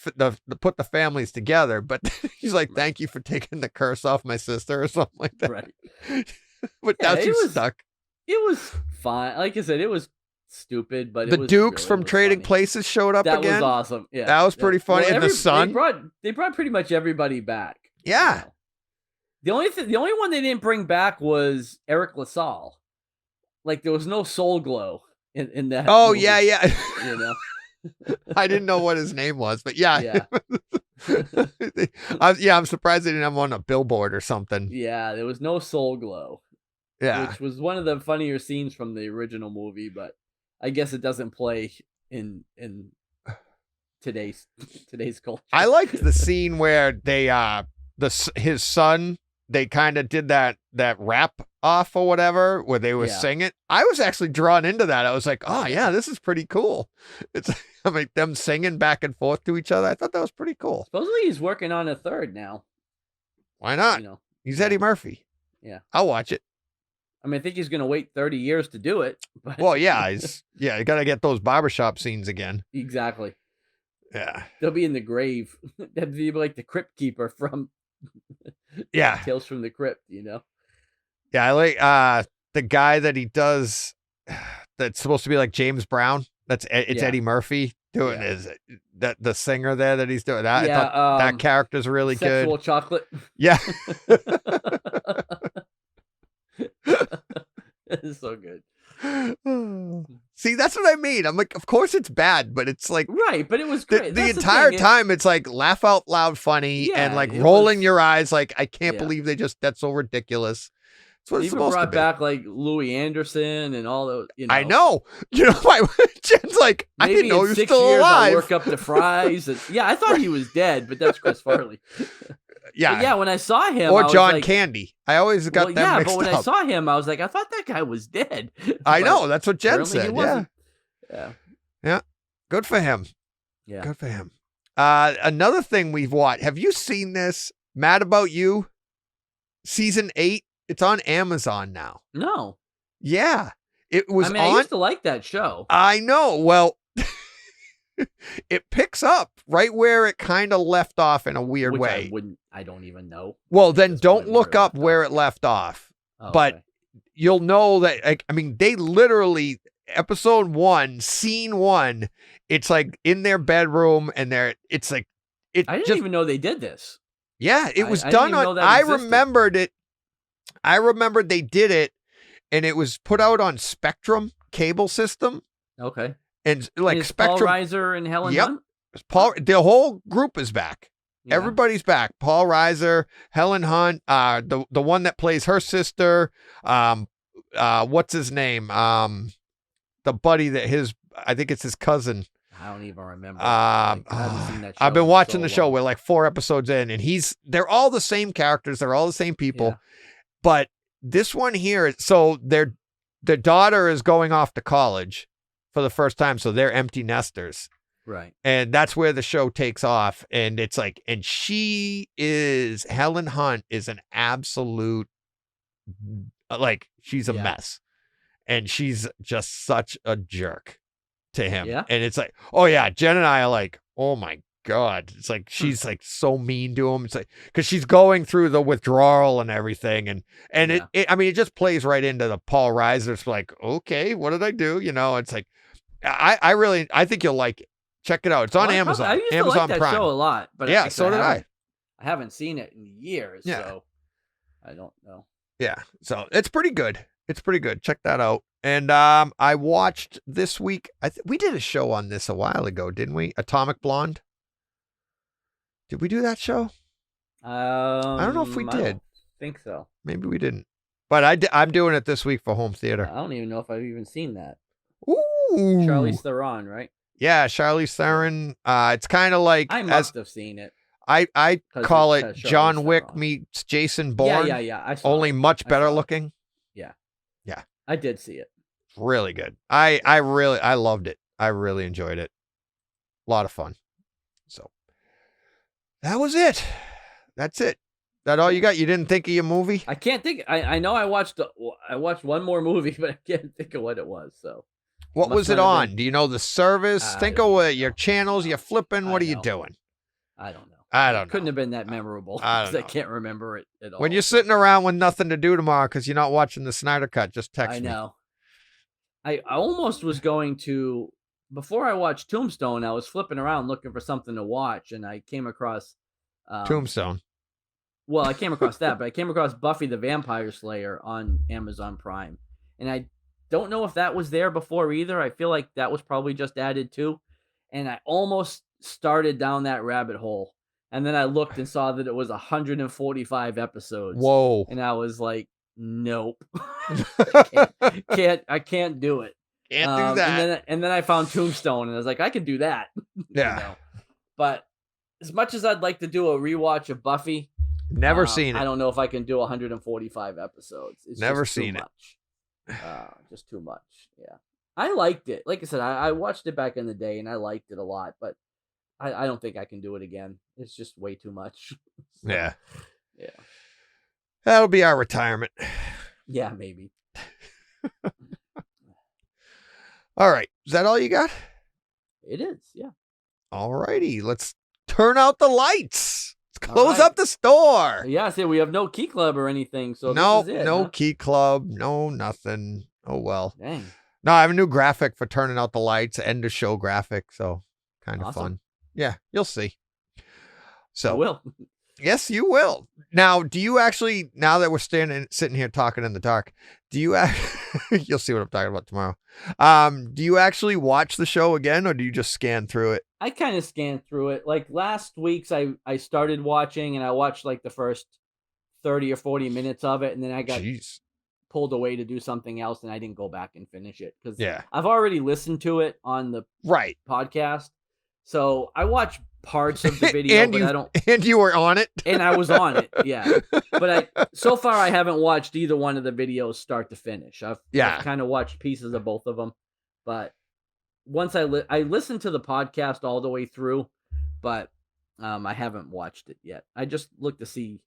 [SPEAKER 3] put the families together, but he's like, "Thank you for taking the curse off my sister," or something like that.
[SPEAKER 1] Right.
[SPEAKER 3] But now she's stuck.
[SPEAKER 1] It was fine. Like I said, it was stupid, but
[SPEAKER 3] the Dukes from Trading Places showed up again.
[SPEAKER 1] That was awesome. Yeah,
[SPEAKER 3] that was pretty funny. And the son,
[SPEAKER 1] they brought pretty much everybody back.
[SPEAKER 3] Yeah.
[SPEAKER 1] You know? The only one they didn't bring back was Eric LaSalle. Like there was no Soul Glow in that.
[SPEAKER 3] Oh
[SPEAKER 1] movie,
[SPEAKER 3] yeah.
[SPEAKER 1] You know,
[SPEAKER 3] I didn't know what his name was, but yeah. I'm surprised they didn't have him on a billboard or something.
[SPEAKER 1] Yeah, there was no Soul Glow.
[SPEAKER 3] Yeah,
[SPEAKER 1] which was one of the funnier scenes from the original movie, but I guess it doesn't play in today's culture.
[SPEAKER 3] I liked the scene where they his son, they kind of did that rap off or whatever where they were singing. I was actually drawn into that. I was like, oh yeah, this is pretty cool. It's them singing back and forth to each other. I thought that was pretty cool.
[SPEAKER 1] Supposedly he's working on a third now.
[SPEAKER 3] Why not? You know, he's Eddie Murphy.
[SPEAKER 1] Yeah,
[SPEAKER 3] I'll watch it.
[SPEAKER 1] I mean, I think he's going to wait 30 years to do it. But...
[SPEAKER 3] Well, yeah, you got to get those barbershop scenes again.
[SPEAKER 1] Exactly.
[SPEAKER 3] Yeah.
[SPEAKER 1] They'll be in the grave. That'd be like the Crypt Keeper from Tales from the Crypt, you know?
[SPEAKER 3] Yeah, I like the guy that he does that's supposed to be like James Brown. It's Eddie Murphy doing the singer there that he's doing. I thought that character's really good.
[SPEAKER 1] Sexual Chocolate.
[SPEAKER 3] Yeah.
[SPEAKER 1] It's so good.
[SPEAKER 3] See, that's what I mean. I'm like, of course it's bad, but it's like
[SPEAKER 1] right, but it was great.
[SPEAKER 3] The entire time it's like laugh out loud funny and like rolling your eyes like I can't believe that's so ridiculous. That's what it's supposed to be.
[SPEAKER 1] Brought back like Louis Anderson and all those, you know.
[SPEAKER 3] I know. You know, my Jen's like, I didn't know he was still alive.
[SPEAKER 1] I'll work up the fries. And, I thought he was dead, but that's Chris Farley.
[SPEAKER 3] Yeah.
[SPEAKER 1] But when I saw him,
[SPEAKER 3] or John Candy. I always got them mixed up.
[SPEAKER 1] But when I saw him, I was like, I thought that guy was dead.
[SPEAKER 3] I know. That's what Jen said. Yeah. Good for him.
[SPEAKER 1] Yeah.
[SPEAKER 3] Good for him. Another thing we've watched. Have you seen this? Mad About You? Season 8. It's on Amazon now.
[SPEAKER 1] No.
[SPEAKER 3] Yeah. It was
[SPEAKER 1] I used to like that show.
[SPEAKER 3] I know. Well, it picks up right where it kind of left off in a weird way.
[SPEAKER 1] I don't even know.
[SPEAKER 3] Well, then don't look up where it left off. Oh, but you'll know that, I mean, they literally episode 1, scene 1, it's like in their bedroom and it's like,
[SPEAKER 1] I didn't even know they did this.
[SPEAKER 3] Yeah, it was
[SPEAKER 1] I
[SPEAKER 3] done
[SPEAKER 1] didn't even know that
[SPEAKER 3] I
[SPEAKER 1] existed.
[SPEAKER 3] remembered it. I remembered they did it, and it was put out on Spectrum cable system.
[SPEAKER 1] Okay.
[SPEAKER 3] And like
[SPEAKER 1] Paul
[SPEAKER 3] Spectrum.
[SPEAKER 1] Reiser and Helen Hunt?
[SPEAKER 3] The whole group is back.
[SPEAKER 1] Yeah.
[SPEAKER 3] Everybody's back. Paul Reiser, Helen Hunt, the one that plays her sister, what's his name? The buddy I think it's his cousin.
[SPEAKER 1] I don't even remember. I haven't seen that show.
[SPEAKER 3] I've been watching the show. We're like 4 episodes in, and they're all the same characters. They're all the same people. Yeah. But this one here, so their daughter is going off to college for the first time, so they're empty nesters.
[SPEAKER 1] Right.
[SPEAKER 3] And that's where the show takes off. And it's like, and Helen Hunt is an absolute, like, she's a mess. And she's just such a jerk to him.
[SPEAKER 1] Yeah.
[SPEAKER 3] And it's like, oh yeah, Jen and I are like, oh my God. It's like, she's like so mean to him. It's like, cause she's going through the withdrawal and everything. And it just plays right into the Paul Reiser's like, okay, what did I do? You know, it's like, I think you'll like it. Check it out. It's on Amazon.
[SPEAKER 1] I used
[SPEAKER 3] Amazon
[SPEAKER 1] to like that
[SPEAKER 3] Prime.
[SPEAKER 1] show a lot, but
[SPEAKER 3] yeah, so did I.
[SPEAKER 1] I haven't seen it in years,
[SPEAKER 3] yeah.
[SPEAKER 1] So I don't know.
[SPEAKER 3] Yeah, so it's pretty good. It's pretty good. Check that out. And I watched this week. We did a show on this a while ago, didn't we? Atomic Blonde. Did we do that show? I don't know if we did.
[SPEAKER 1] I don't think so.
[SPEAKER 3] Maybe we didn't. But I'm doing it this week for home theater.
[SPEAKER 1] I don't even know if I've even seen that.
[SPEAKER 3] Ooh.
[SPEAKER 1] Charlize Theron, right?
[SPEAKER 3] Yeah, Charlize Theron. It's kind of like
[SPEAKER 1] I must have seen it.
[SPEAKER 3] I call it John Wick
[SPEAKER 1] Theron.
[SPEAKER 3] Meets Jason Bourne.
[SPEAKER 1] Yeah. I saw
[SPEAKER 3] only
[SPEAKER 1] it.
[SPEAKER 3] much better looking.
[SPEAKER 1] Yeah.
[SPEAKER 3] Yeah.
[SPEAKER 1] I did see it.
[SPEAKER 3] Really good. I loved it. I really enjoyed it. A lot of fun. So that was it. That's it. That all you got? You didn't think of your movie?
[SPEAKER 1] I can't think. I know I watched one more movie, but I can't think of what it was. So
[SPEAKER 3] what was it on? Do you know the service? Think of what your channels you're flipping. What are you doing?
[SPEAKER 1] I don't know.
[SPEAKER 3] It
[SPEAKER 1] couldn't have been that memorable because I can't remember it at all.
[SPEAKER 3] When you're sitting around with nothing to do tomorrow because you're not watching the Snyder Cut, just text me.
[SPEAKER 1] I know. I almost was going to, before I watched Tombstone, I was flipping around looking for something to watch, and I came across
[SPEAKER 3] Tombstone.
[SPEAKER 1] Well, I came across that, but I came across Buffy the Vampire Slayer on Amazon Prime, and I don't know if that was there before either. I feel like that was probably just added too, and I almost started down that rabbit hole. And then I looked and saw that it was 145 episodes.
[SPEAKER 3] Whoa.
[SPEAKER 1] And I was like, nope. I can't do it.
[SPEAKER 3] Can't do that.
[SPEAKER 1] And then I found Tombstone and I was like, I could do that.
[SPEAKER 3] Yeah.
[SPEAKER 1] You know? But as much as I'd like to do a rewatch of Buffy,
[SPEAKER 3] never seen it.
[SPEAKER 1] I don't know if I can do 145 episodes. It's
[SPEAKER 3] never
[SPEAKER 1] just
[SPEAKER 3] seen
[SPEAKER 1] too
[SPEAKER 3] it.
[SPEAKER 1] Much. Just too much. Yeah. I liked it. Like I said, I watched it back in the day and I liked it a lot, but I don't think I can do it again. It's just way too much. So,
[SPEAKER 3] yeah.
[SPEAKER 1] Yeah.
[SPEAKER 3] That'll be our retirement.
[SPEAKER 1] Yeah, maybe.
[SPEAKER 3] All right. Is that all you got?
[SPEAKER 1] It is, yeah.
[SPEAKER 3] All righty. Let's turn out the lights. Let's close up the store.
[SPEAKER 1] Yeah, see, we have no key club or anything. So
[SPEAKER 3] no,
[SPEAKER 1] this is it,
[SPEAKER 3] no key club. No, nothing. Oh, well.
[SPEAKER 1] Dang.
[SPEAKER 3] No, I have a new graphic for turning out the lights, end of show graphic. So kind of
[SPEAKER 1] Awesome.
[SPEAKER 3] fun. Yeah, you'll see. So
[SPEAKER 1] I will.
[SPEAKER 3] Yes, you will. Now, do you actually, now that we're sitting here talking in the dark, do you you'll see what I'm talking about tomorrow. Do you actually watch the show again or do you just scan through it?
[SPEAKER 1] I kind of scanned through it. Like last week's I started watching and I watched like the first 30 or 40 minutes of it and then I got pulled away to do something else and I didn't go back and finish it because I've already listened to it on the podcast. So I watch parts of the video, but I don't.
[SPEAKER 3] And you were on it,
[SPEAKER 1] and I was on it, yeah. But so far I haven't watched either one of the videos start to finish. I've kind of watched pieces of both of them, but once I listened to the podcast all the way through, but I haven't watched it yet. I just looked to see.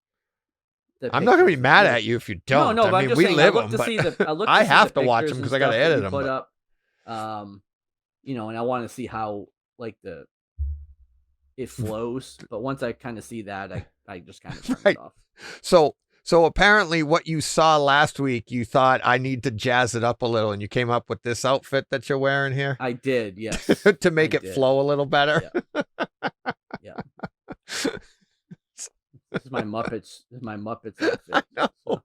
[SPEAKER 3] I'm not gonna be mad at you if you don't.
[SPEAKER 1] No,
[SPEAKER 3] I mean, we live them, but I have to watch them because I gotta edit them.
[SPEAKER 1] Put up, and I want to see how like it flows, but once I kind of see that, I just kind of turn it off.
[SPEAKER 3] So So apparently what you saw last week, you thought I need to jazz it up a little, and you came up with this outfit that you're wearing here?
[SPEAKER 1] I did, yes.
[SPEAKER 3] To make it flow a little better?
[SPEAKER 1] Yeah. This is my Muppets outfit.
[SPEAKER 3] I know.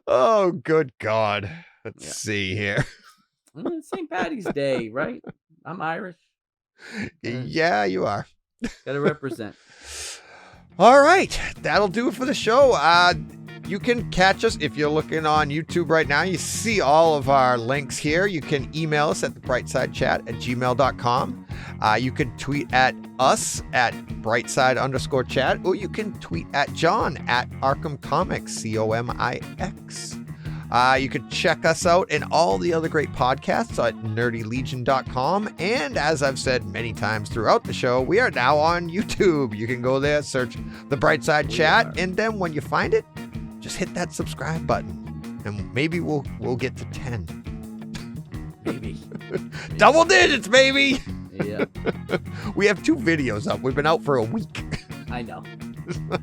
[SPEAKER 3] Oh, good God. Let's see here.
[SPEAKER 1] It's St. Patty's Day, right? I'm Irish.
[SPEAKER 3] Yeah, you are.
[SPEAKER 1] Gotta represent.
[SPEAKER 3] All right, that'll do it for the show. You can catch us if you're looking on YouTube right now. You see all of our links here. You can email us at thebrightsidechat@gmail.com. You can tweet at us at brightside_chat, or you can tweet at John at Arkham Comics, COMIX. You can check us out and all the other great podcasts at nerdylegion.com. And as I've said many times throughout the show, we are now on YouTube. You can go there, search The Brightside Chat, and then when you find it, just hit that subscribe button. And maybe we'll get to 10.
[SPEAKER 1] Maybe.
[SPEAKER 3] Double digits, baby!
[SPEAKER 1] Yeah.
[SPEAKER 3] We have 2 videos up. We've been out for a week.
[SPEAKER 1] I know. We're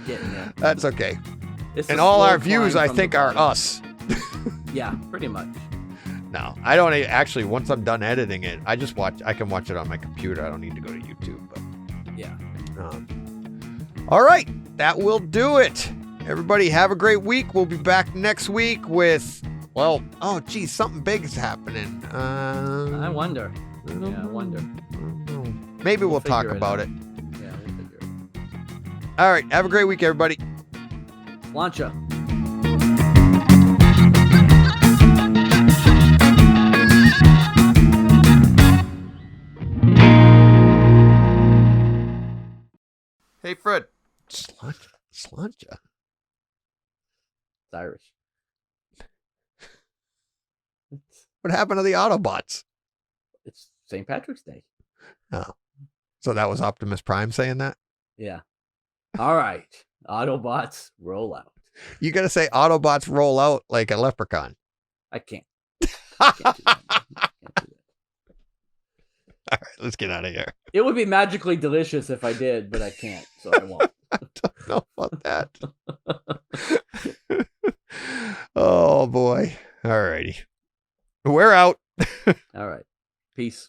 [SPEAKER 1] getting there.
[SPEAKER 3] That's okay.
[SPEAKER 1] It's
[SPEAKER 3] and
[SPEAKER 1] a
[SPEAKER 3] all
[SPEAKER 1] slow
[SPEAKER 3] our views,
[SPEAKER 1] climb
[SPEAKER 3] I
[SPEAKER 1] from
[SPEAKER 3] think,
[SPEAKER 1] the
[SPEAKER 3] are
[SPEAKER 1] bottom.
[SPEAKER 3] us.
[SPEAKER 1] Yeah, pretty much.
[SPEAKER 3] No, I don't actually. Once I'm done editing it, I can watch it on my computer. I don't need to go to YouTube. But
[SPEAKER 1] Yeah.
[SPEAKER 3] all right, that will do it. Everybody, have a great week. We'll be back next week with, well, oh geez, something big is happening.
[SPEAKER 1] I wonder.
[SPEAKER 3] I don't
[SPEAKER 1] Yeah, I wonder.
[SPEAKER 3] know. Maybe we'll talk
[SPEAKER 1] figure it
[SPEAKER 3] about
[SPEAKER 1] out.
[SPEAKER 3] it.
[SPEAKER 1] Yeah, we'll figure it out.
[SPEAKER 3] All right, have a great week, everybody.
[SPEAKER 1] Launcha.
[SPEAKER 3] Hey, Fred. Sluncha.
[SPEAKER 1] It's Irish.
[SPEAKER 3] What happened to the Autobots?
[SPEAKER 1] It's St. Patrick's Day.
[SPEAKER 3] Oh, so that was Optimus Prime saying that?
[SPEAKER 1] Yeah. All right. Autobots, roll out.
[SPEAKER 3] You got to say Autobots roll out like a leprechaun.
[SPEAKER 1] I can't. I can't do that. I can't do that.
[SPEAKER 3] All right, let's get out of here.
[SPEAKER 1] It would be magically delicious if I did, but I can't, so I won't.
[SPEAKER 3] I don't know about that. Oh, boy. All righty. We're out.
[SPEAKER 1] All right. Peace.